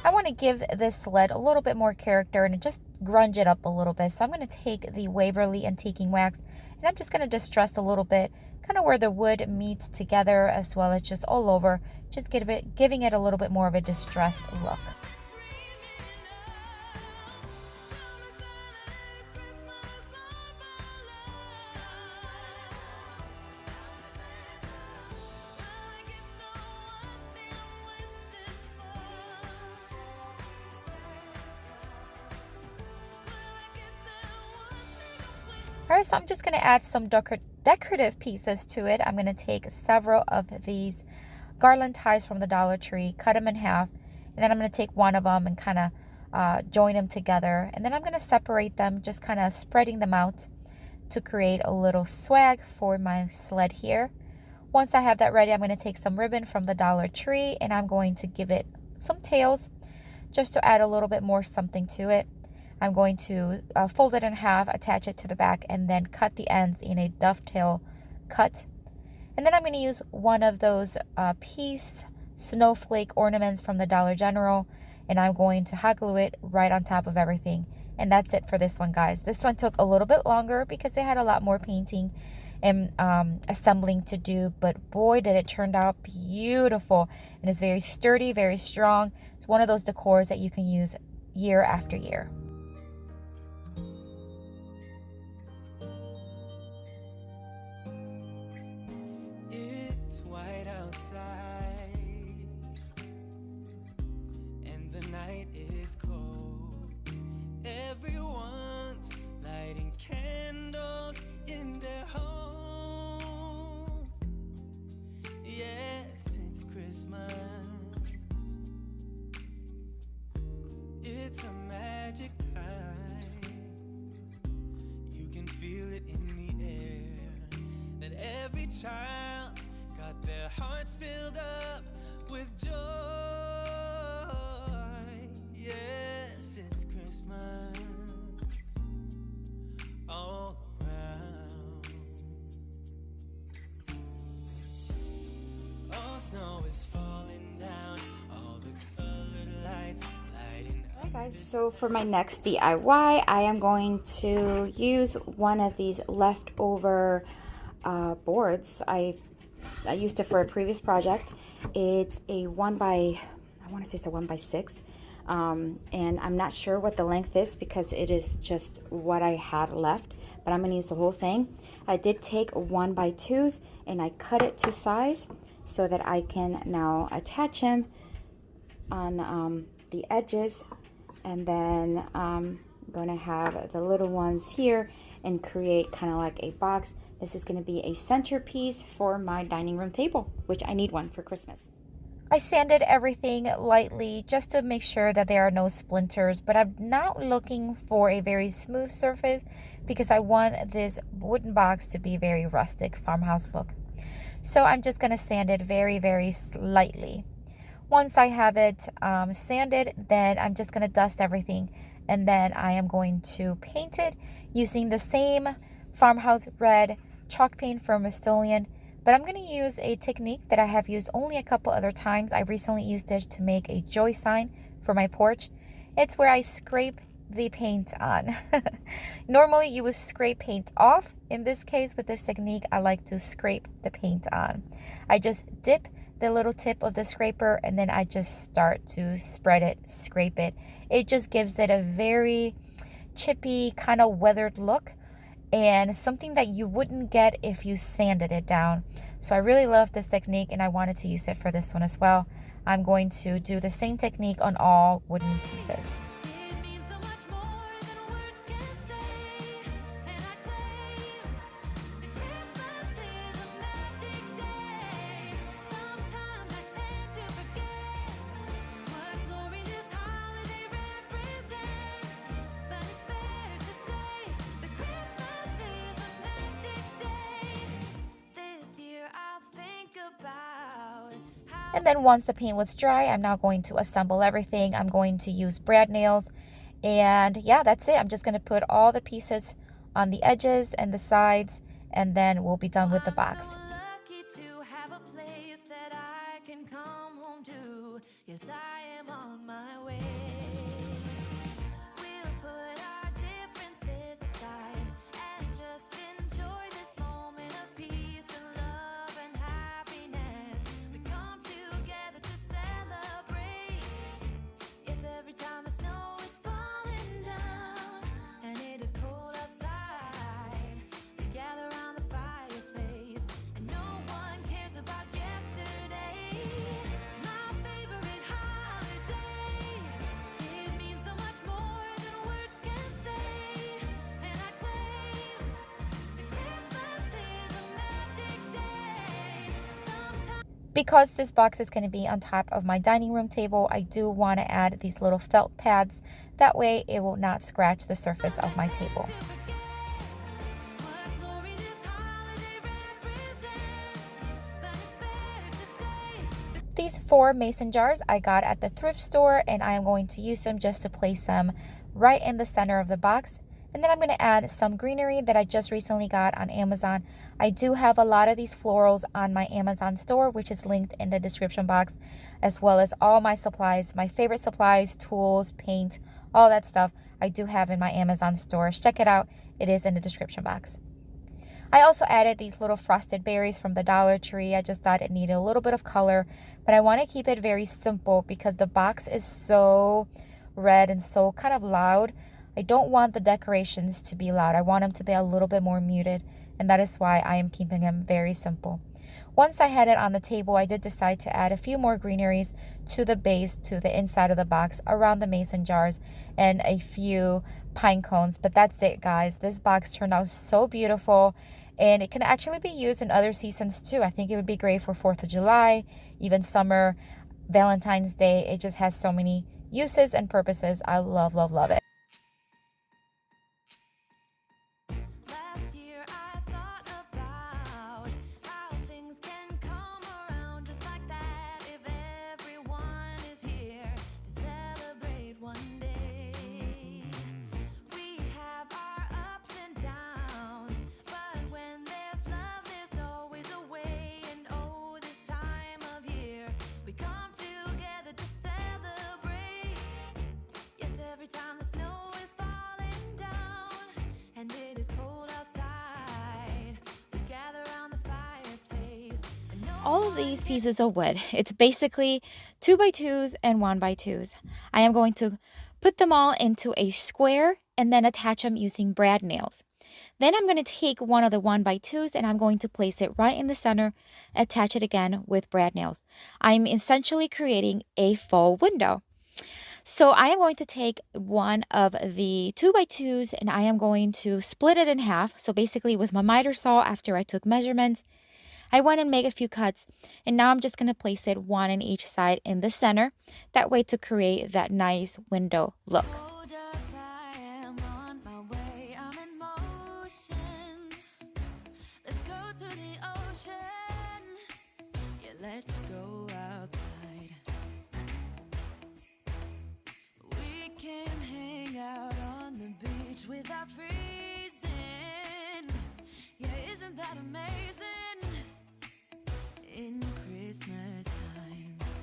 I want to give this sled a little bit more character and just grunge it up a little bit. So I'm going to take the Waverly Antiquing Wax and I'm just going to distress a little bit, kind of where the wood meets together as well as just all over, just giving it a little bit more of a distressed look. Alright, so I'm just going to add some decorative pieces to it. I'm going to take several of these garland ties from the Dollar Tree, cut them in half, and then I'm going to take one of them and kind of join them together. And then I'm going to separate them, just kind of spreading them out to create a little swag for my sled here. Once I have that ready, I'm going to take some ribbon from the Dollar Tree and I'm going to give it some tails just to add a little bit more something to it. I'm going to fold it in half, attach it to the back, and then cut the ends in a dovetail cut. And then I'm going to use one of those piece snowflake ornaments from the Dollar General, and I'm going to hot glue it right on top of everything. And that's it for this one, guys. This one took a little bit longer because it had a lot more painting and assembling to do, but boy, did it turn out beautiful. And it's very sturdy, very strong. It's one of those decors that you can use year after year. Everyone's lighting candles in their homes. Yes, it's Christmas. It's a magic time. You can feel it in the air. That every child got their hearts filled up with joy. Yes, it's Christmas all around. Oh, snow is falling down, all the colored lights lighting up. Alright guys, so for my next DIY, I am going to use one of these leftover boards. I used it for a previous project. It's a I want to say it's a 1x6. And I'm not sure what the length is because it is just what I had left, but I'm going to use the whole thing. I did take 1x2s and I cut it to size so that I can now attach them on the edges, and then I'm going to have the little ones here and create kind of like a box. This is going to be a centerpiece for my dining room table, which I need one for Christmas. I sanded everything lightly just to make sure that there are no splinters, but I'm not looking for a very smooth surface because I want this wooden box to be very rustic farmhouse look. So I'm just going to sand it very, very slightly. Once I have it sanded, then I'm just going to dust everything, and then I am going to paint it using the same farmhouse red chalk paint from Rust-Oleum. But I'm going to use a technique that I have used only a couple other times. I recently used it to make a joy sign for my porch. It's where I scrape the paint on. Normally you would scrape paint off. In this case, with this technique, I like to scrape the paint on. I just dip the little tip of the scraper and then I just start to spread it, scrape it. It just gives it a very chippy, kind of weathered look, and something that you wouldn't get if you sanded it down. So I really love this technique and I wanted to use it for this one as well. I'm going to do the same technique on all wooden pieces. And then once the paint was dry, I'm now going to assemble everything. I'm going to use brad nails. And yeah, that's it. I'm just going to put all the pieces on the edges and the sides, and then we'll be done with the box. So lucky to have a place that I can come home to. Yes, I am on my way. Because this box is going to be on top of my dining room table, I do want to add these little felt pads. That way it will not scratch the surface of my table. These 4 mason jars I got at the thrift store, and I am going to use them just to place them right in the center of the box. And then I'm going to add some greenery that I just recently got on Amazon. I do have a lot of these florals on my Amazon store, which is linked in the description box, as well as all my supplies, my favorite supplies, tools, paint, all that stuff I do have in my Amazon store. Check it out. It is in the description box. I also added these little frosted berries from the Dollar Tree. I just thought it needed a little bit of color, but I want to keep it very simple because the box is so red and so kind of loud. I don't want the decorations to be loud. I want them to be a little bit more muted, and that is why I am keeping them very simple. Once I had it on the table, I did decide to add a few more greeneries to the base, to the inside of the box, around the mason jars, and a few pine cones. But that's it, guys. This box turned out so beautiful, and it can actually be used in other seasons too. I think it would be great for 4th of July, even summer, Valentine's Day. It just has so many uses and purposes. I love, love, love it. All of these pieces of wood, it's basically 2x2s and 1x2s. I am going to put them all into a square and then attach them using brad nails. Then I'm going to take one of the 1x2s and I'm going to place it right in the center, attach it again with brad nails. I'm essentially creating a faux window. So I am going to take one of the 2x2s and I am going to split it in half. So basically with my miter saw, after I took measurements, I went and made a few cuts, and now I'm just going to place it one in each side in the center, that way to create that nice window look. Without freezing, yeah, isn't that amazing? In Christmas times,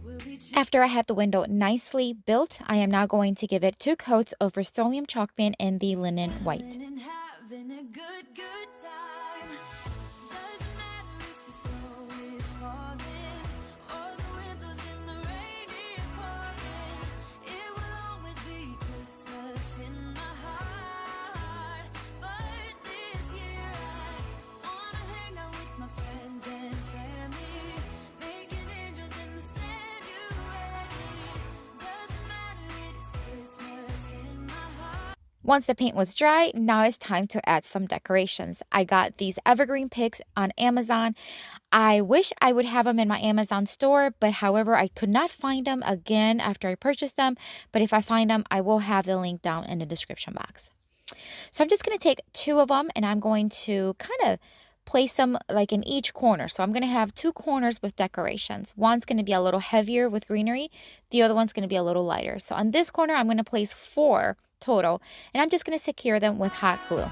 we'll be after I had the window nicely built, I am now going to give it 2 coats of Rust-Oleum chalk paint in the linen white. having a good time. Doesn't matter if the snow is falling or the wind blows and the rain is pouring. It will always be Christmas in my heart. But this year I wanna hang out with my friends and family, making angels in the sand. You ready? Doesn't matter, it is Christmas in my heart. Once the paint was dry, now it's time to add some decorations. I got these evergreen picks on Amazon. I wish I would have them in my Amazon store, but however, I could not find them again after I purchased them. But if I find them, I will have the link down in the description box. So I'm just going to take 2 of them and I'm going to kind of place them like in each corner. So I'm going to have 2 corners with decorations. One's going to be a little heavier with greenery. The other one's going to be a little lighter. So on this corner, I'm going to place 4 total, and I'm just going to secure them with hot glue. And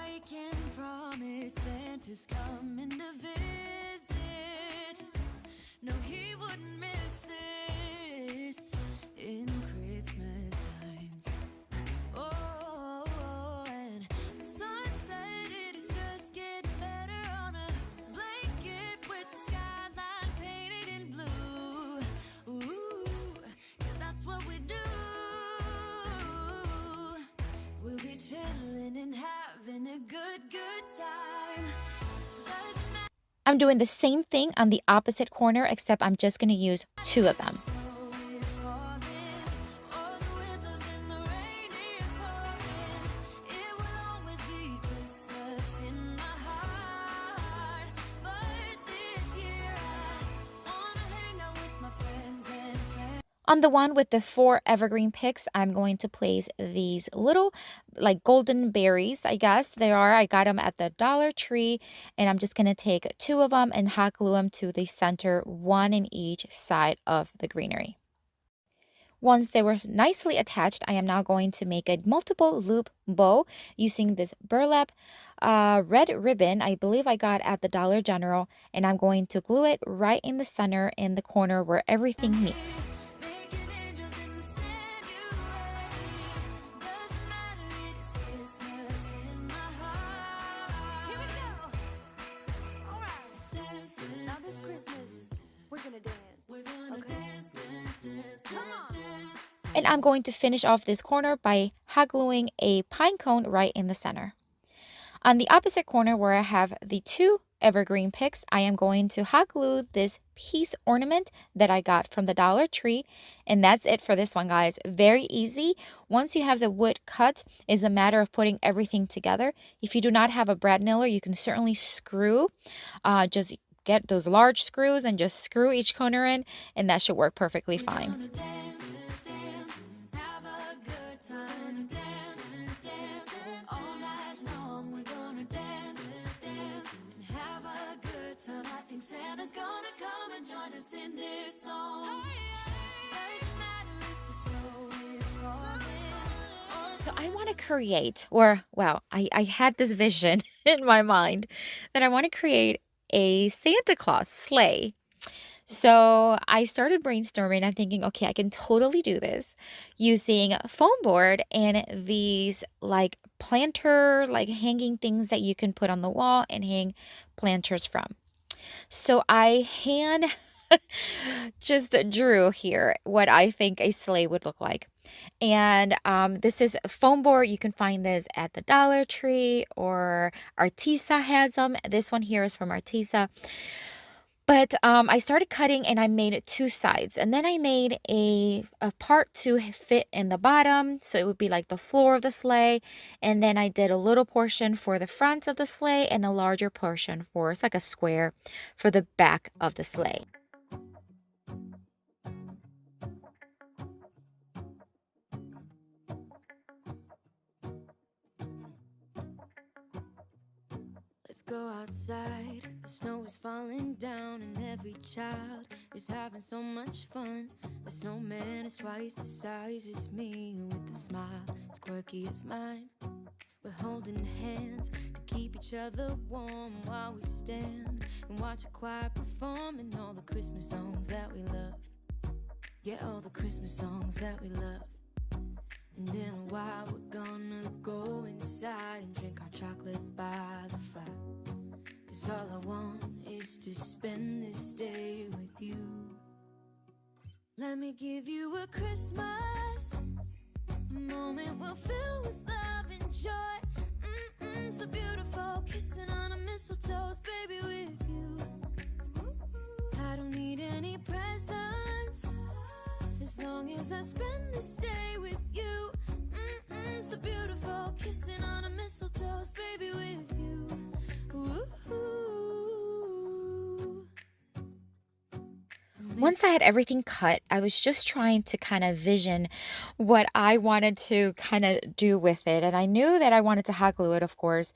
I can promise Santa's coming to visit. No, he wouldn't miss this in Christmas times. Oh, and the sunset, it is just getting better on a blanket with the skyline painted in blue. Ooh, yeah, that's what we do. We'll be chilling and having a good time. Doesn't matter. I'm doing the same thing on the opposite corner, except I'm just going to use 2 of them. On the one with the 4 evergreen picks, I'm going to place these little like golden berries, I guess they are. I got them at the Dollar Tree, and I'm just going to take 2 of them and hot glue them to the center, one in each side of the greenery. Once they were nicely attached, I am now going to make a multiple loop bow using this burlap red ribbon I believe I got at the Dollar General, and I'm going to glue it right in the center in the corner where everything meets. Making angels in the January. Doesn't matter, it is Christmas in my heart. Here we go. All right. Now this Christmas, we're gonna dance. Come on. And I'm going to finish off this corner by hot gluing a pine cone right in the center. On the opposite corner where I have the 2 evergreen picks, I am going to hot glue this piece ornament that I got from the Dollar Tree. And that's it for this one, guys. Very easy. Once you have the wood cut, it's a matter of putting everything together. If you do not have a brad nailer, you can certainly screw. Just get those large screws and just screw each corner in, and that should work perfectly fine. I think Santa's gonna come and join us in this song. Doesn't matter if the snow is falling. So I want to create, or well, I had this vision in my mind that I want to create a Santa Claus sleigh. So I started brainstorming and thinking, okay, I can totally do this using foam board and these like planter, like hanging things that you can put on the wall and hang planters from. So I hand just drew here what I think a sleigh would look like. And this is foam board. You can find this at the Dollar Tree, or Artisa has them. This one here is from Artisa. But I started cutting and I made 2 sides, and then I made a part to fit in the bottom, so it would be like the floor of the sleigh. And then I did a little portion for the front of the sleigh and a larger portion for, it's like a square, for the back of the sleigh. Let's go outside. The snow is falling down, and every child is having so much fun. The snowman is twice the size as me, with a smile as quirky as mine. We're holding hands to keep each other warm while we stand and watch a choir performing all the Christmas songs that we love. Yeah, all the Christmas songs that we love. And in a while we're gonna go inside and drink our chocolate by the fire. 'Cause all I want is to spend this day with you. Let me give you a Christmas, a moment we'll fill with love and joy. So beautiful, kissing on a mistletoe, baby, with you. I don't need any presents, as long as I spend this day with you. So beautiful, kissing on a mistletoe, baby, with you. Once I had everything cut, I was just trying to kind of vision what I wanted to kind of do with it. And I knew that I wanted to hot glue it, of course,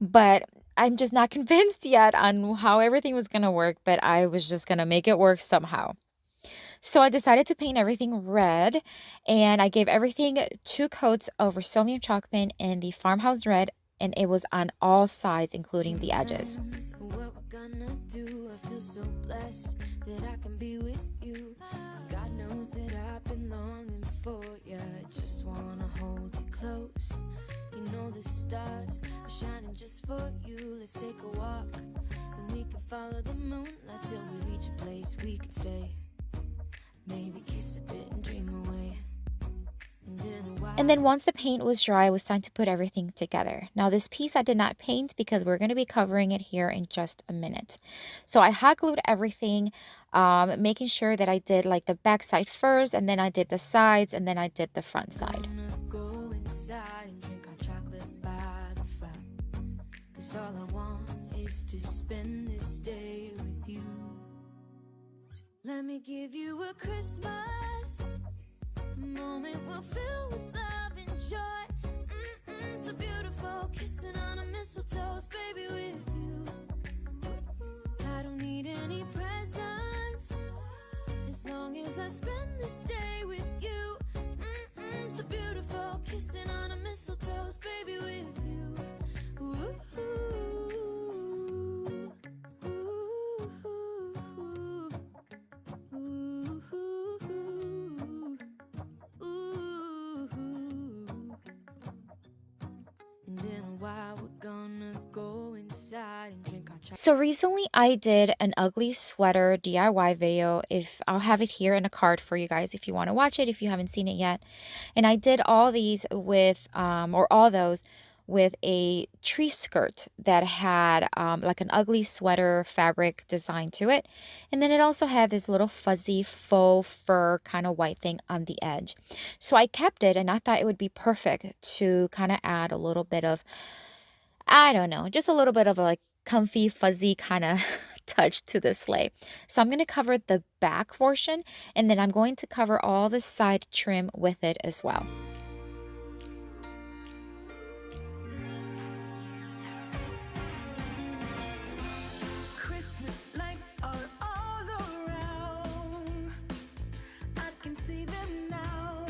but I'm just not convinced yet on how everything was going to work, but I was just going to make it work somehow. So I decided to paint everything red, and I gave everything 2 coats of Rust-Oleum chalk paint in the Farmhouse Red, and it was on all sides, including the edges. What we're gonna do, I feel so blessed that I can be with you. 'Cause God knows that I've been longing for you. I just wanna hold you close. You know the stars are shining just for you. Let's take a walk, and we can follow the moonlight till we reach a place we can stay. Maybe kiss a bit and dream away. And then once the paint was dry, it was time to put everything together. Now this piece I did not paint because we're going to be covering it here in just a minute. So I hot glued everything, making sure that I did like the back side first, and then I did the sides, and then I did the front side. Go inside and drink our chocolate by the fire. 'Cause all I want is to spend this day with you. Let me give you a Christmas moment we'll fill with love and joy. So beautiful, kissing on a mistletoe, baby, with you. I don't need any presents as long as I spend this day with you. So beautiful, kissing on a mistletoe, baby, with you. Ooh, and in a while we're gonna go inside and drink our So recently I did an ugly sweater DIY video. If I'll have it here in a card for you guys if you want to watch it, if you haven't seen it yet. And I did all these with or all those with a tree skirt that had like an ugly sweater fabric design to it. And then it also had this little fuzzy faux fur kind of white thing on the edge. So I kept it and I thought it would be perfect to kind of add a little bit of, I don't know, just a little bit of a like comfy, fuzzy kind of touch to the sleigh. So I'm going to cover the back portion and then I'm going to cover all the side trim with it as well. Christmas lights are all around. I can see them now.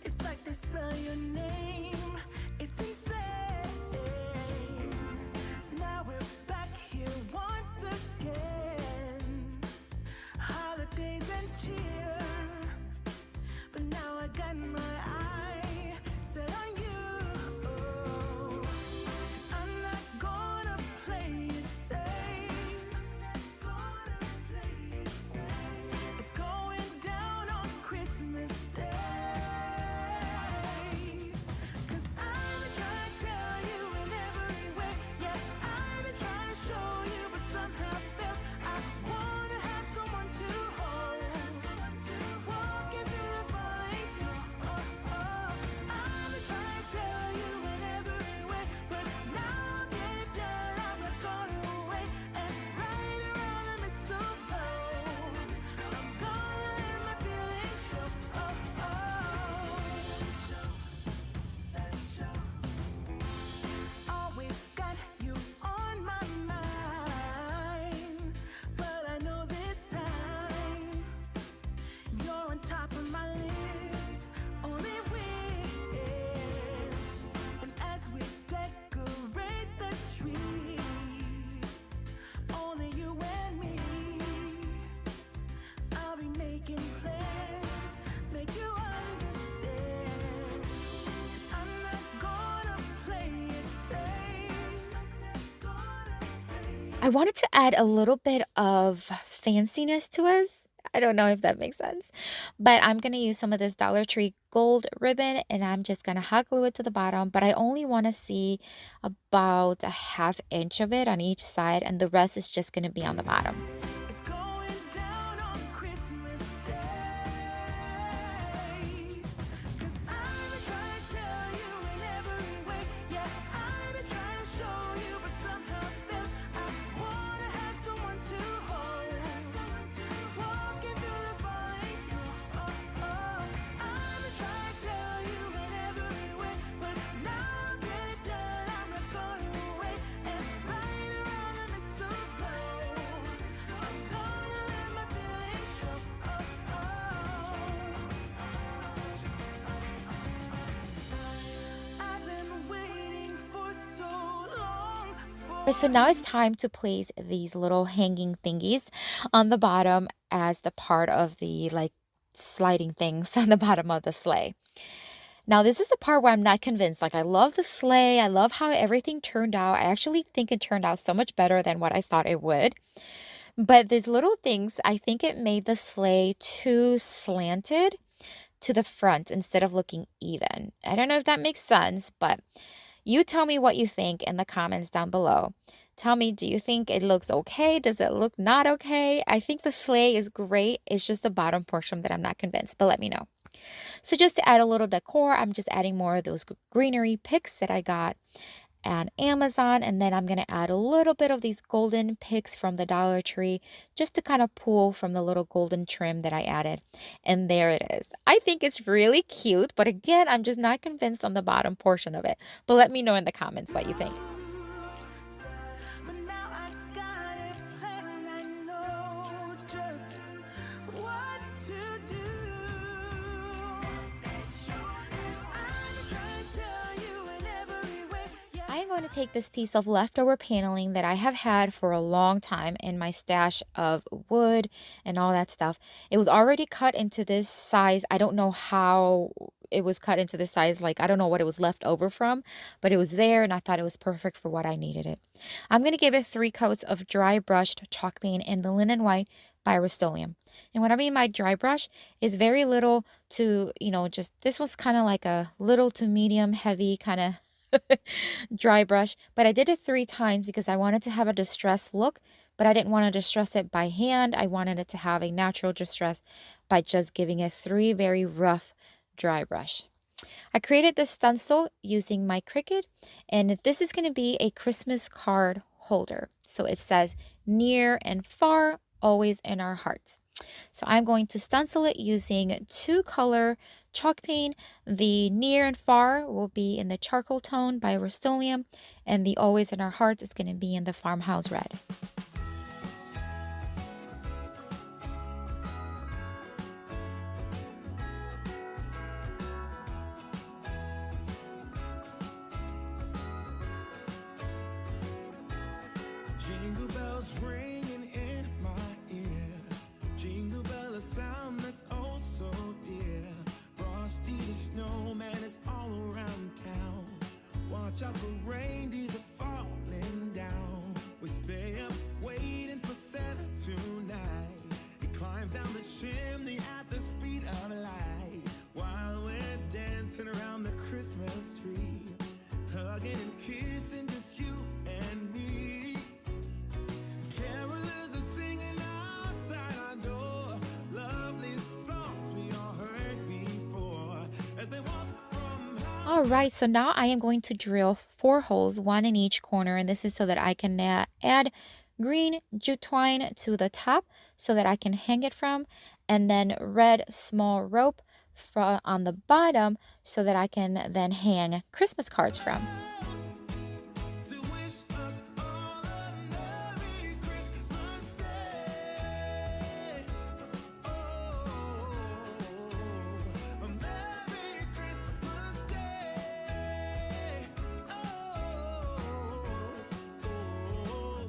It's like they spell your name. It's insane. Now we're back here once again. Holidays and cheer. But now I got my eye set on you. I'm not gonna play it safe. It's going down on Christmas Day. 'Cause I've been trying to tell you in every way. Yeah, I've been trying to show you, but somehow failed. I wanna have someone to hold. Walking through the falling snow. I've been trying to tell you in every way, but now I'll get it done. I'm not gonna wait. And right around the mistletoe, I'm gonna let my feelings show. Always got you on my mind, but I know this time you're on top of my list. Only wish. And as we decorate the tree, only you and me, I'll be making plans, make you understand. I'm not gonna play it safe. I wanted to add a little bit of fanciness to us. I don't know if that makes sense, but I'm going to use some of this Dollar Tree gold ribbon and I'm just going to hot glue it to the bottom, but I only want to see about a ½ inch of it on each side and the rest is just going to be on the bottom. It's going down on Christmas Day. 'Cause I've been trying to tell you in every way. Yeah, I've been trying to show you, but somehow failed. I wanna have someone to hold. Walking through the falling snow. I've been trying to tell you in every way, but now I'll get it done. I'm not gonna wait. And right around the mistletoe, I'm gonna let my feelings show. I've been waiting for so long for So now it's time to place these little hanging thingies on the bottom as the part of the like sliding things on the bottom of the sleigh. Now, this is the part where I'm not convinced. Like, I love the sleigh. I love how everything turned out. I actually think it turned out so much better than what I thought it would. But these little things, I think it made the sleigh too slanted to the front instead of looking even. I don't know if that makes sense, but you tell me what you think in the comments down below. Tell me, do you think it looks okay? Does it look not okay? I think the sleigh is great. It's just the bottom portion that I'm not convinced, but let me know. So just to add a little decor, I'm just adding more of those greenery picks that I got. on Amazon, and then I'm going to add a little bit of these golden picks from the Dollar Tree just to kind of pull from the little golden trim that I added. And there it is. I think it's really cute, but again, I'm just not convinced on the bottom portion of it. But let me know in the comments what you think. But now I got it planned, I know just what to do. I'm trying to tell you in every way. Yeah. I am going to take this piece of leftover paneling that I have had for a long time in my stash of wood and all that stuff. It was already cut into this size. I don't know how it was cut into this size. Like, I don't know what it was left over from, but it was there and I thought it was perfect for what I needed it. I'm going to give it 3 coats of dry brushed chalk paint in the linen white by Rust-Oleum. And what I mean by dry brush is very little to, just this was kind of like a little to medium heavy kind of dry brush, but I did it 3 times because I wanted to have a distressed look, but I didn't want to distress it by hand. I wanted it to have a natural distress by just giving it 3 very rough dry brush. I created this stencil using my Cricut, and this is going to be a Christmas card holder. So it says near and far, always in our hearts. So I'm going to stencil it using 2 color chalk paint. The near and far will be in the charcoal tone by Rust-Oleum, and the always in our hearts is going to be in the Farmhouse Red. Jingle bells ringing in my ear. Jingle bell, a sound that's oh so dear. Frosty the snowman is all around town. Watch out for reindeers are falling down. We stay up waiting for Santa tonight. He climbs down the chimney at the speed of light. While we're dancing around the Christmas tree. Hugging and kissing just you and me. Carolers are singing outside our door. Lovely songs we all heard before. As they walk from house. All right, so now I am going to drill 4 holes, 1 in each corner, and this is so that I can add green jute twine to the top so that I can hang it from, and then red small rope on the bottom so that I can then hang Christmas cards from. To wish us all a Merry Christmas Day. Oh, a Merry Christmas Day. Oh,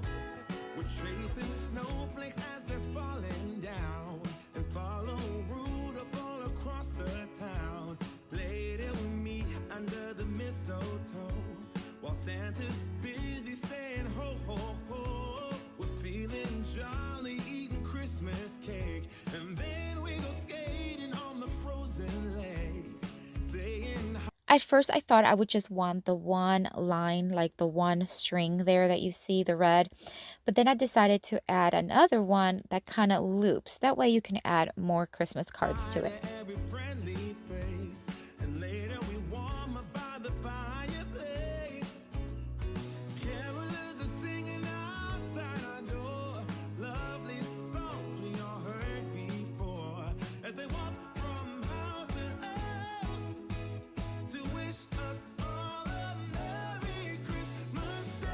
we're chasing snowflakes as they're falling down, and follow Rudolph all across the town. Later we meet under the mistletoe, while Santa's busy saying ho ho ho. We're feeling jolly, eating Christmas cake, and then we go skating on the frozen lake, saying At first, I thought I would just want the one line, like the one string there that you see, the red. But then I decided to add another one that kind of loops. That way you can add more Christmas cards to it. every friendly face, and later we warm up by the fireplace. Carolers are singing outside our door. Lovely songs we all heard before. As they walk from house to house to wish us all a Merry Christmas Day.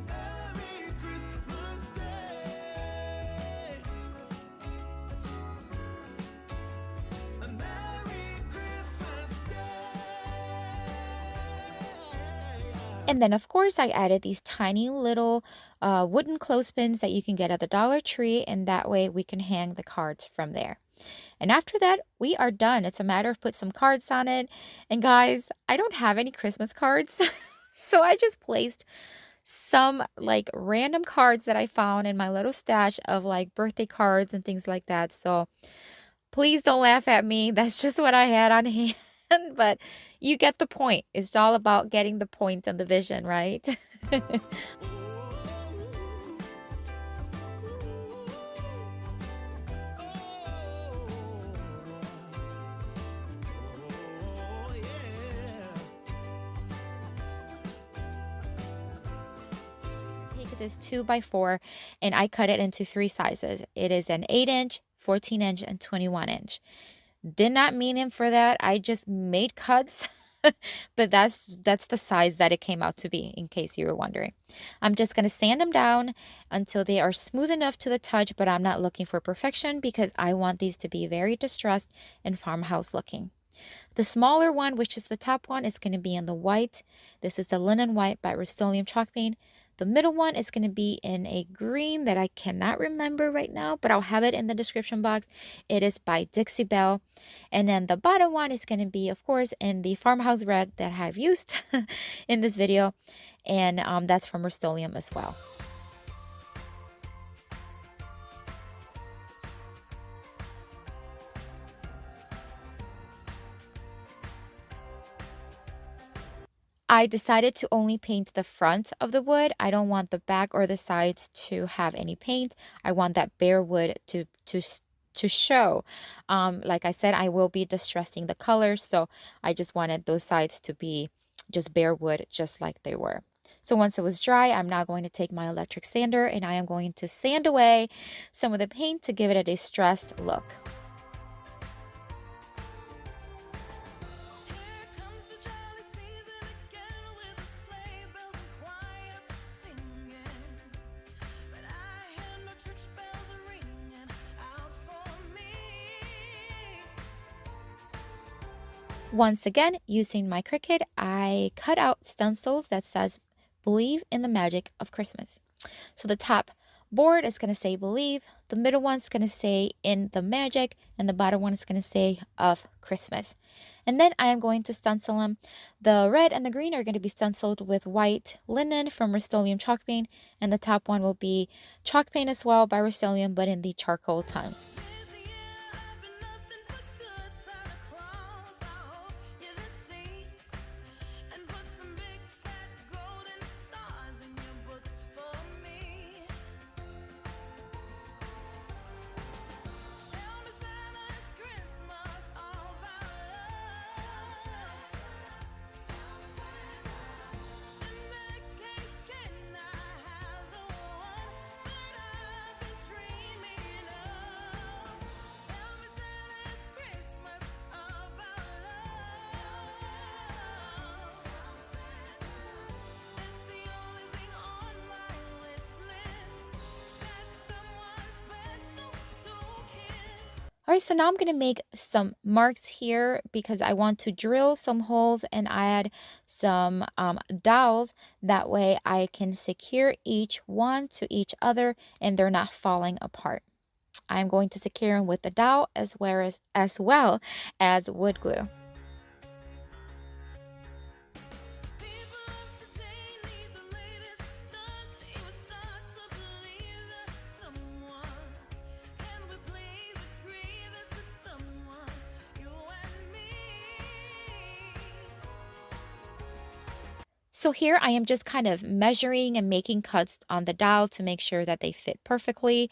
Merry Christmas Day. A Merry Christmas Day. And then, of course, I added these tiny little wooden clothespins that you can get at the Dollar Tree, and that way we can hang the cards from there. And after that, we are done. It's a matter of put some cards on it. And guys, I don't have any Christmas cards, so I just placed some like random cards that I found in my little stash of like birthday cards and things like that. So please don't laugh at me. That's just what I had on hand. But you get the point. It's all about getting the point and the vision, right? this 2x4 and I cut it into 3 sizes. It is an 8-inch, 14-inch, and 21-inch. Did not mean him for that. I just made cuts. But that's the size that it came out to be, in case you were wondering. I'm just going to sand them down until they are smooth enough to the touch, but I'm not looking for perfection because I want these to be very distressed and farmhouse looking. The smaller one, which is the top one, is going to be in the white. This is the linen white by Rust-Oleum chalk paint. The middle one is going to be in a green that I cannot remember right now, but I'll have it in the description box. It is by DIYbeautyonpurpose. And then the bottom one is going to be, of course, in the farmhouse red that I've used in this video. And that's from Rust-Oleum as well. I decided to only paint the front of the wood. I don't want the back or the sides to have any paint. I want that bare wood to show. Like I said, I will be distressing the colors, so I just wanted those sides to be just bare wood, just like they were. So once it was dry, I'm now going to take my electric sander and I am going to sand away some of the paint to give it a distressed look. Once again, using my Cricut, I cut out stencils that says, "Believe in the magic of Christmas." So the top board is going to say "Believe," the middle one's going to say "In the magic," and the bottom one is going to say "Of Christmas." And then I am going to stencil them. The red and the green are going to be stenciled with white linen from Rust-Oleum chalk paint, and the top one will be chalk paint as well by Rust-Oleum, but in the charcoal tone. All right, so now I'm going to make some marks here because I want to drill some holes and add some dowels. That way I can secure each one to each other and they're not falling apart. I'm going to secure them with the dowel as well as wood glue. So here I am just kind of measuring and making cuts on the dowel to make sure that they fit perfectly.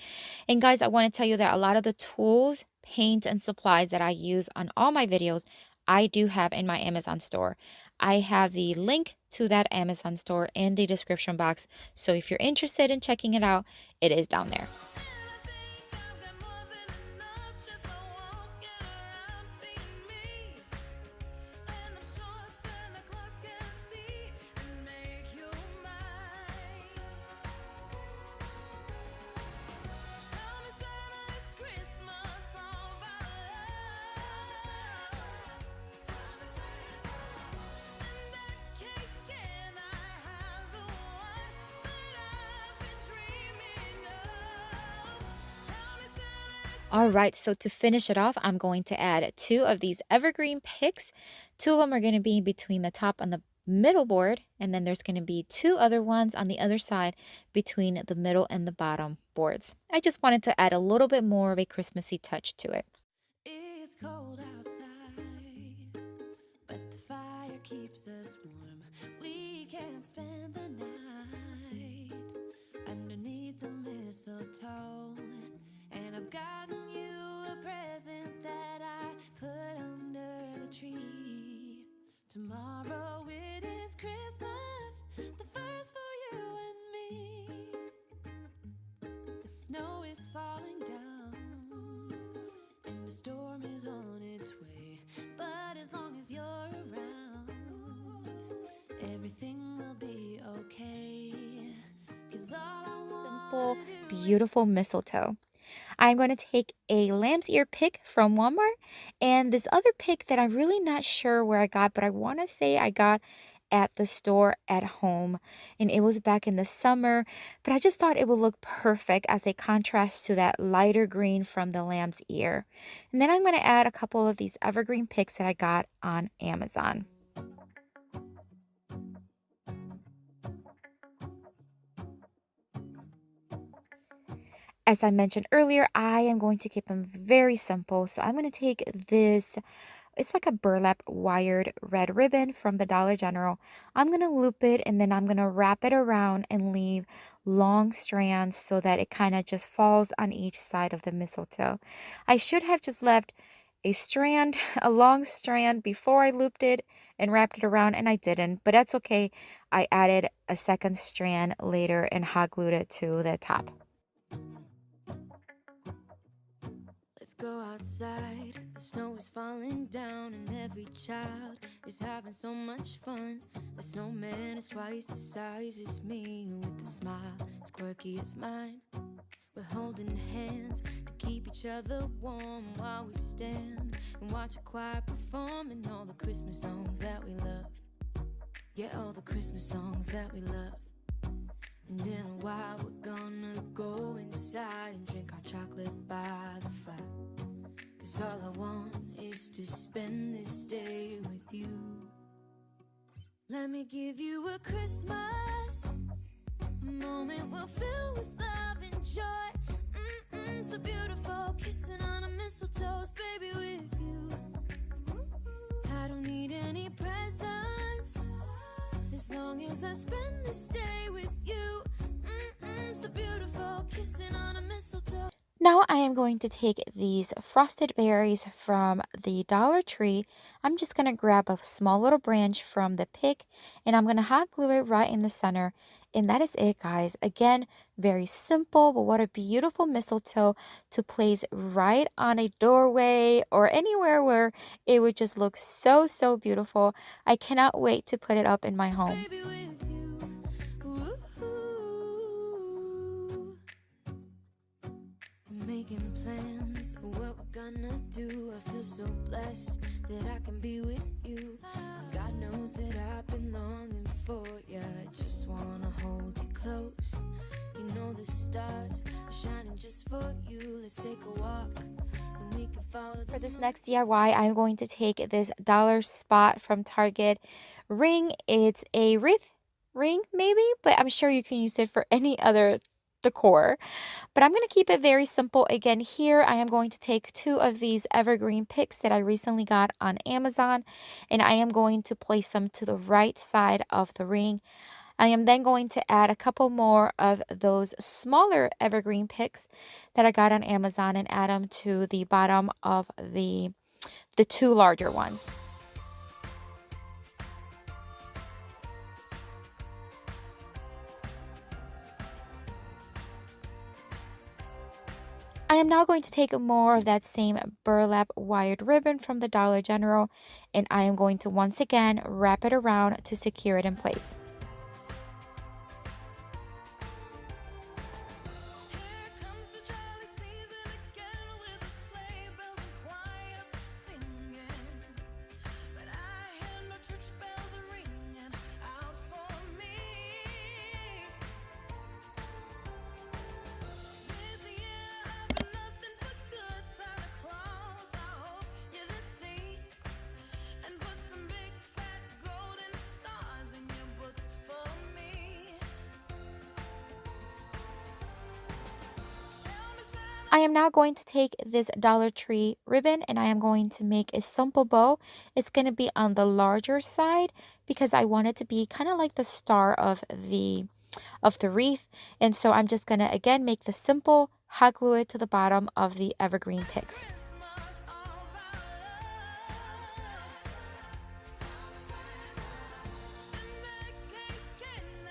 And guys, I want to tell you that a lot of the tools, paint, and supplies that I use on all my videos, I do have in my Amazon store. I have the link to that Amazon store in the description box. So if you're interested in checking it out, it is down there. All right, so to finish it off, I'm going to add 2 of these evergreen picks. 2 of them are going to be between the top and the middle board, and then there's going to be 2 other ones on the other side between the middle and the bottom boards. I just wanted to add a little bit more of a Christmassy touch to it. It's cold outside, but the fire keeps us warm. We can spend the night underneath the mistletoe. And I've gotten you a present that I put under the tree. Tomorrow it is Christmas, the first for you and me. snow is falling down, and the storm is on its way. But as long as you're around, everything will be okay. 'Cause all I Simple, wanna do is beautiful mistletoe. I'm going to take a lamb's ear pick from Walmart and this other pick that I'm really not sure where I got, but I want to say I got at the store at home, and it was back in the summer, but I just thought it would look perfect as a contrast to that lighter green from the lamb's ear. And then I'm going to add a couple of these evergreen picks that I got on Amazon. As I mentioned earlier, I am going to keep them very simple. So I'm going to take this, it's like a burlap wired red ribbon from the Dollar General. I'm going to loop it and then I'm going to wrap it around and leave long strands so that it kind of just falls on each side of the mistletoe. I should have just left a strand, a long strand before I looped it and wrapped it around, and I didn't, but that's okay. I added a second strand later and hot glued it to the top. let's go outside. The snow is falling down, and every child is having so much fun. The snowman is twice the size as me, with a smile as quirky as mine. We're holding hands to keep each other warm while we stand and watch a choir performing all the Christmas songs that we love. Yeah, all the Christmas songs that we love. And in a while we're gonna go inside and drink our chocolate by the fire. 'Cause all I want is to spend this day with you. Let me give you a Christmas moment we'll fill with love and joy. So beautiful, kissing on a mistletoe, baby, with you. I don't need any presents as long as I spend this day with you. So beautiful, kissing on a mistletoe. Now I am going to take these frosted berries from the Dollar Tree. I'm just going to grab a small little branch from the pick and I'm going to hot glue it right in the center. And that is it, guys. Again, very simple, but what a beautiful mistletoe to place right on a doorway or anywhere where it would just look so, so beautiful. I cannot wait to put it up in my home. Baby, with you. Ooh. I'm making plans for what we're gonna do. I feel so blessed that I can be with you. 'Cause God knows that I've been longing for you. I just wanna hold you close. You know the stars are shining just for you. Let's take a walk and we can follow. For this next DIY, I'm going to take this dollar spot from Target ring. It's a wreath ring, maybe, but I'm sure you can use it for any other decor. But I'm going to keep it very simple. Again, here I am going to take 2 of these evergreen picks that I recently got on Amazon, and I am going to place them to the right side of the ring. I am then going to add a couple more of those smaller evergreen picks that I got on Amazon and add them to the bottom of the 2 larger ones. I am now going to take more of that same burlap wired ribbon from the Dollar General, and I am going to once again wrap it around to secure it in place. Here comes the jolly season again with the sleigh bells and choirs singing. But I hear no church bells ringing out for me. This year I've been nothing but good, Santa Claus. I hope you see and put some big fat golden stars in your book for me. I am now going to take this Dollar Tree ribbon and I am going to make a simple bow. It's going to be on the larger side because I want it to be kind of like the star of the wreath. And so I'm just going to again make the simple hot glue it to the bottom of the evergreen picks. Christmas all about love. In that case, can I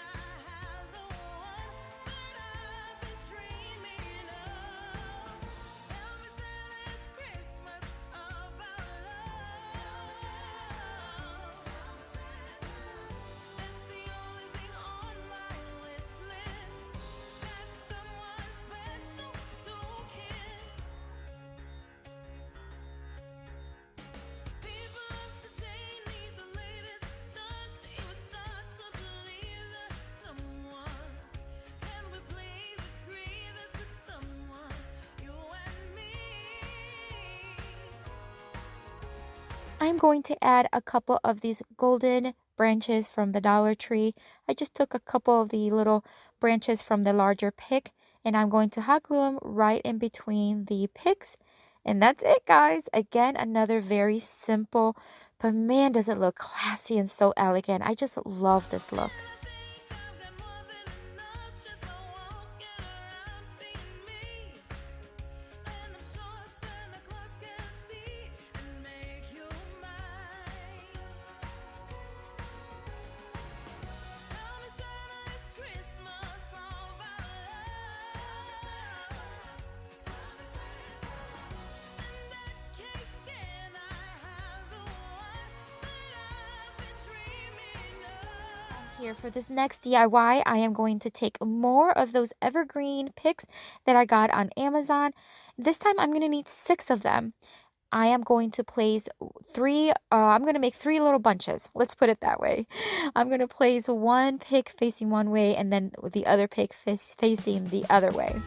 have the one that I've been dreaming of? I'm going to add a couple of these golden branches from the Dollar Tree. I just took a couple of the little branches from the larger pick, and I'm going to hot glue them right in between the picks. And that's it, guys. Again, another very simple, but man, does it look classy and so elegant. I just love this look. Here for this next DIY, I am going to take more of those evergreen picks that I got on Amazon. This time I'm going to need 6 of them. I am going to place 3, I'm going to make 3 little bunches. Let's put it that way. I'm going to place one pick facing one way and then the other pick facing the other way.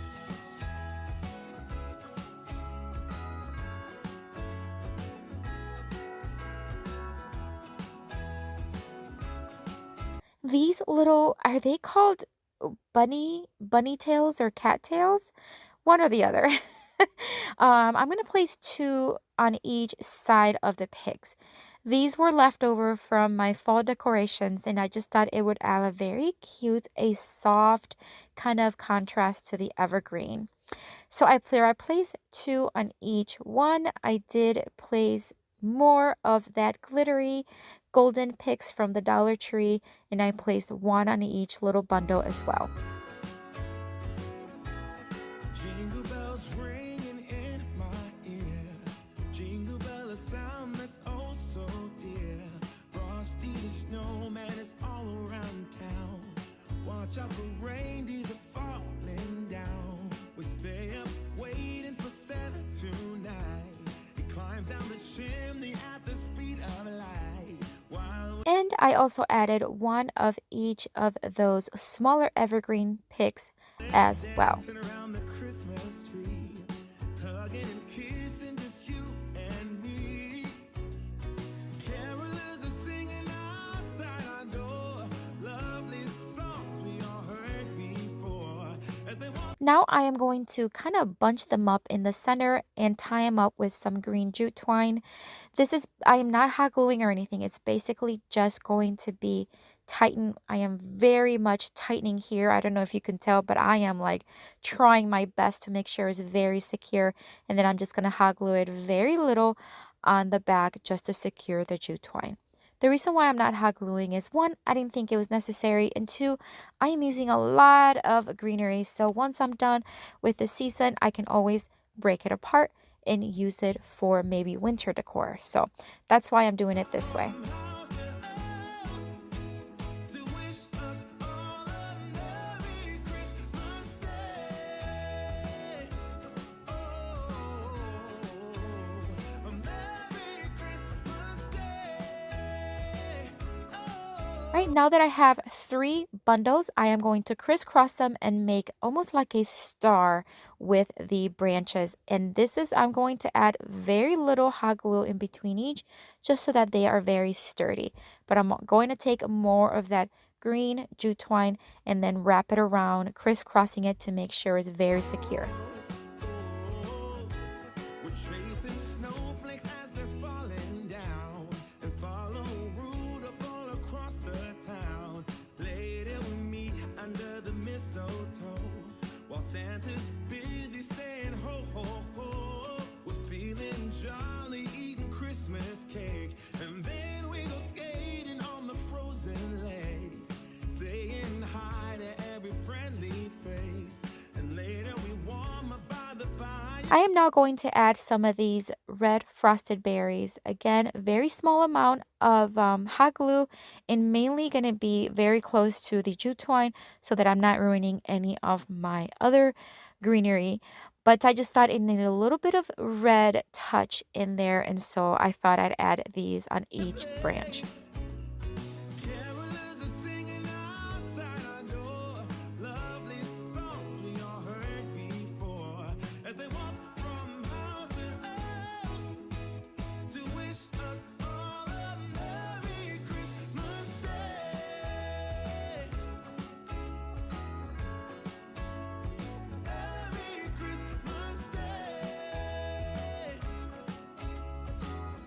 These little, are they called bunny tails or cat tails? One or the other. I'm going to place 2 on each side of the pigs. These were left over from my fall decorations, and I just thought it would add a very cute, a soft kind of contrast to the evergreen. So I placed 2 on each one. I did place more of that glittery golden picks from the Dollar Tree, and I placed 1 on each little bundle as well. Jingle bells ringing in my ear. Jingle bell, a sound that's oh so dear. Frosty the snowman is all around town. Watch out for reindeers are falling down. We stay up waiting for Santa tonight. He climbs down the chimney at the speed of light. And I also added 1 of each of those smaller evergreen picks as well. Now I am going to kind of bunch them up in the center and tie them up with some green jute twine. I am not hot gluing or anything. It's basically just going to be tightened. I am very much tightening here. I don't know if you can tell, but I am like trying my best to make sure it's very secure. And then I'm just going to hot glue it very little on the back just to secure the jute twine. The reason why I'm not hot gluing is 1, I didn't think it was necessary, and 2, I am using a lot of greenery. So once I'm done with the season, I can always break it apart and use it for maybe winter decor. So that's why I'm doing it this way. Right, now that I have 3 bundles, I am going to crisscross them and make almost like a star with the branches. And I'm going to add very little hot glue in between each, just so that they are very sturdy. But I'm going to take more of that green jute twine and then wrap it around, crisscrossing it to make sure it's very secure. Santa's busy saying ho ho ho. We're feeling jolly, eating Christmas cake, and then we go skating on the frozen lake, saying hi to every friendly face, and later we warm up by the fire. I am now going to add some of these red frosted berries. Again, very small amount of hot glue, and mainly going to be very close to the jute twine so that I'm not ruining any of my other greenery. But I just thought it needed a little bit of red touch in there, and so I thought I'd add these on each branch.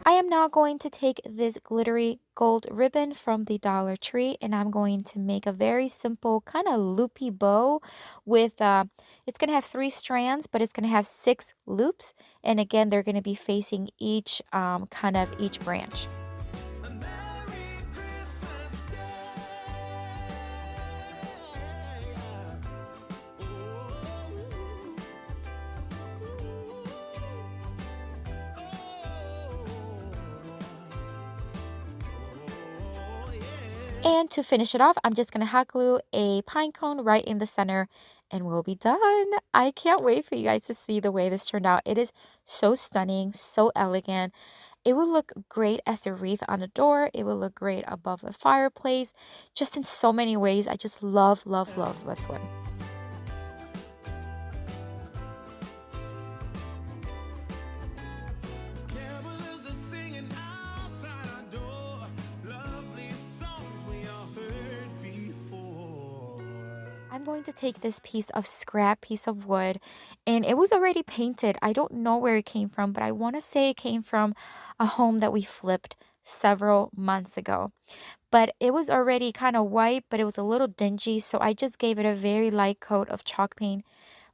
I am now going to take this glittery gold ribbon from the Dollar Tree and I'm going to make a very simple kind of loopy bow with, it's going to have 3 strands, but it's going to have 6 loops. And again, they're going to be facing each, kind of each branch. A Merry Christmas Day. Oh, yeah. And to finish it off, I'm just going to hot glue a pine cone right in the center and we'll be done. I can't wait for you guys to see the way this turned out. It is so stunning, so elegant. It will look great as a wreath on a door. It will look great above a fireplace. Just in so many ways. I just love, love, love this one. Carolers are singing outside our door. Lovely songs we all heard before. I'm going to take this piece of scrap piece of wood and it was already painted. I don't know where it came from, but I want to say it came from a home that we flipped several months ago. But it was already kind of white, but it was a little dingy, so I just gave it a very light coat of chalk paint,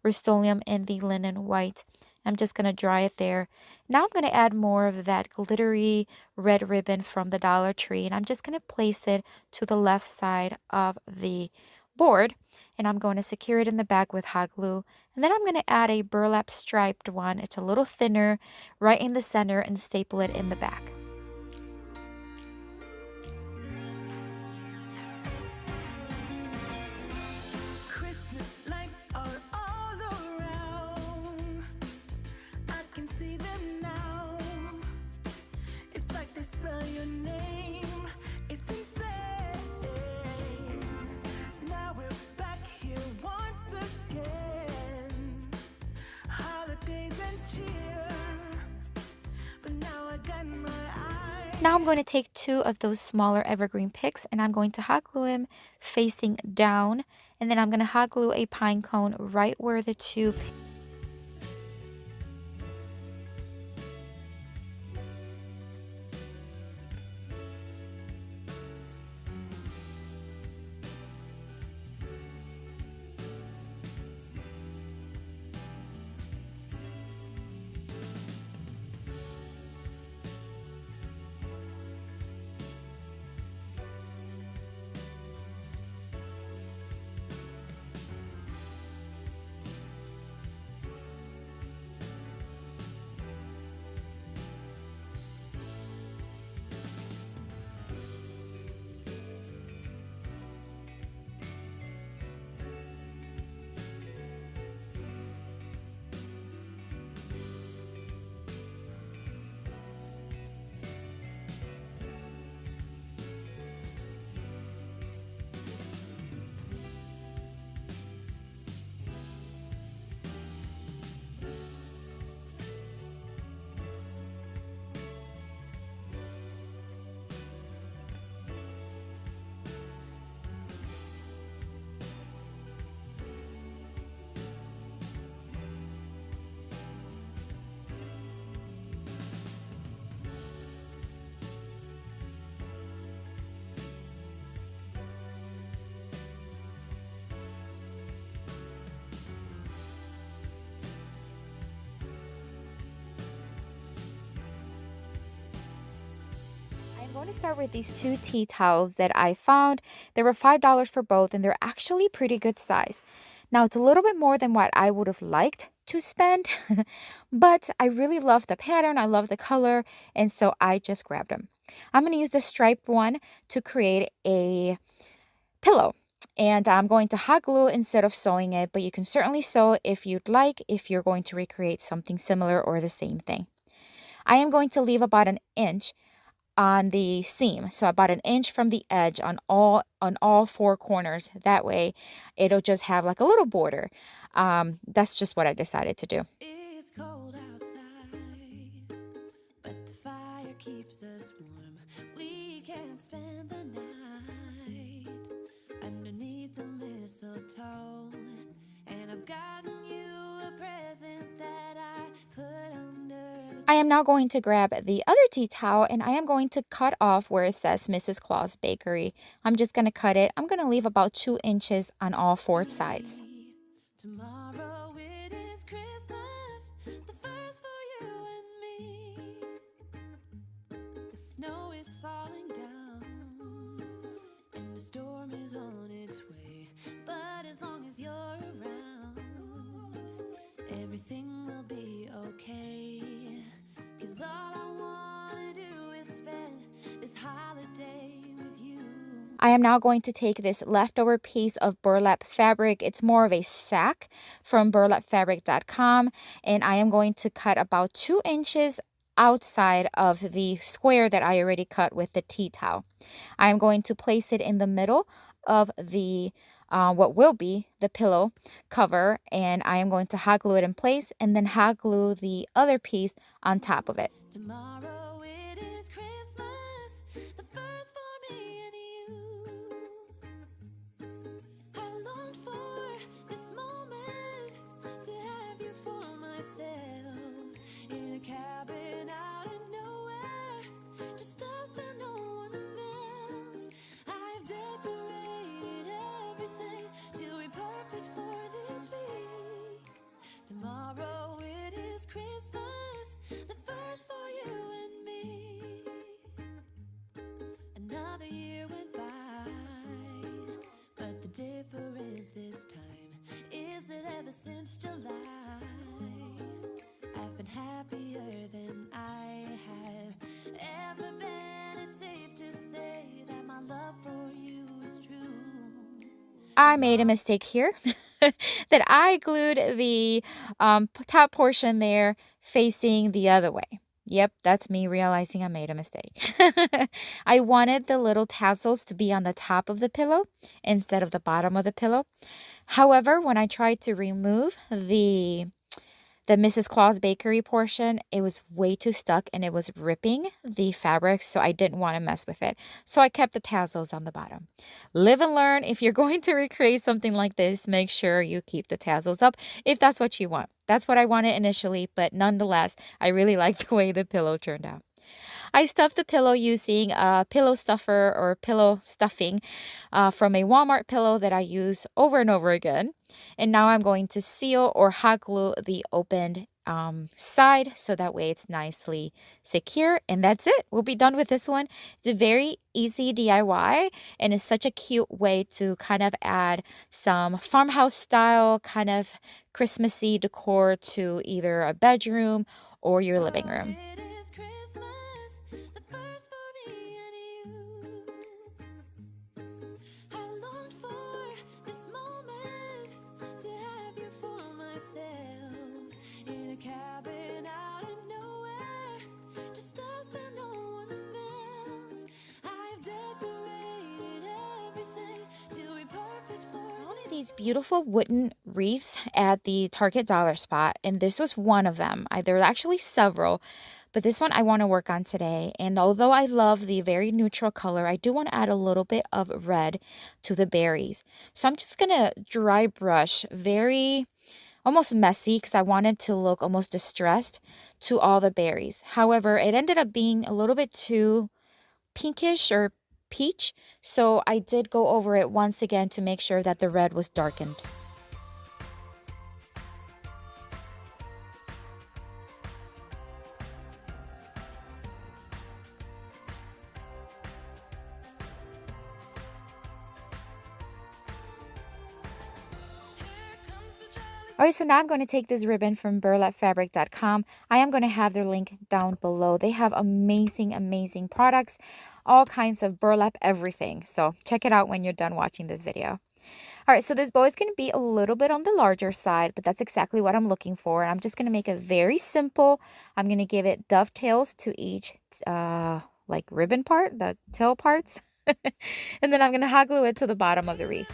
Rust-Oleum, and the linen white. I'm just going to dry it there. Now I'm going to add more of that glittery red ribbon from the Dollar Tree, and I'm just going to place it to the left side of the board, and I'm going to secure it in the back with hot glue. And then I'm going to add a burlap striped one. It's a little thinner right in the center and staple it in the back. Christmas lights are all around. I can see them now. It's like they spell your name. It's insane. Now we're back here once again. Holidays and cheer. But now I got my eyes. Now I'm going to take 2 of those smaller evergreen picks and I'm going to hot glue them facing down. And then I'm going to hot glue a pine cone right where the 2 I'm going to start with these 2 tea towels that I found. They were $5 for both and they're actually pretty good size. Now it's a little bit more than what I would have liked to spend, but I really love the pattern, I love the color, and so I just grabbed them. I'm going to use the striped one to create a pillow. And I'm going to hot glue instead of sewing it, but you can certainly sew if you'd like, if you're going to recreate something similar or the same thing. I am going to leave about an inch on the seam, so about an inch from the edge on all 4 corners. That way it'll just have like a little border. That's just what I decided to do. It's cold outside, but the fire keeps us warm. We can spend the night underneath the mistletoe. And I've gotten you a present that I put under the I am now going to grab the other tea towel and I am going to cut off where it says Mrs. Claus Bakery. I'm just going to cut it. I'm going to leave about 2 inches on all 4 sides. Tomorrow it is Christmas, the first for you and me. The snow is falling down, and the storm is on its way. But as long as you're around, everything will be okay. 'Cause all I wanna do is spend this holiday with you. I am now going to take this leftover piece of burlap fabric. It's more of a sack from burlapfabric.com, and I am going to cut about 2 inches outside of the square that I already cut with the tea towel. I am going to place it in the middle of the what will be the pillow cover, and I am going to hot glue it in place and then hot glue the other piece on top of it. Tomorrow it is Christmas, the first for me and you. I longed for this moment to have you for myself in a cabin out of nowhere, just us and no one else. I've decorated everything to be perfect for this week. Tomorrow it is Christmas, the first for you and me. Another year went by, but the difference this time is that ever since July, I've been happier than I have ever been. It's safe to say that my love for you is true. I made a mistake here that I glued the top portion there facing the other way. Yep, that's me realizing I made a mistake. I wanted the little tassels to be on the top of the pillow instead of the bottom of the pillow. However, when I tried to remove the Mrs. Claus Bakery portion, it was way too stuck and it was ripping the fabric, so I didn't want to mess with it. So I kept the tassels on the bottom. Live and learn. If you're going to recreate something like this, make sure you keep the tassels up if that's what you want. That's what I wanted initially, but nonetheless, I really like the way the pillow turned out. I stuffed the pillow using a pillow stuffer or pillow stuffing from a Walmart pillow that I use over and over again. And now I'm going to seal or hot glue the opened side so that way it's nicely secure. And that's it. We'll be done with this one. It's a very easy DIY and it's such a cute way to kind of add some farmhouse style kind of Christmassy decor to either a bedroom or your living room. It is Christmas, the first for me and you. I longed for this moment to have you for myself in a cabin out of nowhere, just us and no one else. I've decorated everything to be perfect for These beautiful wooden wreaths at the Target dollar spot, and this was one of them. There were actually several, but this one I want to work on today. And although I love the very neutral color, I do want to add a little bit of red to the berries. So I'm just gonna dry brush, very almost messy, because I want it to look almost distressed to all the berries. However, it ended up being a little bit too pinkish or peach, so I did go over it once again to make sure that the red was darkened. All right, so now I'm going to take this ribbon from burlapfabric.com. I am going to have their link down below. They have amazing, amazing products, all kinds of burlap everything. So check it out when you're done watching this video. All right, so this bow is going to be a little bit on the larger side, but that's exactly what I'm looking for. And I'm just going to make it very simple. I'm going to give it dovetails to each like ribbon part, the tail parts. And then I'm going to hot glue it to the bottom of the wreath.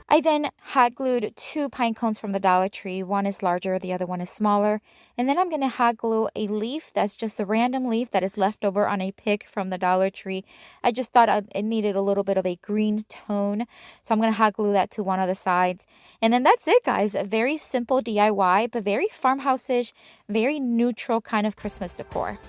I then hot glued 2 pine cones from the Dollar Tree. One is larger, the other one is smaller. And then I'm going to hot glue a leaf that's just a random leaf that is left over on a pick from the Dollar Tree. I just thought it needed a little bit of a green tone, so I'm going to hot glue that to one of the sides. And then that's it, guys. A very simple DIY, but very farmhouse-ish, very neutral kind of Christmas decor.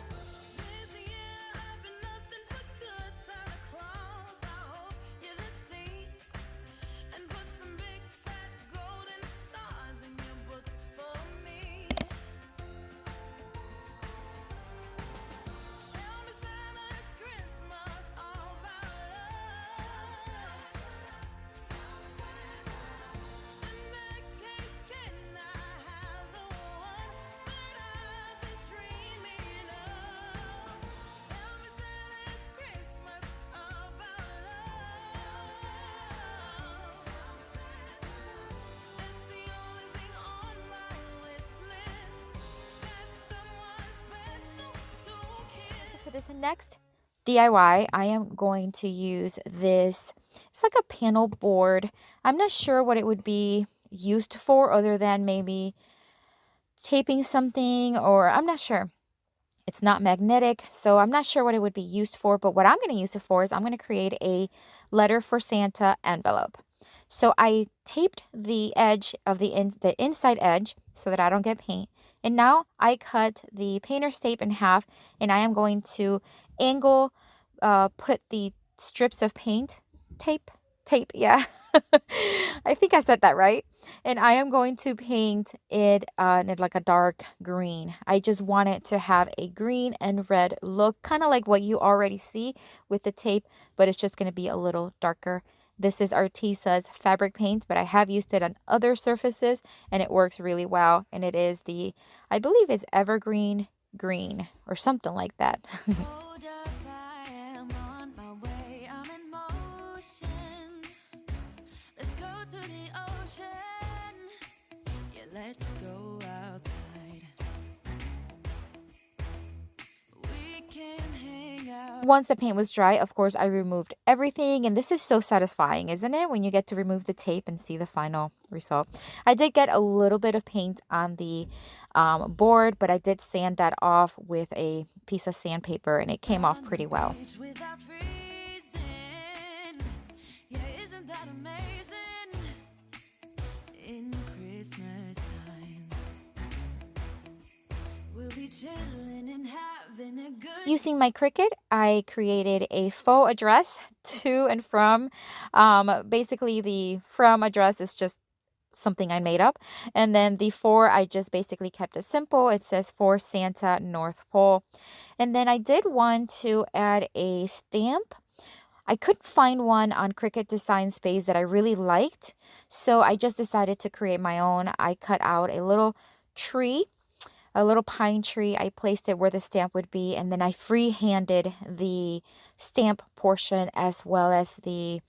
For this next DIY, I am going to use this. It's like a panel board. I'm not sure what it would be used for other than maybe taping something, or I'm not sure. It's not magnetic, so I'm not sure what it would be used for, but what I'm going to use it for is I'm going to create a letter for Santa envelope. So I taped the edge of the inside edge so that I don't get paint. And now I cut the painter's tape in half, and I am going to angle, put the strips of tape, yeah. I think I said that right. And I am going to paint it in like a dark green. I just want it to have a green and red look, kind of like what you already see with the tape, but it's just going to be a little darker. This is Artisa's fabric paint, but I have used it on other surfaces and it works really well. And it is I believe is evergreen green or something like that. Hold up, I am on my way. I'm in motion. Let's go to the ocean. Yeah, let's go outside. We can hang out. Once the paint was dry, of course, I removed everything. And this is so satisfying, isn't it? When you get to remove the tape and see the final result. I did get a little bit of paint on the board, but I did sand that off with a piece of sandpaper and it came off pretty well. Without freezing. Yeah, isn't that amazing? In Christmas times, we'll be chilling and having a good. Using my Cricut, I created a faux address to and from. Basically, the from address is just something I made up. And then the for, I just basically kept it simple. It says for Santa North Pole. And then I did want to add a stamp. I couldn't find one on Cricut Design Space that I really liked. So I just decided to create my own. I cut out a little tree, a little pine tree. I placed it where the stamp would be. And then I freehanded the stamp portion as well as the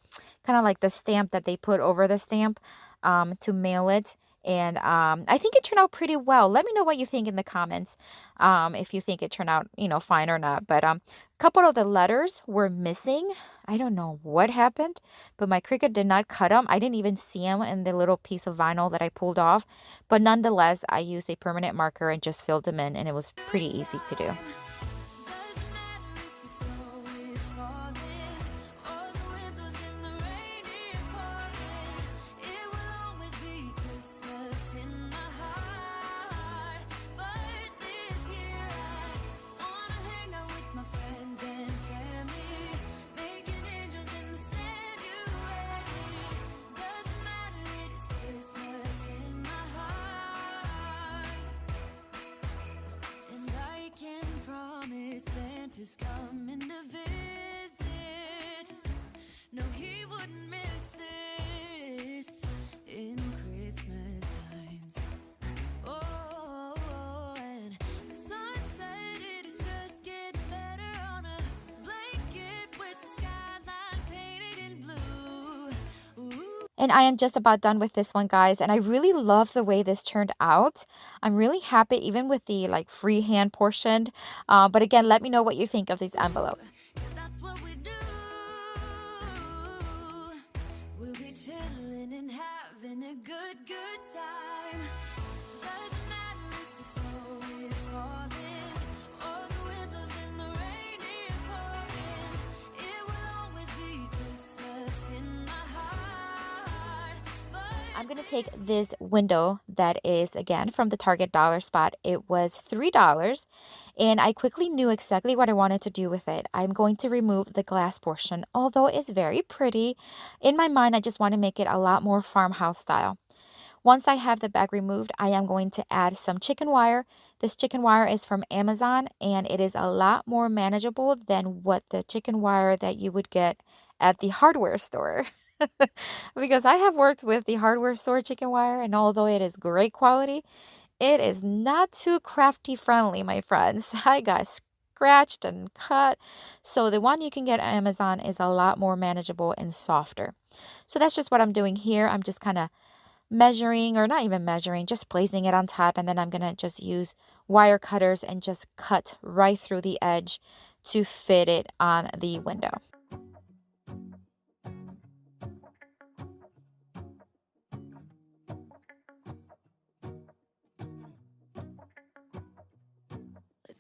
kind of like the stamp that they put over the stamp to mail it. And I think it turned out pretty well. Let me know what you think in the comments, if you think it turned out, fine or not. But a couple of the letters were missing. I don't know what happened, but my Cricut did not cut them. I didn't even see them in the little piece of vinyl that I pulled off. But nonetheless, I used a permanent marker and just filled them in, and it was pretty easy to do. Doesn't matter if the snow is falling or the windows and the rain is pouring. It will always be Christmas in my heart. But this year I wanna hang out with my friends and family, making angels in the sanctuary. Doesn't matter, it is Christmas in my heart. And I can promise Santa's coming to visit. No, he wouldn't miss this in Christmas times. Oh, and the sun said it is just getting better on a blanket with the skyline painted in blue. Ooh. And I am just about done with this one, guys. And I really love the way this turned out. I'm really happy, even with the freehand portion. But again, let me know what you think of this envelope. Yeah, that's what we do. We'll be chilling and having a good time. Doesn't matter if the snow is falling or the wind blows and the rain is pouring. It will always be Christmas in my heart. I'm going to take this window that is, again, from the Target dollar spot. It was $3, and I quickly knew exactly what I wanted to do with it. I'm going to remove the glass portion, although it's very pretty. In my mind, I just want to make it a lot more farmhouse style. Once I have the bag removed, I am going to add some chicken wire. This chicken wire is from Amazon, and it is a lot more manageable than what the chicken wire that you would get at the hardware store. Because I have worked with the hardware store chicken wire, and although it is great quality, it is not too crafty friendly, my friends. I got scratched and cut. So the one you can get on Amazon is a lot more manageable and softer. So that's just what I'm doing here. I'm just kind of measuring, or not even measuring, just placing it on top, and then I'm going to just use wire cutters and just cut right through the edge to fit it on the window.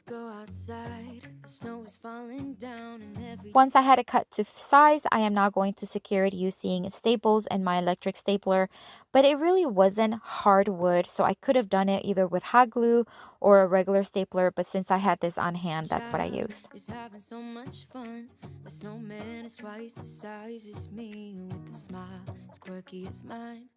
Go outside, the snow is falling down and every Once I had it cut to size, I am now going to secure it using staples and my electric stapler, but it really wasn't hardwood, so I could have done it either with hot glue or a regular stapler, but since I had this on hand, that's what I used. is having so much fun. The snowman is twice the size as me, with a smile as quirky as mine.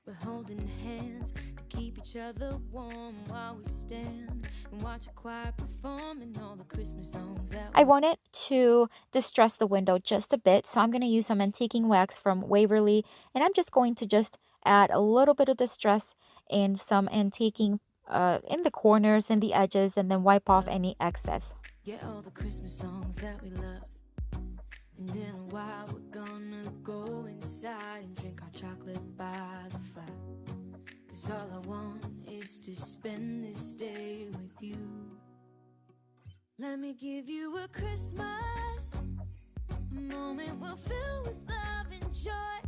We're holding hands to keep each other warm while we stand and watch a choir performing all the Christmas songs that I wanted to distress the window just a bit, so I'm going to use some antiquing wax from Waverly, and I'm just going to just add a little bit of distress and some antiquing in the corners and the edges, and then wipe off any excess. Get all the Christmas songs that we love. And in a while we're gonna go inside and drink our chocolate by the fire. 'Cause all I want is to spend this day with you. Let me give you a Christmas, a moment we'll fill with love and joy.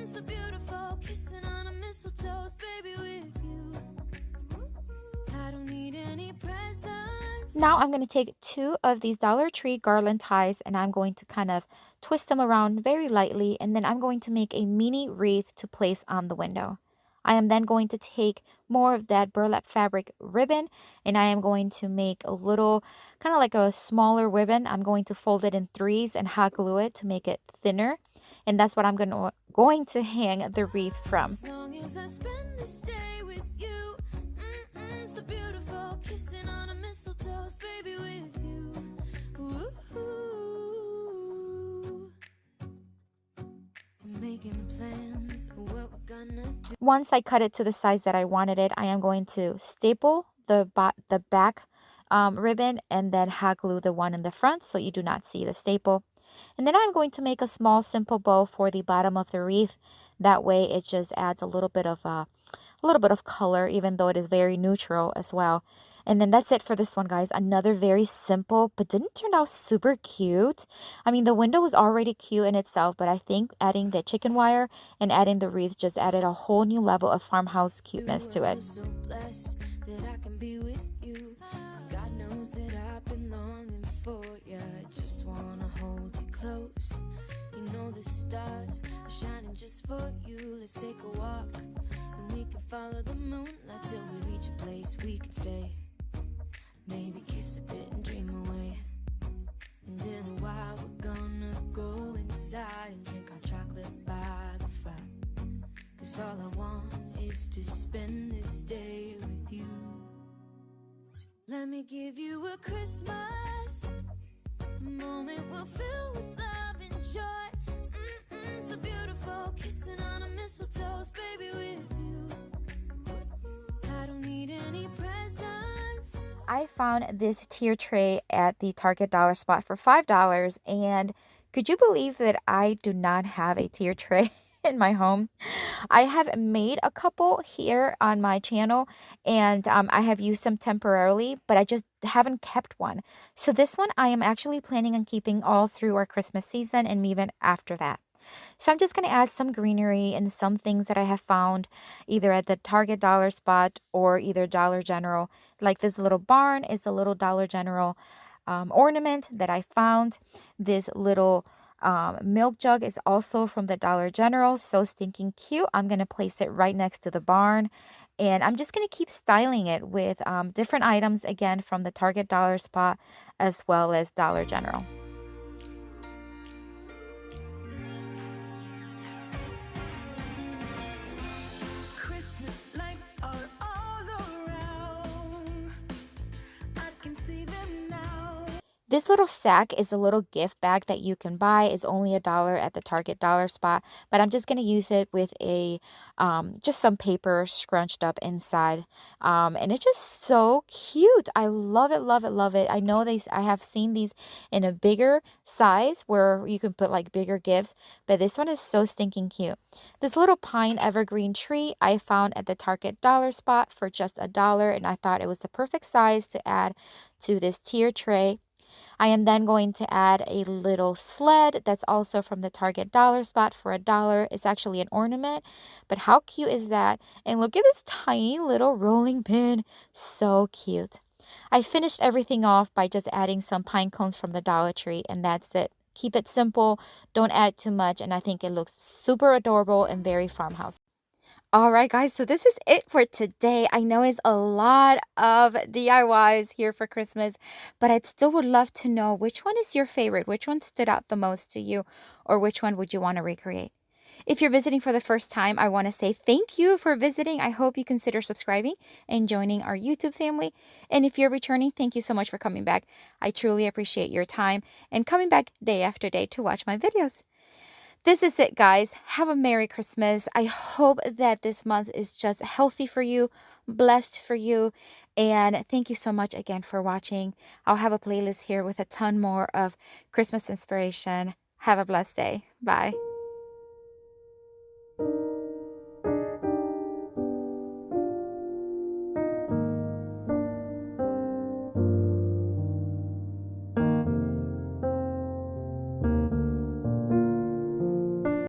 So beautiful, kissing on a mistletoe, baby, with you. I don't need any presents. Now I'm going to take 2 of these Dollar Tree garland ties, and I'm going to kind of twist them around very lightly, and then I'm going to make a mini wreath to place on the window. I am then going to take more of that burlap fabric ribbon, and I am going to make a little, kind of like a smaller ribbon. I'm going to fold it in 3s and hot glue it to make it thinner, and that's what I'm going to hang the wreath from. As long as I spend this day with you, so beautiful, kissing on a mistletoe, baby, with you. Ooh. Making plans, what we're gonna do. Once I cut it to the size that I wanted it, I am going to staple the back ribbon and then hot glue the one in the front so you do not see the staple. And then I'm going to make a small simple bow for the bottom of the wreath. That way it just adds a little bit of color, even though it is very neutral as well. And then that's it for this one, guys. Another very simple, but didn't turn out super cute. I mean, the window was already cute in itself, but I think adding the chicken wire and adding the wreath just added a whole new level of farmhouse cuteness to it. So blessed that I can be with you. 'Cause God knows that I've been longing for you. I just wanna hold you close. You know the stars are shining just for you. Let's take a walk and we can follow the moonlight till we reach a place we can stay. Maybe kiss a bit and dream away. And in a while we're gonna go inside and drink our chocolate by the fire. 'Cause all I want is to spend this day with you. Let me give you a Christmas, a moment we'll fill with love and joy. So beautiful, kissing on a mistletoe, baby, with you. I don't need any presents. I found this tier tray at the Target dollar spot for $5, and could you believe that I do not have a tier tray in my home? I have made a couple here on my channel, and I have used them temporarily, but I just haven't kept one. So this one I am actually planning on keeping all through our Christmas season and even after that. So I'm just going to add some greenery and some things that I have found either at the Target Dollar Spot or either Dollar General. Like this little barn is a little Dollar General ornament that I found. This little milk jug is also from the Dollar General. So stinking cute. I'm going to place it right next to the barn. And I'm just going to keep styling it with different items, again, from the Target Dollar Spot as well as Dollar General. Christmas lights are all around. I can see them now. This little sack is a little gift bag that you can buy. It's only $1 at the Target Dollar Spot, but I'm just going to use it with a just some paper scrunched up inside. And it's just so cute. I love it, love it, love it. I know I have seen these in a bigger size where you can put like bigger gifts, but this one is so stinking cute. This little pine evergreen tree I found at the Target Dollar Spot for just $1, and I thought it was the perfect size to add to this tier tray. I am then going to add a little sled that's also from the Target Dollar Spot for $1. It's actually an ornament, but how cute is that? And look at this tiny little rolling pin. So cute. I finished everything off by just adding some pine cones from the Dollar Tree, and that's it. Keep it simple, don't add too much, and I think it looks super adorable and very farmhouse. All right, guys, so this is it for today. I know it's a lot of DIYs here for Christmas, but I'd still would love to know which one is your favorite, which one stood out the most to you, or which one would you want to recreate? If you're visiting for the first time, I want to say thank you for visiting. I hope you consider subscribing and joining our YouTube family. And if you're returning, thank you so much for coming back. I truly appreciate your time and coming back day after day to watch my videos. This is it, guys. Have a Merry Christmas. I hope that this month is just healthy for you, blessed for you, and thank you so much again for watching. I'll have a playlist here with a ton more of Christmas inspiration. Have a blessed day. Bye.